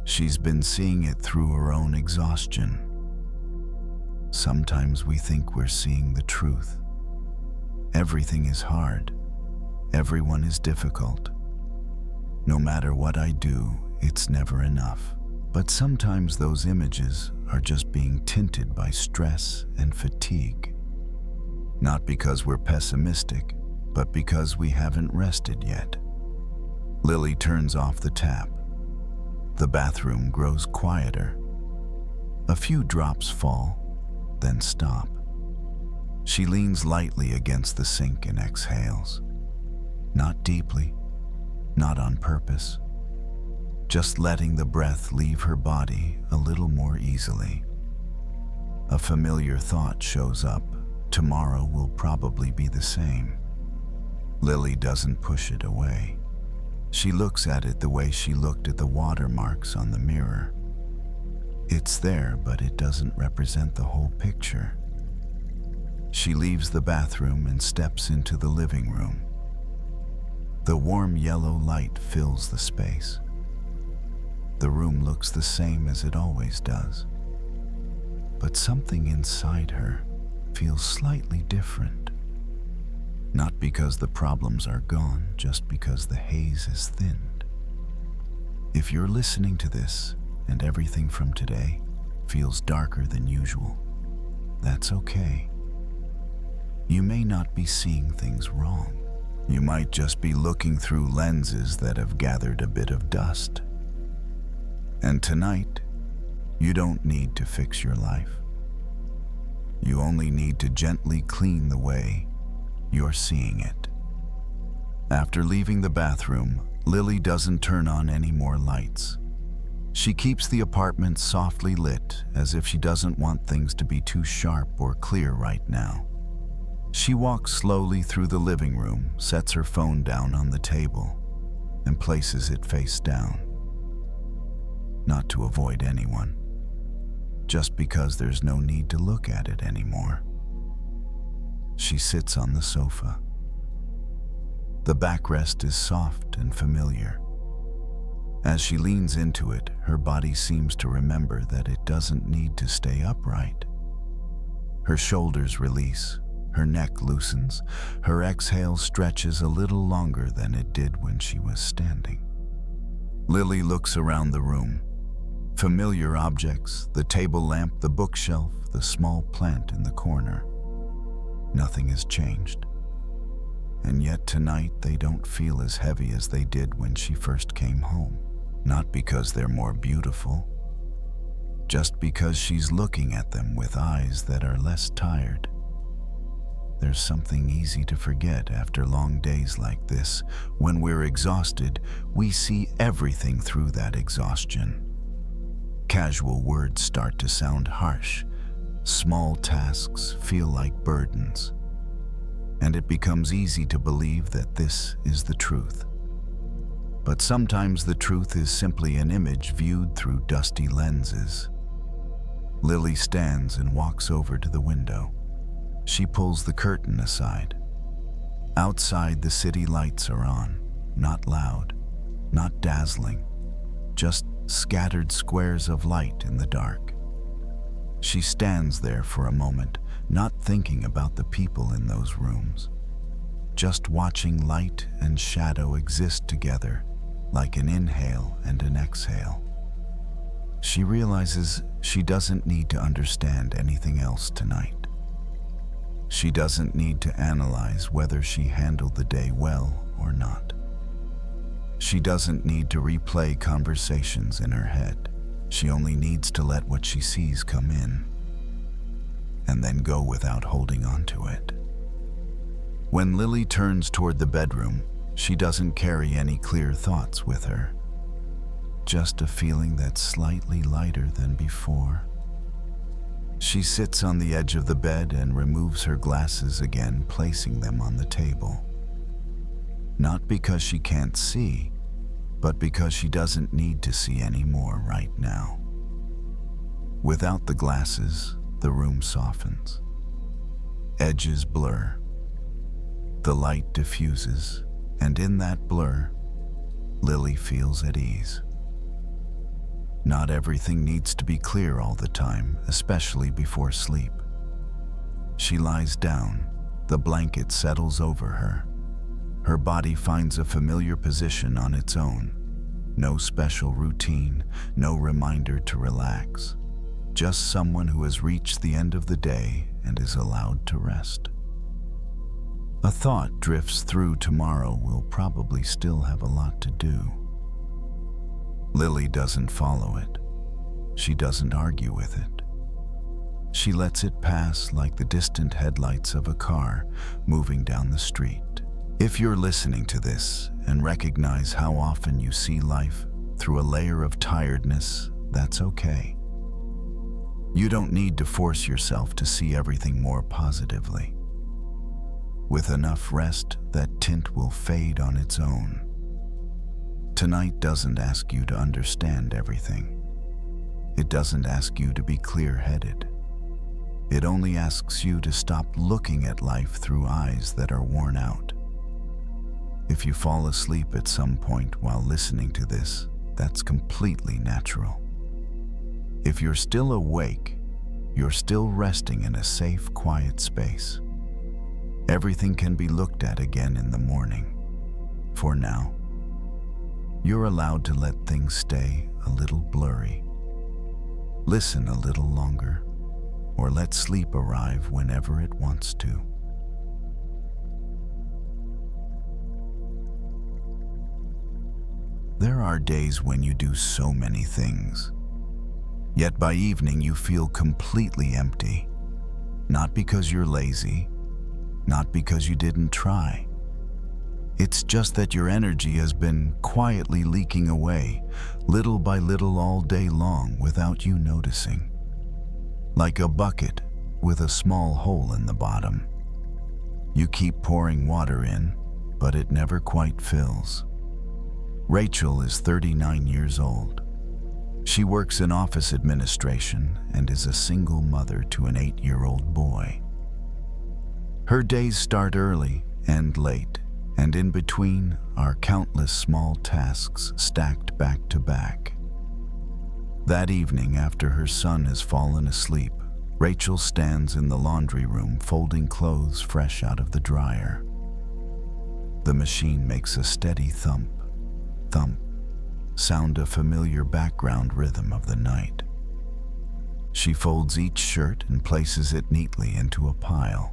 She's been seeing it through her own exhaustion. Sometimes we think we're seeing the truth. Everything is hard. Everyone is difficult. No matter what I do, it's never enough. But sometimes those images are just being tinted by stress and fatigue. Not because we're pessimistic, but because we haven't rested yet. Lily turns off the tap. The bathroom grows quieter. A few drops fall, then stop. She leans lightly against the sink and exhales. Not deeply, not on purpose. Just letting the breath leave her body a little more easily. A familiar thought shows up. Tomorrow will probably be the same. Lily doesn't push it away. She looks at it the way she looked at the watermarks on the mirror. It's there, but it doesn't represent the whole picture. She leaves the bathroom and steps into the living room. The warm yellow light fills the space. The room looks the same as it always does. But something inside her feels slightly different. Not because the problems are gone, just because the haze is thinned. If you're listening to this and everything from today feels darker than usual, that's okay. You may not be seeing things wrong. You might just be looking through lenses that have gathered a bit of dust. And tonight, you don't need to fix your life. You only need to gently clean the way you're seeing it. After leaving the bathroom, Lily doesn't turn on any more lights. She keeps the apartment softly lit, as if she doesn't want things to be too sharp or clear right now. She walks slowly through the living room, sets her phone down on the table, and places it face down. Not to avoid anyone, just because there's no need to look at it anymore. She sits on the sofa. The backrest is soft and familiar. As she leans into it, her body seems to remember that it doesn't need to stay upright. Her shoulders release, her neck loosens, her exhale stretches a little longer than it did when she was standing. Lily looks around the room. Familiar objects, the table lamp, the bookshelf, the small plant in the corner. Nothing has changed. And yet tonight they don't feel as heavy as they did when she first came home. Not because they're more beautiful, just because she's looking at them with eyes that are less tired. There's something easy to forget after long days like this. When we're exhausted, we see everything through that exhaustion. Casual words start to sound harsh. Small tasks feel like burdens. And it becomes easy to believe that this is the truth. But sometimes the truth is simply an image viewed through dusty lenses. Lily stands and walks over to the window. She pulls the curtain aside. Outside, the city lights are on, not loud, not dazzling, just scattered squares of light in the dark. She stands there for a moment, not thinking about the people in those rooms, just watching light and shadow exist together like an inhale and an exhale. She realizes she doesn't need to understand anything else tonight. She doesn't need to analyze whether she handled the day well or not. She doesn't need to replay conversations in her head. She only needs to let what she sees come in, and then go without holding on to it. When Lily turns toward the bedroom, she doesn't carry any clear thoughts with her. Just a feeling that's slightly lighter than before. She sits on the edge of the bed and removes her glasses again, placing them on the table. Not because she can't see, but because she doesn't need to see anymore right now. Without the glasses, the room softens. Edges blur. The light diffuses, and in that blur, Lily feels at ease. Not everything needs to be clear all the time, especially before sleep. She lies down, the blanket settles over her. Her body finds a familiar position on its own. No special routine, no reminder to relax. Just someone who has reached the end of the day and is allowed to rest. A thought drifts through tomorrow will probably still have a lot to do. Lily doesn't follow it. She doesn't argue with it. She lets it pass like the distant headlights of a car moving down the street. If you're listening to this and recognize how often you see life through a layer of tiredness, that's okay. You don't need to force yourself to see everything more positively. With enough rest, that tint will fade on its own. Tonight doesn't ask you to understand everything. It doesn't ask you to be clear-headed. It only asks you to stop looking at life through eyes that are worn out. If you fall asleep at some point while listening to this, that's completely natural. If you're still awake, you're still resting in a safe, quiet space. Everything can be looked at again in the morning. For now, you're allowed to let things stay a little blurry. Listen a little longer, or let sleep arrive whenever it wants to. There are days when you do so many things, yet by evening you feel completely empty. Not because you're lazy, not because you didn't try. It's just that your energy has been quietly leaking away, little by little all day long without you noticing. Like a bucket with a small hole in the bottom. You keep pouring water in, but it never quite fills. Rachel is 39 years old. She works in office administration and is a single mother to an 8-year-old boy. Her days start early and late, and in between are countless small tasks stacked back to back. That evening, after her son has fallen asleep, Rachel stands in the laundry room folding clothes fresh out of the dryer. The machine makes a steady thump, thump, sound, a familiar background rhythm of the night. She folds each shirt and places it neatly into a pile.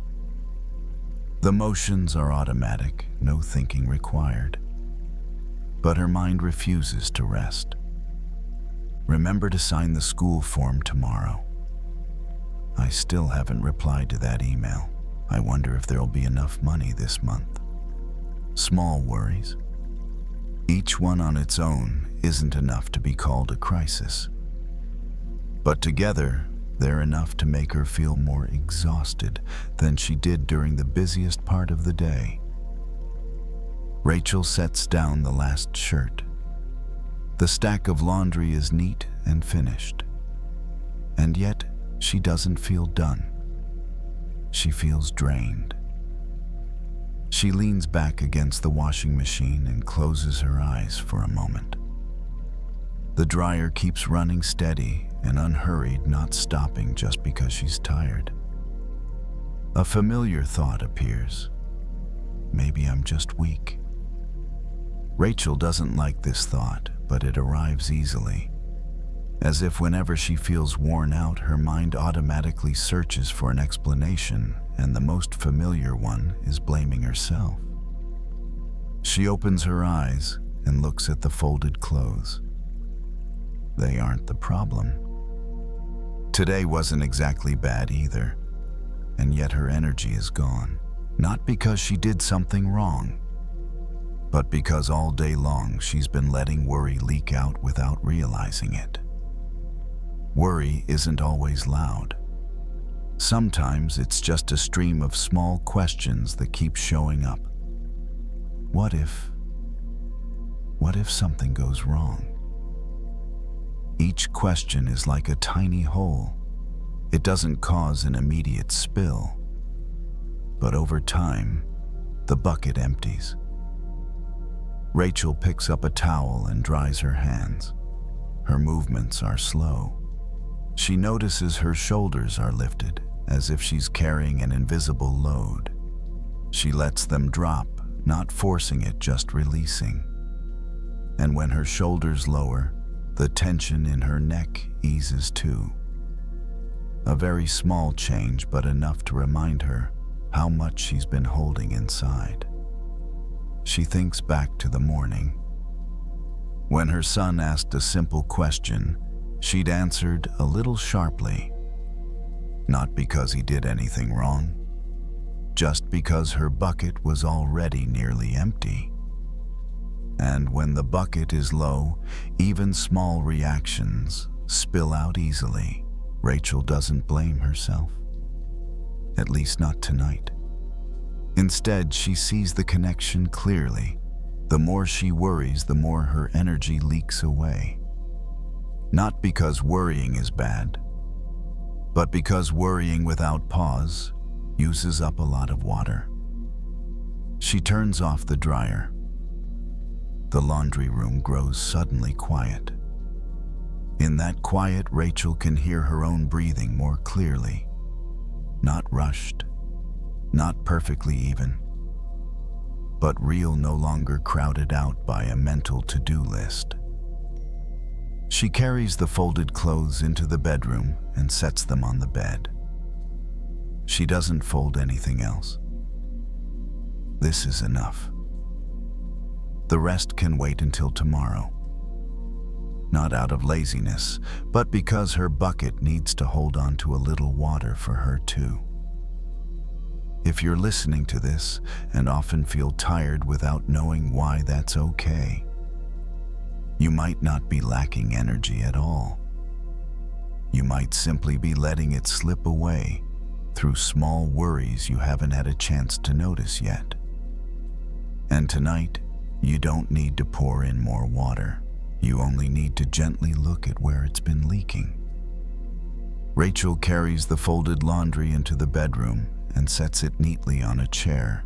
The motions are automatic, no thinking required. But her mind refuses to rest. Remember to sign the school form tomorrow. I still haven't replied to that email. I wonder if there'll be enough money this month. Small worries. Each one on its own isn't enough to be called a crisis. But together, they're enough to make her feel more exhausted than she did during the busiest part of the day. Rachel sets down the last shirt. The stack of laundry is neat and finished. And yet, she doesn't feel done. She feels drained. She leans back against the washing machine and closes her eyes for a moment. The dryer keeps running steady and unhurried, not stopping just because she's tired. A familiar thought appears. Maybe I'm just weak. Rachel doesn't like this thought, but it arrives easily. As if whenever she feels worn out, her mind automatically searches for an explanation, and the most familiar one is blaming herself. She opens her eyes and looks at the folded clothes. They aren't the problem. Today wasn't exactly bad either, and yet her energy is gone. Not because she did something wrong, but because all day long she's been letting worry leak out without realizing it. Worry isn't always loud. Sometimes it's just a stream of small questions that keep showing up. What if something goes wrong? Each question is like a tiny hole. It doesn't cause an immediate spill, but over time, the bucket empties. Rachel picks up a towel and dries her hands. Her movements are slow. She notices her shoulders are lifted, as if she's carrying an invisible load. She lets them drop, not forcing it, just releasing. And when her shoulders lower, the tension in her neck eases too. A very small change, but enough to remind her how much she's been holding inside. She thinks back to the morning. When her son asked a simple question, she'd answered a little sharply. Not because he did anything wrong, just because her bucket was already nearly empty. And when the bucket is low, even small reactions spill out easily. Rachel doesn't blame herself. At least not tonight. Instead, she sees the connection clearly. The more she worries, the more her energy leaks away. Not because worrying is bad, but because worrying without pause uses up a lot of water. She turns off the dryer. The laundry room grows suddenly quiet. In that quiet, Rachel can hear her own breathing more clearly. Not rushed, not perfectly even, but real, no longer crowded out by a mental to-do list. She carries the folded clothes into the bedroom and sets them on the bed. She doesn't fold anything else. This is enough. The rest can wait until tomorrow. Not out of laziness, but because her bucket needs to hold on to a little water for her too. If you're listening to this and often feel tired without knowing why, that's okay. You might not be lacking energy at all. You might simply be letting it slip away through small worries you haven't had a chance to notice yet. And tonight, you don't need to pour in more water. You only need to gently look at where it's been leaking. Rachel carries the folded laundry into the bedroom and sets it neatly on a chair,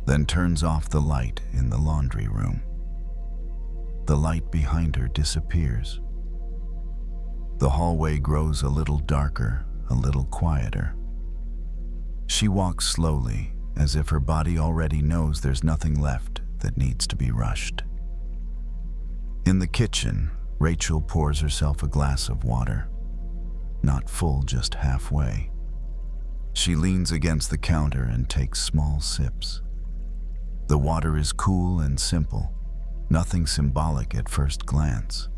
then turns off the light in the laundry room. The light behind her disappears. The hallway grows a little darker, a little quieter. She walks slowly, as if her body already knows there's nothing left that needs to be rushed. In the kitchen, Rachel pours herself a glass of water. Not full, just halfway. She leans against the counter and takes small sips. The water is cool and simple, nothing symbolic at first glance.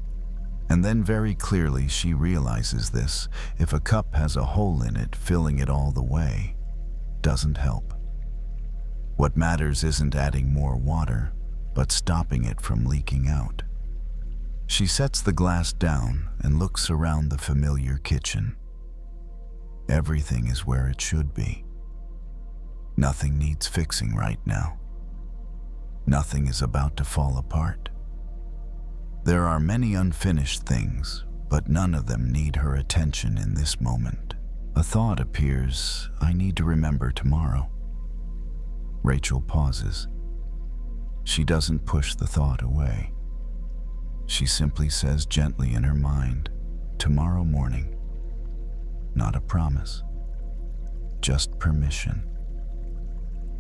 And then very clearly she realizes this: if a cup has a hole in it, filling it all the way doesn't help. What matters isn't adding more water, but stopping it from leaking out. She sets the glass down and looks around the familiar kitchen. Everything is where it should be. Nothing needs fixing right now. Nothing is about to fall apart. There are many unfinished things, but none of them need her attention in this moment. A thought appears: I need to remember tomorrow. Rachel pauses. She doesn't push the thought away. She simply says gently in her mind, tomorrow morning. Not a promise, just permission.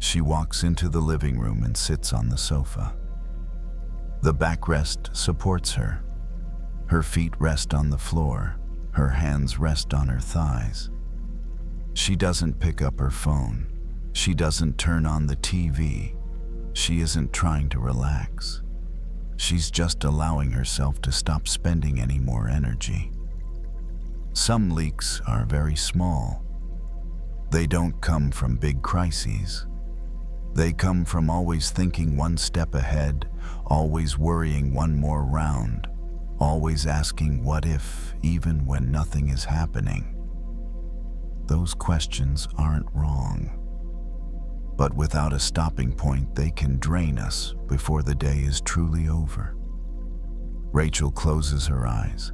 She walks into the living room and sits on the sofa. The backrest supports her. Her feet rest on the floor. Her hands rest on her thighs. She doesn't pick up her phone. She doesn't turn on the TV. She isn't trying to relax. She's just allowing herself to stop spending any more energy. Some leaks are very small. They don't come from big crises. They come from always thinking one step ahead, always worrying one more round, always asking what if, even when nothing is happening. Those questions aren't wrong. But without a stopping point, they can drain us before the day is truly over. Rachel closes her eyes,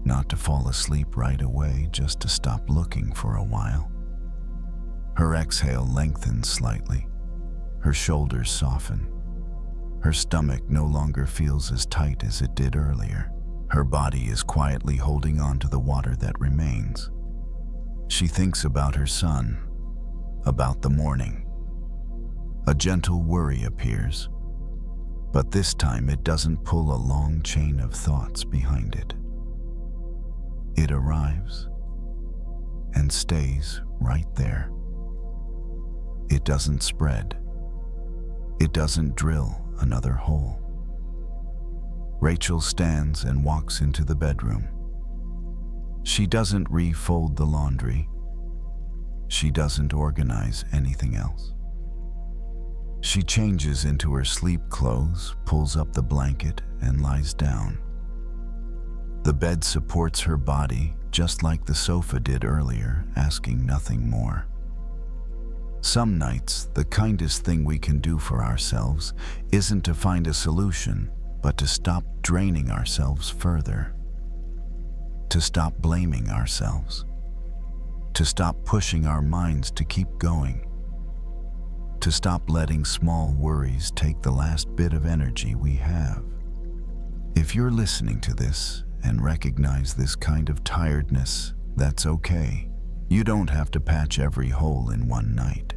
not to fall asleep right away, just to stop looking for a while. Her exhale lengthens slightly. Her shoulders soften. Her stomach no longer feels as tight as it did earlier. Her body is quietly holding on to the water that remains. She thinks about her son, about the morning. A gentle worry appears, but this time it doesn't pull a long chain of thoughts behind it. It arrives and stays right there. It doesn't spread. It doesn't drill another hole. Rachel stands and walks into the bedroom. She doesn't refold the laundry. She doesn't organize anything else. She changes into her sleep clothes, pulls up the blanket, and lies down. The bed supports her body, just like the sofa did earlier, asking nothing more. Some nights, the kindest thing we can do for ourselves isn't to find a solution, but to stop draining ourselves further. To stop blaming ourselves. To stop pushing our minds to keep going. To stop letting small worries take the last bit of energy we have. If you're listening to this and recognize this kind of tiredness, that's okay. You don't have to patch every hole in one night.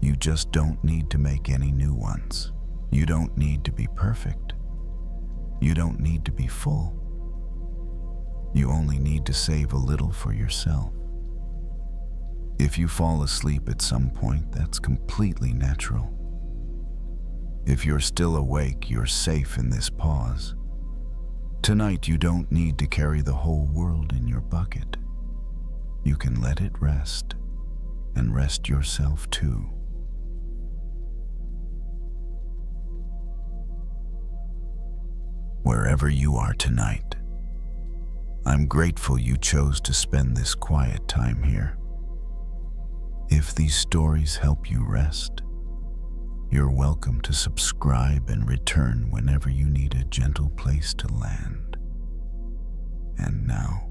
You just don't need to make any new ones. You don't need to be perfect. You don't need to be full. You only need to save a little for yourself. If you fall asleep at some point, that's completely natural. If you're still awake, you're safe in this pause. Tonight, you don't need to carry the whole world in your bucket. You can let it rest, and rest yourself too. Wherever you are tonight, I'm grateful you chose to spend this quiet time here. If these stories help you rest, you're welcome to subscribe and return whenever you need a gentle place to land. And now,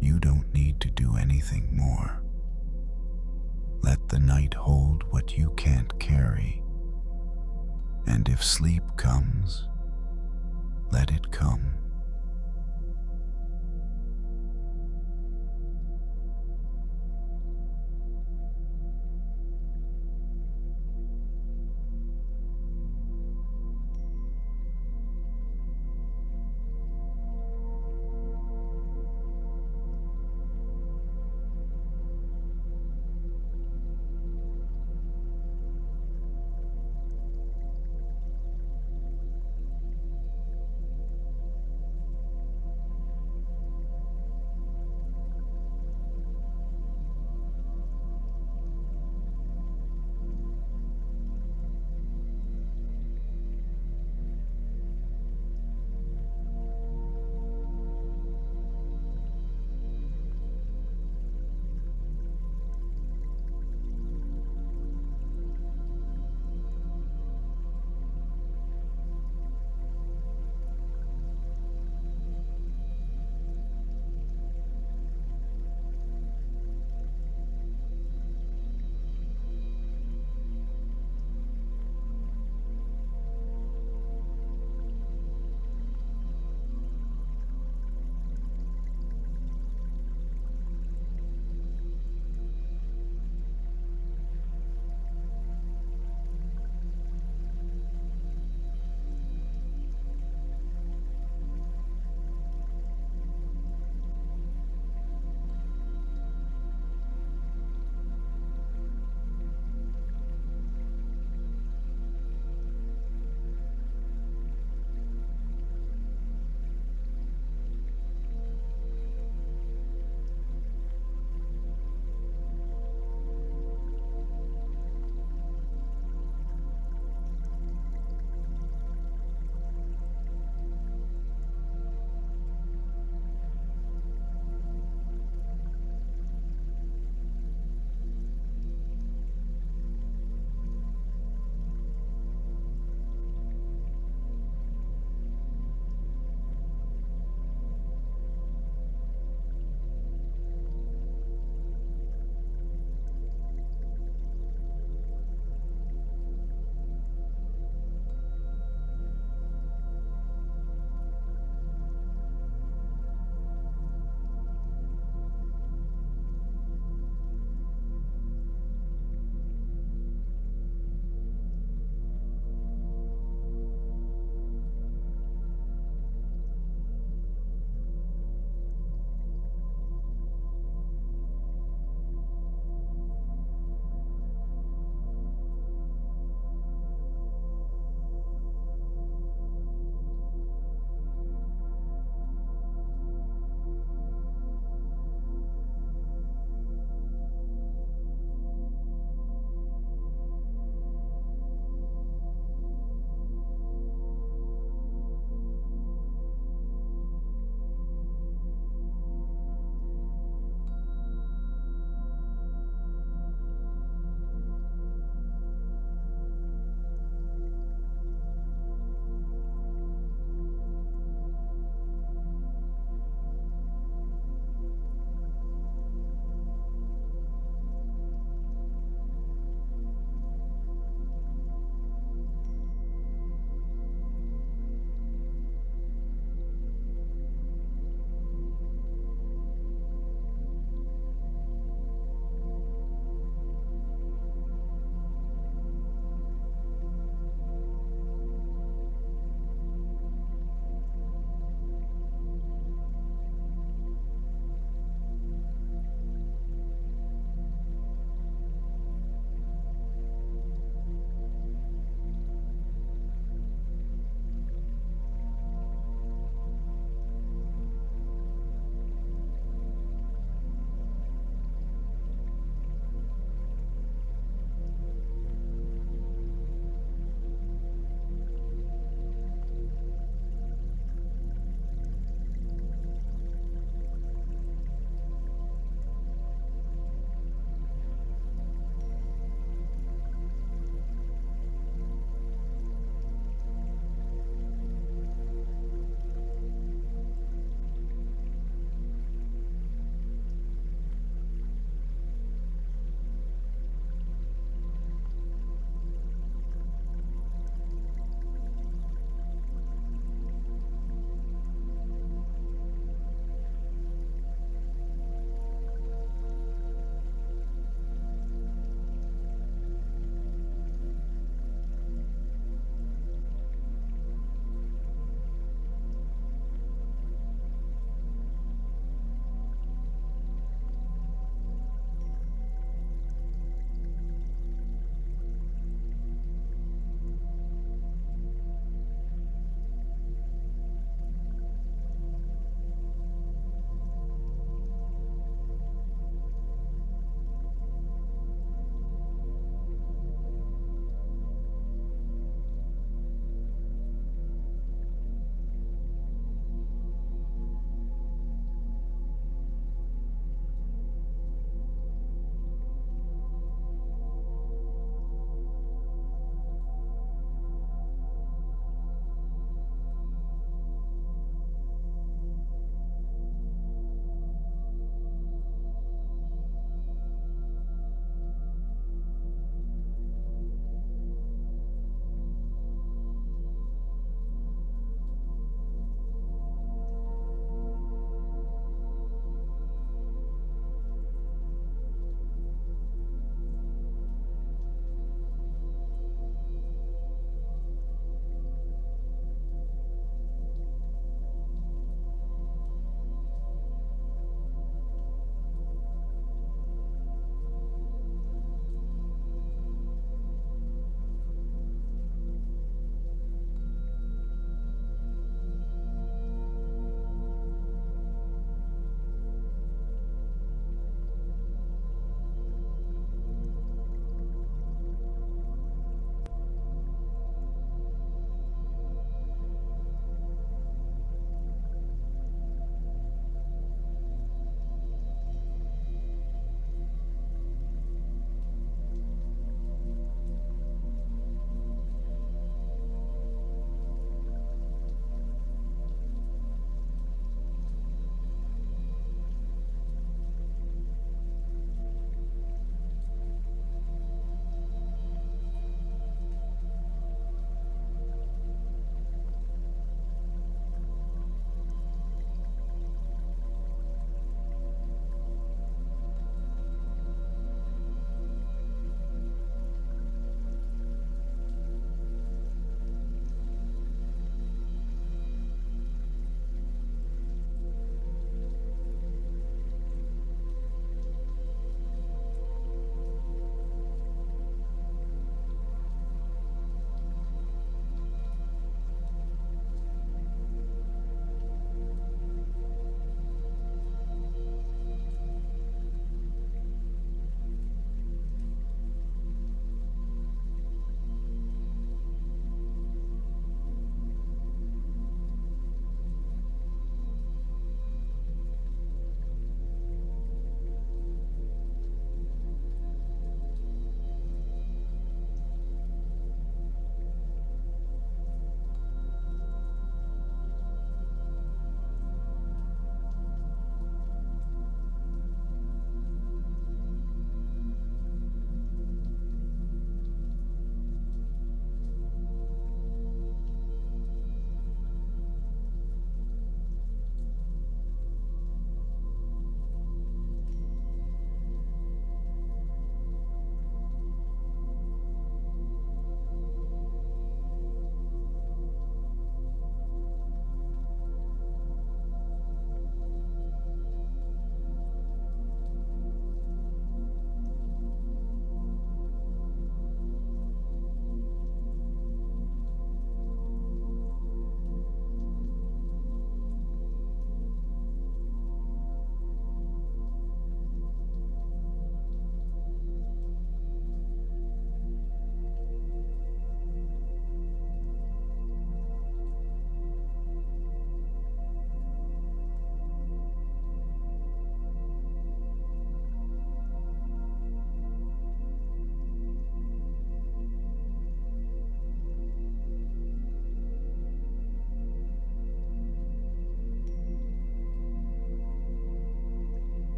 you don't need to do anything more. Let the night hold what you can't carry. And if sleep comes, let it come.